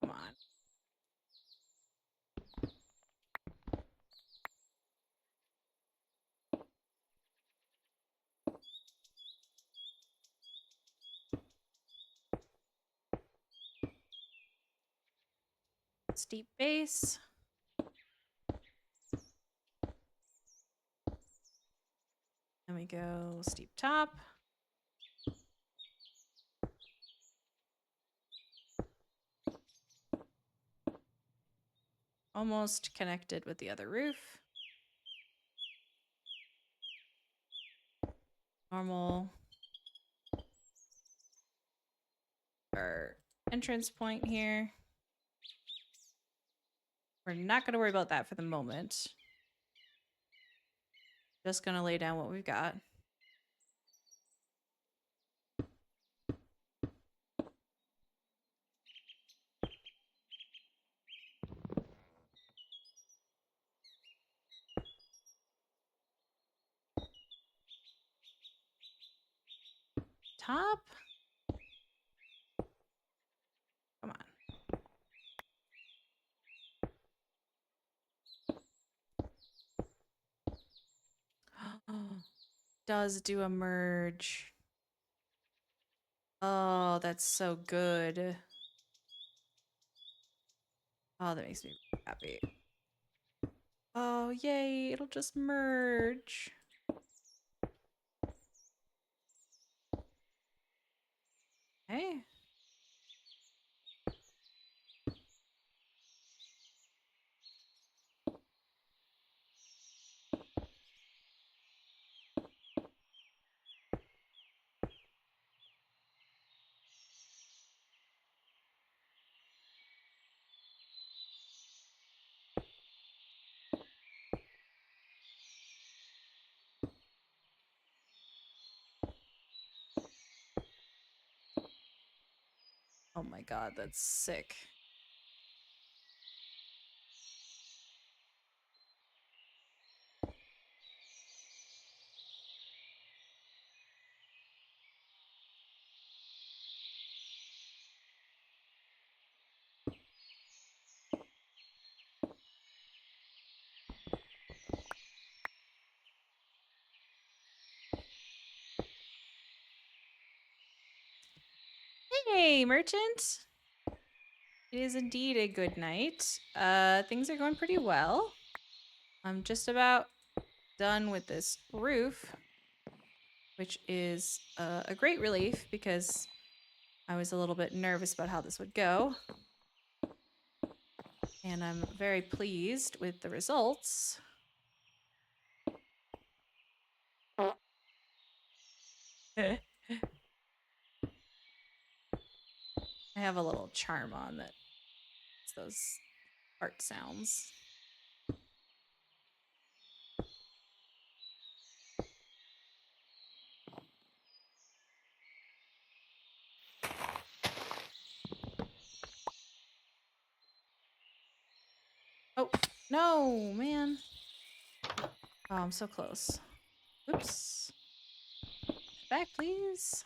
Come on. Steep base. Then we go steep top. Almost connected with the other roof. Normal. Our entrance point here. We're not going to worry about that for the moment. Just going to lay down what we've got. Top. Come on. Does do a merge. Oh, that's so good. Oh, that makes me happy. Oh, yay. It'll just merge. Hey. Oh my god, that's sick. Hey, merchant. It is indeed a good night. Things are going pretty well. I'm just about done with this roof, which is a great relief because I was a little bit nervous about how this would go. And I'm very pleased with the results. I have a little charm on that. It's those art sounds. Oh, no, man. Oh, I'm so close. Oops. Back, please.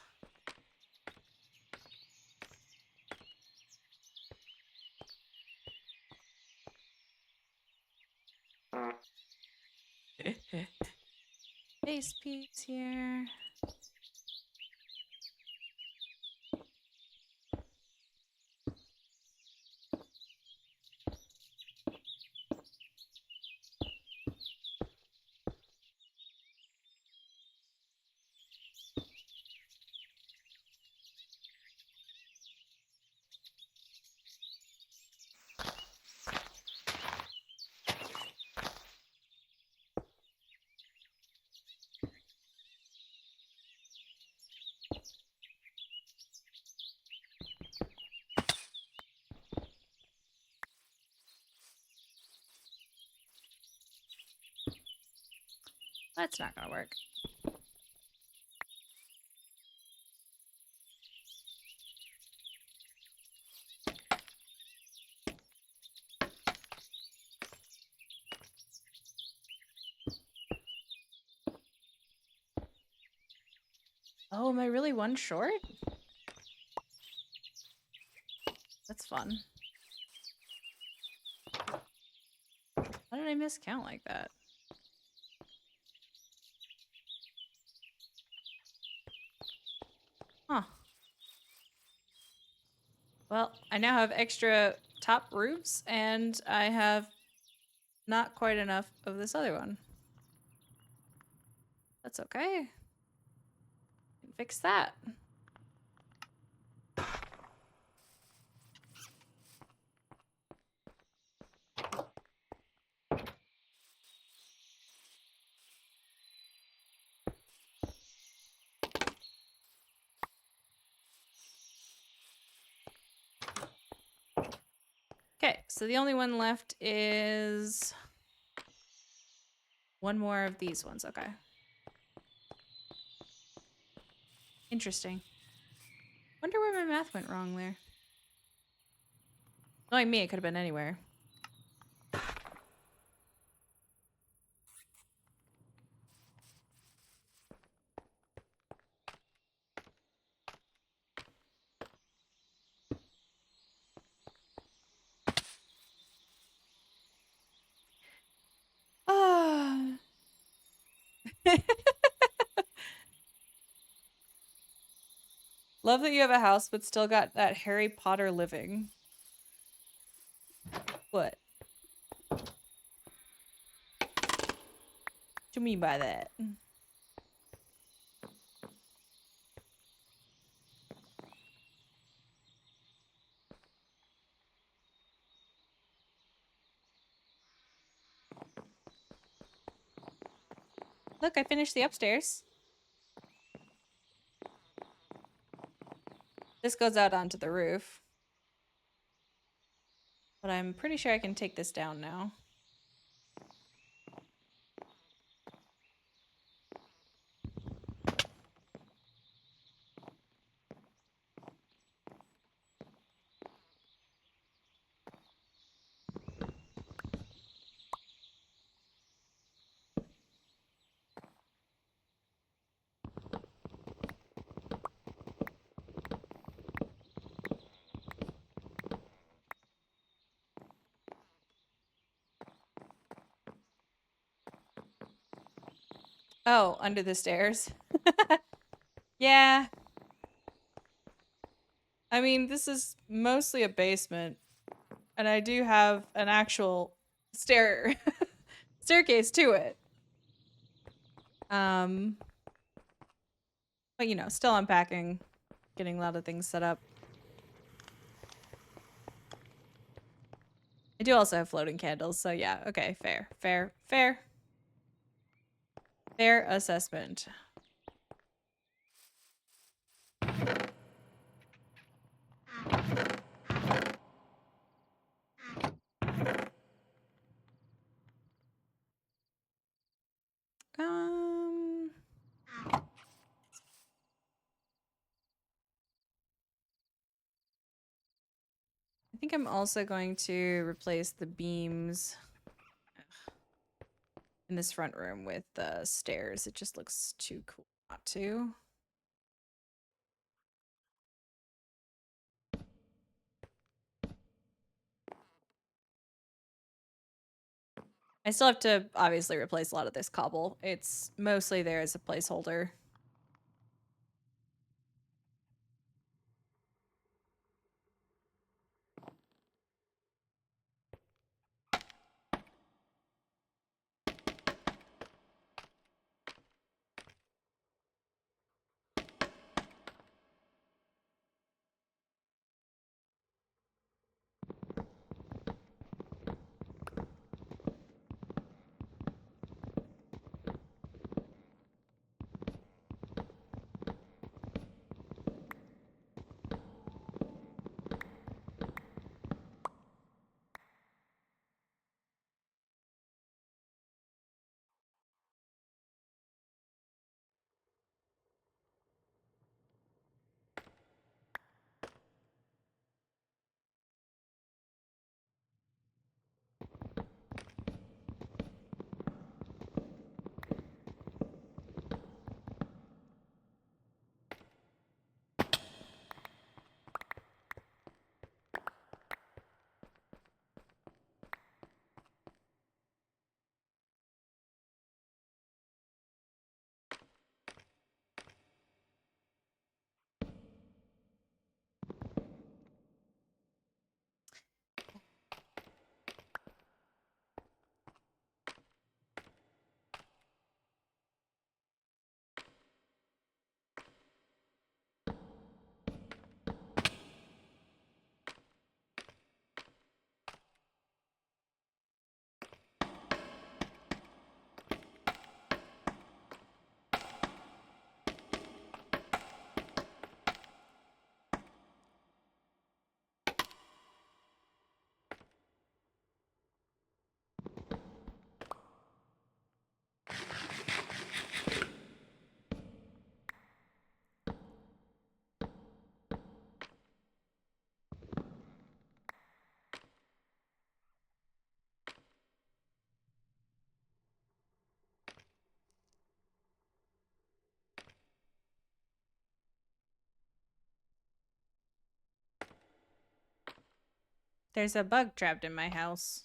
Base piece here. That's not gonna work. Oh, am I really one short? That's fun. How did I miscount like that? Huh. Well, I now have extra top roofs, and I have not quite enough of this other one. That's okay. Can fix that. Okay, so the only one left is one more of these ones. Okay. Interesting. Wonder where my math went wrong there. Knowing me, it could have been anywhere. Ah. Love that you have a house, but still got that Harry Potter living. What? What do you mean by that? Look, I finished the upstairs. This goes out onto the roof. But I'm pretty sure I can take this down now. Oh, under the stairs. Yeah. I mean, this is mostly a basement. And I do have an actual staircase to it. But you know, still unpacking, getting a lot of things set up. I do also have floating candles, so yeah, okay, fair assessment. Um, I think I'm also going to replace the beams in this front room with the stairs. It just looks too cool not to. I still have to obviously replace a lot of this cobble. It's mostly there as a placeholder. There's a bug trapped in my house.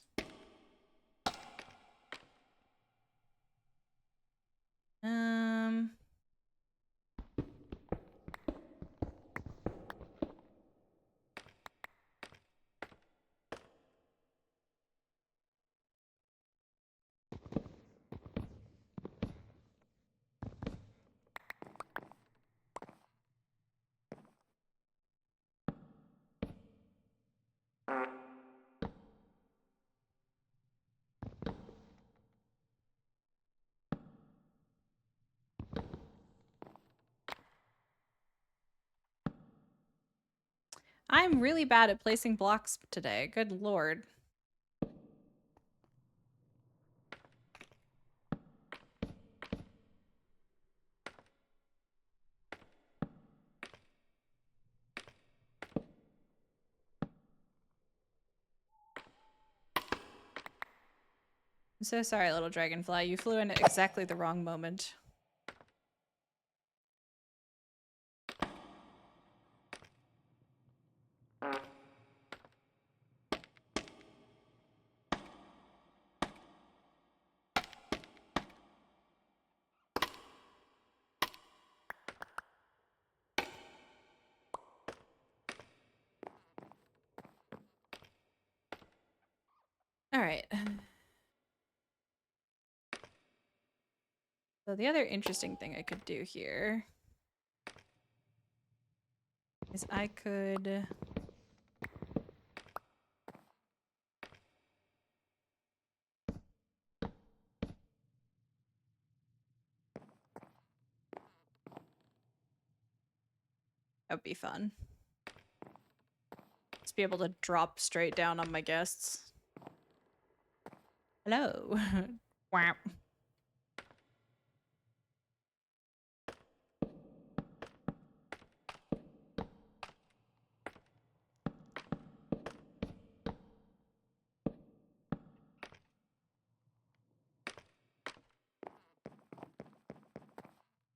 I'm really bad at placing blocks today. Good lord. I'm so sorry, little dragonfly. You flew in at exactly the wrong moment. All right. So the other interesting thing I could do here is I could... That would be fun. Just be able to drop straight down on my guests. Hello. Wow.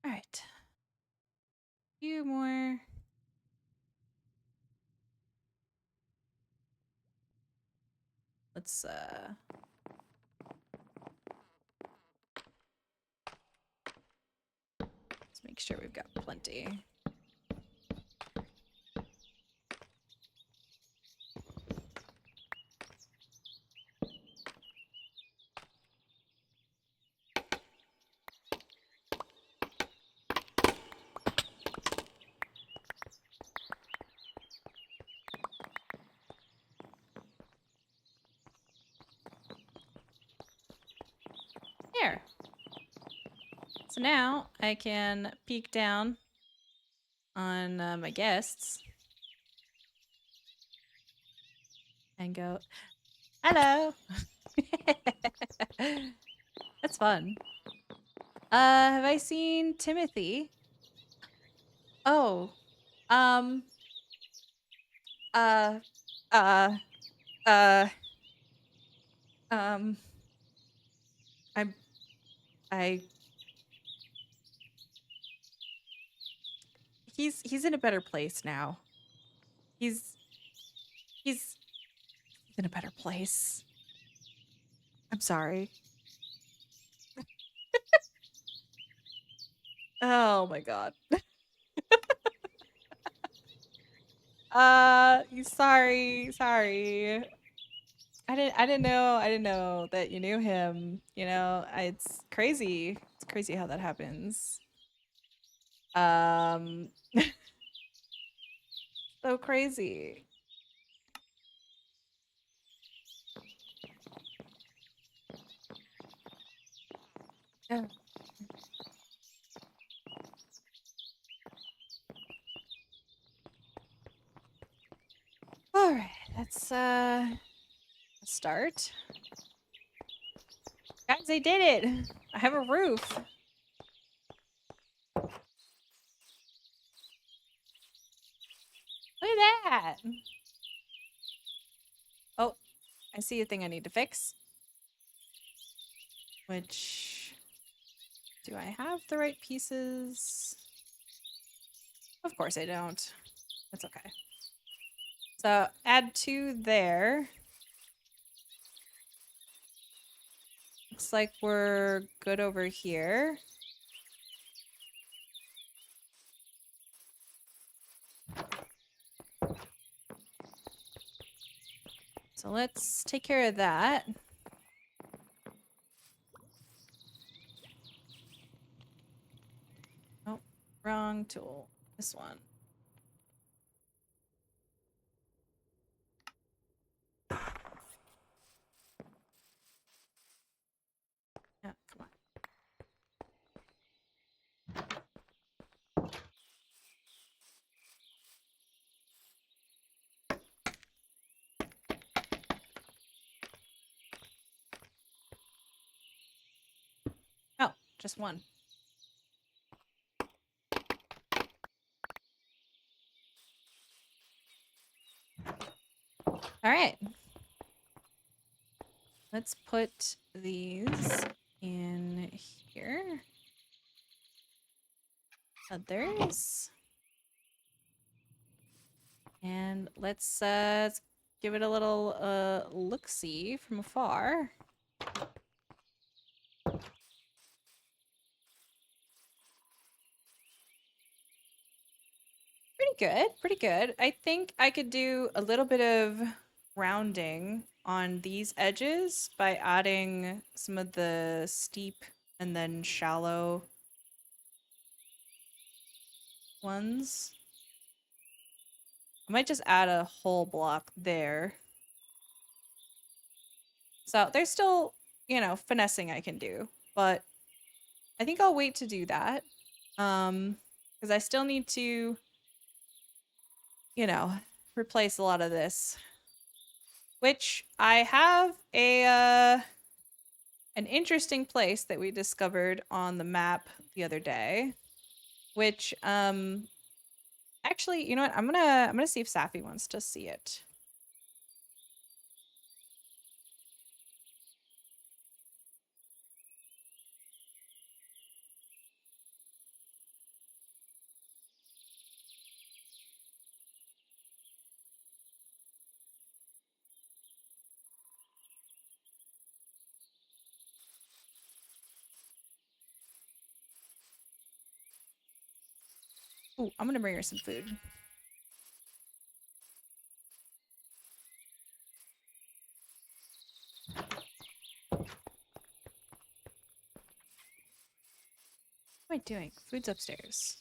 All right. A few more. Let's make sure we've got plenty. There. So now I can peek down on my guests and go, hello. That's fun. Have I seen Timothy? Oh, um, uh, uh, uh, um, I'm, I, he's in a better place now. He's in a better place. I'm sorry. Oh my god. Sorry. I didn't know that you knew him. You know, it's crazy. It's crazy how that happens. Um, so crazy. Yeah. All right, let's start. Guys, I did it. I have a roof. Look at that. Oh, I see a thing I need to fix. Which, do I have the right pieces? Of course I don't. That's okay. So add 2 there. Looks like we're good over here. So let's take care of that. Oh, wrong tool. This one. Yeah, come on. Oh, just one. All right. Let's put these in here. Others. And let's give it a little look-see from afar. Pretty good, pretty good. I think I could do a little bit of rounding on these edges by adding some of the steep and then shallow ones. I might just add a whole block there. So there's still, you know, finessing I can do, but I think I'll wait to do that. Because I still need to, you know, replace a lot of this. Which I have a an interesting place that we discovered on the map the other day. Which actually, you know what? I'm gonna see if Safi wants to see it. Ooh, I'm gonna bring her some food. What am I doing? Food's upstairs.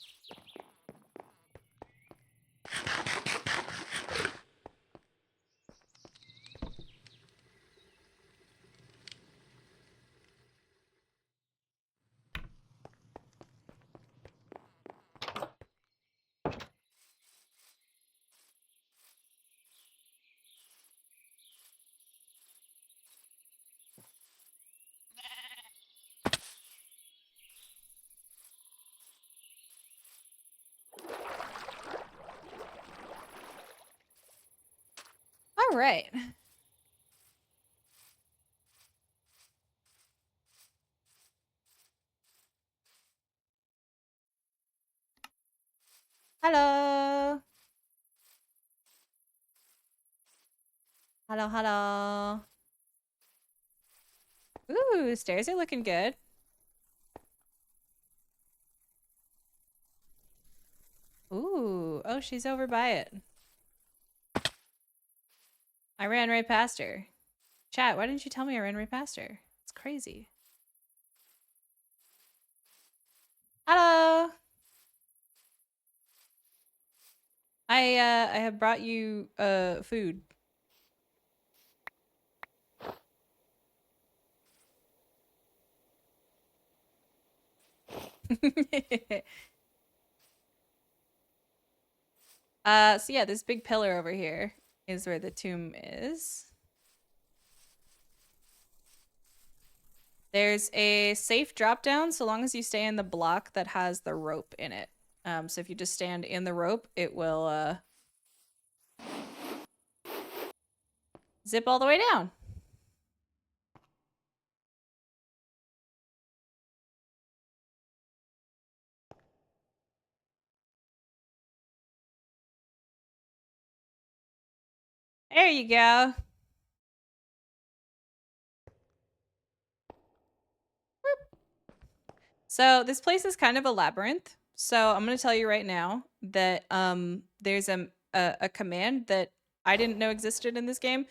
All right. Hello. Hello, hello. Ooh, stairs are looking good. Ooh, oh, she's over by it. I ran right past her. Chat, why didn't you tell me I ran right past her? It's crazy. Hello. I have brought you food. So yeah, this big pillar over here is where the tomb is. There's a safe drop down so long as you stay in the block that has the rope in it. So if you just stand in the rope, it will zip all the way down. There you go. So this place is kind of a labyrinth. So I'm going to tell you right now that there's a command that I didn't know existed in this game.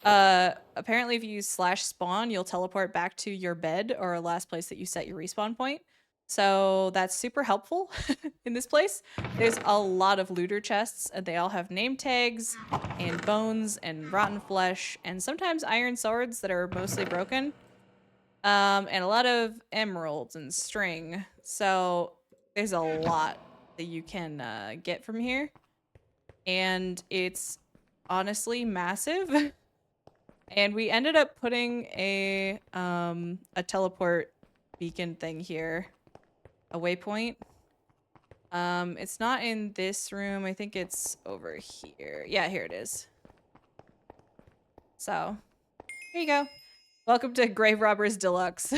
Apparently if you use /spawn, you'll teleport back to your bed or last place that you set your respawn point. So that's super helpful in this place. There's a lot of looter chests, and they all have name tags and bones and rotten flesh and sometimes iron swords that are mostly broken. And a lot of emeralds and string. So there's a lot that you can get from here. And it's honestly massive. And we ended up putting a teleport beacon thing here. A waypoint. It's not in this room. I think it's over here. Yeah, here it is. So, here you go. Welcome to Grave Robbers Deluxe.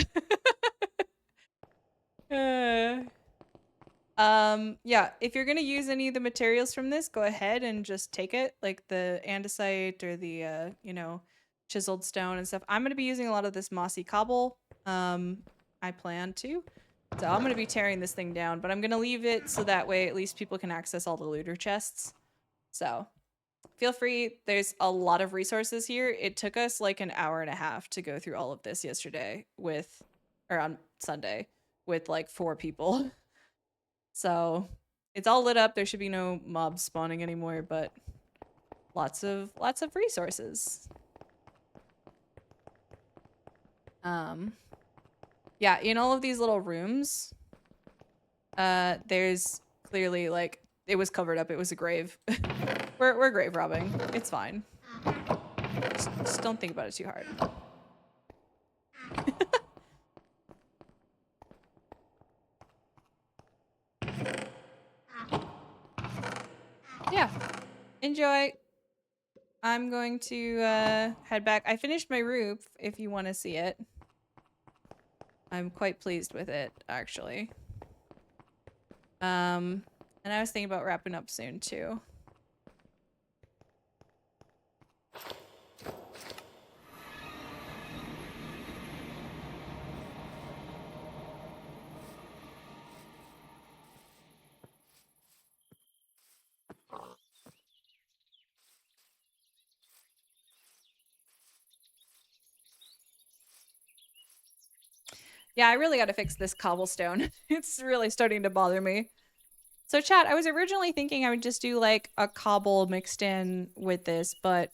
Yeah, if you're gonna use any of the materials from this, go ahead and just take it, like the andesite or the, you know, chiseled stone and stuff. I'm gonna be using a lot of this mossy cobble. I plan to. So I'm gonna be tearing this thing down, but I'm gonna leave it so that way at least people can access all the looter chests. So feel free. There's a lot of resources here. It took us like an hour and a half to go through all of this yesterday or on Sunday with like 4 people. So it's all lit up. There should be no mobs spawning anymore, but lots of resources. Yeah, in all of these little rooms, there's clearly like it was covered up. It was a grave. we're grave robbing. It's fine. Just don't think about it too hard. Yeah. Enjoy. I'm going to head back. I finished my roof if you want to see it. I'm quite pleased with it, actually. And I was thinking about wrapping up soon too. Yeah, I really gotta fix this cobblestone. It's really starting to bother me. So chat, I was originally thinking I would just do like a cobble mixed in with this, but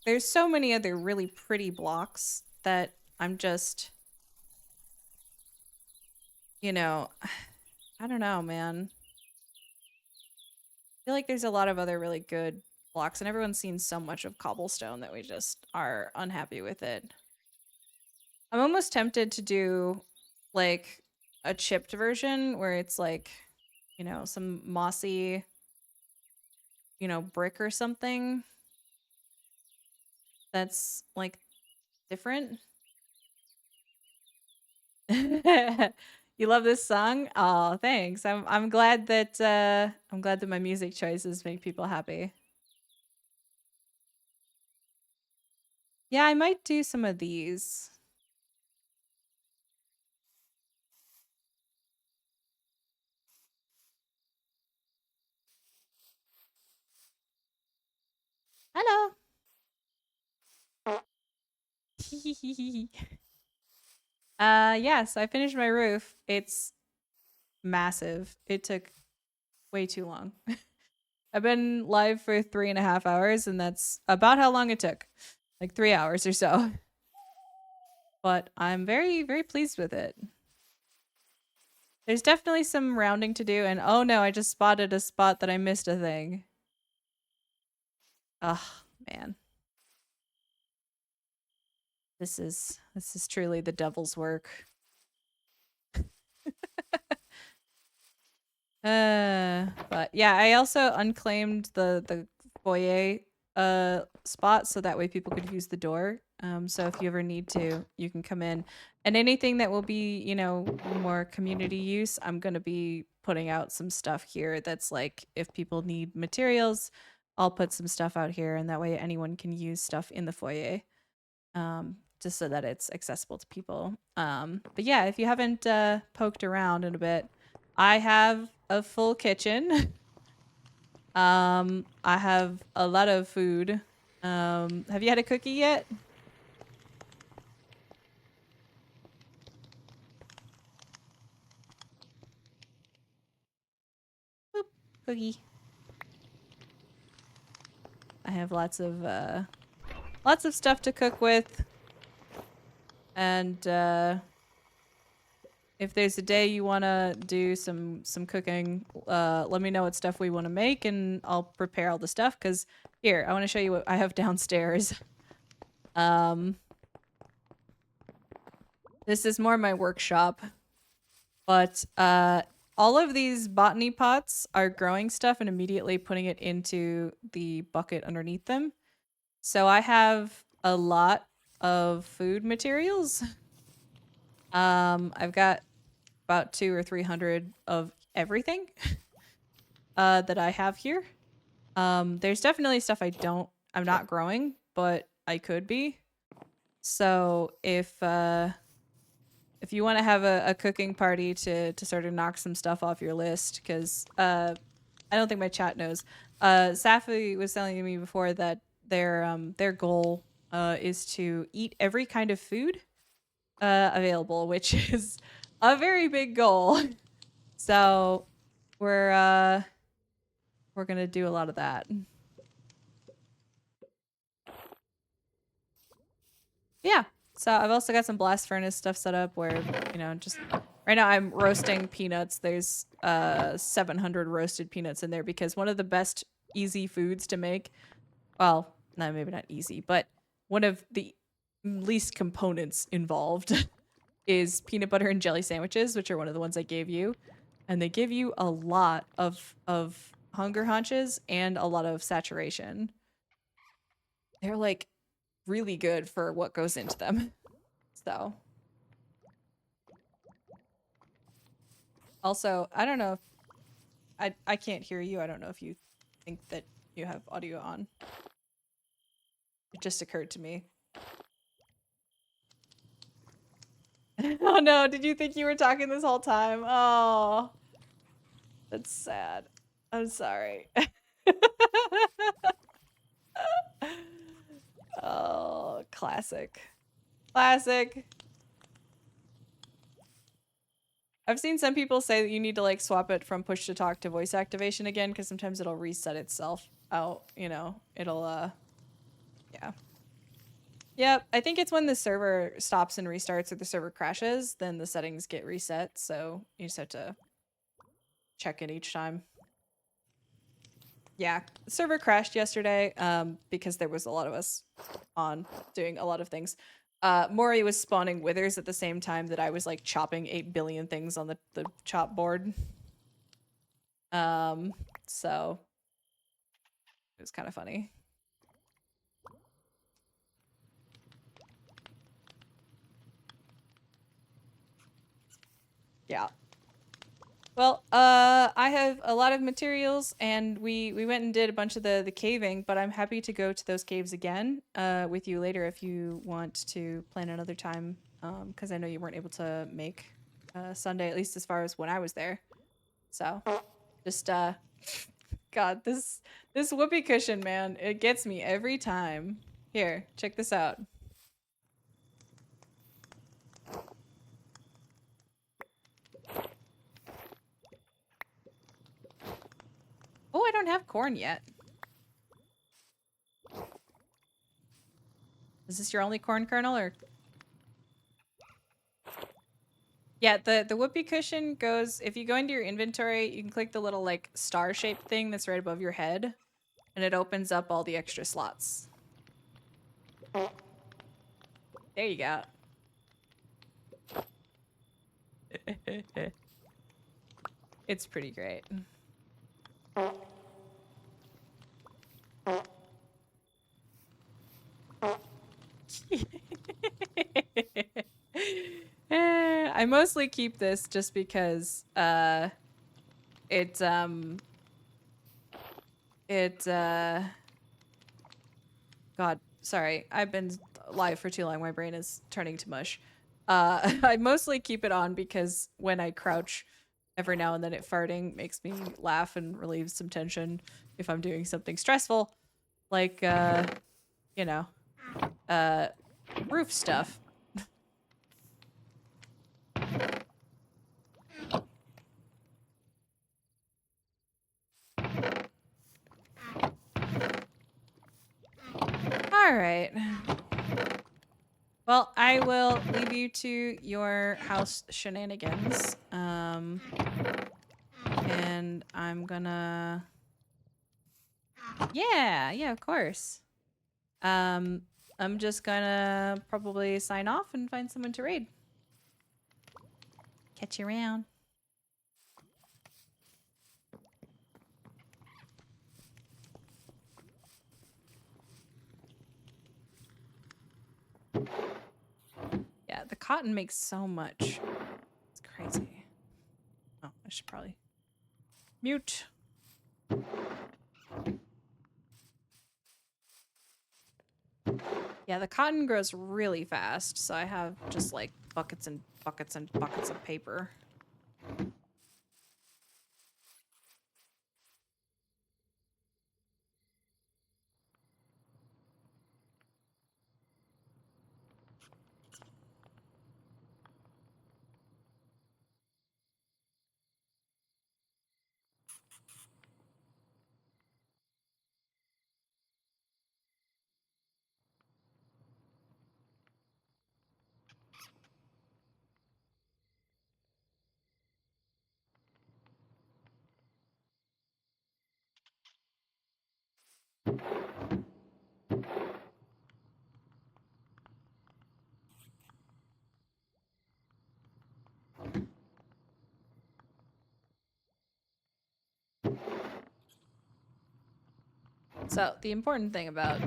there's so many other really pretty blocks that I'm just, you know, I don't know, man. I feel like there's a lot of other really good blocks, and everyone's seen so much of cobblestone that we just are unhappy with it. I'm almost tempted to do like a chipped version where it's like, you know, some mossy, you know, brick or something that's like different. You love this song? Oh, thanks. I'm glad that my music choices make people happy. Yeah, I might do some of these. Hello. Yeah, so I finished my roof. It's massive. It took way too long. I've been live for 3.5 hours, and that's about how long it took. Like 3 hours or so. But I'm very, very pleased with it. There's definitely some rounding to do, and oh no, I just spotted a spot that I missed a thing. Ugh, man. This is truly the devil's work. But yeah, I also unclaimed the foyer spot so that way people could use the door. So if you ever need to, you can come in. And anything that will be, you know, more community use, I'm gonna be putting out some stuff here that's like if people need materials, I'll put some stuff out here, and that way anyone can use stuff in the foyer, just so that it's accessible to people. But yeah, if you haven't poked around in a bit, I have a full kitchen. I have a lot of food. Have you had a cookie yet? Boop, cookie. I have lots of stuff to cook with. And if there's a day you want to do some cooking, let me know what stuff we want to make, and I'll prepare all the stuff. Because here, I want to show you what I have downstairs. This is more my workshop, but all of these botany pots are growing stuff and immediately putting it into the bucket underneath them. So I have a lot of food materials. I've got about 200 or 300 of everything that I have here. There's definitely stuff I'm not growing, but I could be. So if you want to have a cooking party to sort of knock some stuff off your list, because I don't think my chat knows. Safi was telling me before that their goal is to eat every kind of food available, which is a very big goal. So we're gonna do a lot of that. Yeah. So I've also got some blast furnace stuff set up where, you know, just right now I'm roasting peanuts. There's 700 roasted peanuts in there because one of the best easy foods to make, well, no, maybe not easy, but one of the least components involved is peanut butter and jelly sandwiches, which are one of the ones I gave you. And they give you a lot of hunger hunches and a lot of saturation. They're like really good for what goes into them. So also, I don't know if I can't hear you. I don't know if you think that you have audio on. It just occurred to me. Oh no, did you think you were talking this whole time? Oh, that's sad. I'm sorry. Oh, classic. Classic. I've seen some people say that you need to like swap it from push to talk to voice activation again because sometimes it'll reset itself out, you know. It'll yeah. Yep, I think it's when the server stops and restarts or the server crashes, then the settings get reset, so you just have to check it each time. Yeah, the server crashed yesterday because there was a lot of us on doing a lot of things. Mori was spawning withers at the same time that I was like chopping 8 billion things on the chop board. So it was kind of funny. Yeah. Well, I have a lot of materials, and we went and did a bunch of the caving, but I'm happy to go to those caves again with you later if you want to plan another time, because I know you weren't able to make Sunday, at least as far as when I was there. So, just God, this whoopee cushion, man, it gets me every time. Here, check this out. Oh, I don't have corn yet. Is this your only corn kernel, or? Yeah, the whoopee cushion goes, if you go into your inventory, you can click the little like star-shaped thing that's right above your head, and it opens up all the extra slots. There you go. It's pretty great. I mostly keep this just because it's God, sorry. I've been live for too long. My brain is turning to mush. I mostly keep it on because when I crouch, every now and then it farting makes me laugh and relieves some tension if I'm doing something stressful. Like, you know, roof stuff. All right. Well, I will leave you to your house shenanigans. And I'm gonna... Yeah, of course. I'm just gonna probably sign off and find someone to raid. Catch you around. Yeah, the cotton makes so much. It's crazy. Oh, I should probably mute. Yeah, the cotton grows really fast, so I have just like buckets and buckets and buckets of paper. So the important thing about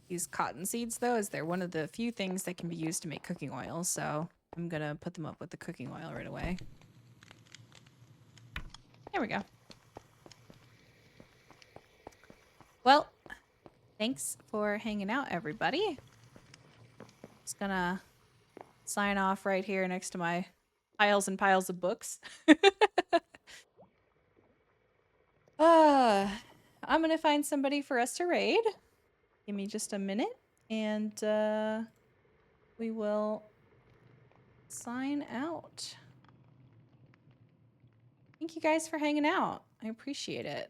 these cotton seeds, though, is they're one of the few things that can be used to make cooking oil. So I'm gonna put them up with the cooking oil right away. There we go. Well, thanks for hanging out, everybody. Just gonna sign off right here next to my piles and piles of books. I'm gonna find somebody for us to raid. Give me just a minute, and we will sign out. Thank you guys for hanging out. I appreciate it.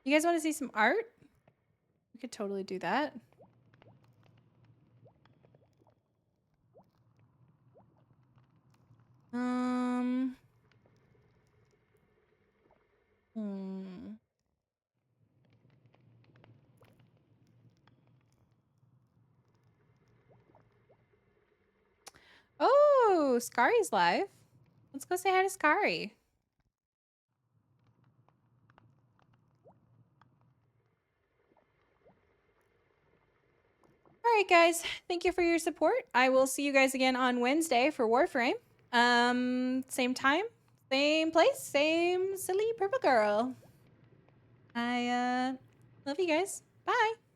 You guys want to see some art? We could totally do that. Oh, Skari's live. Let's go say hi to Skari. All right, guys. Thank you for your support. I will see you guys again on Wednesday for Warframe. Same time, same place, same silly purple girl. I love you guys. Bye.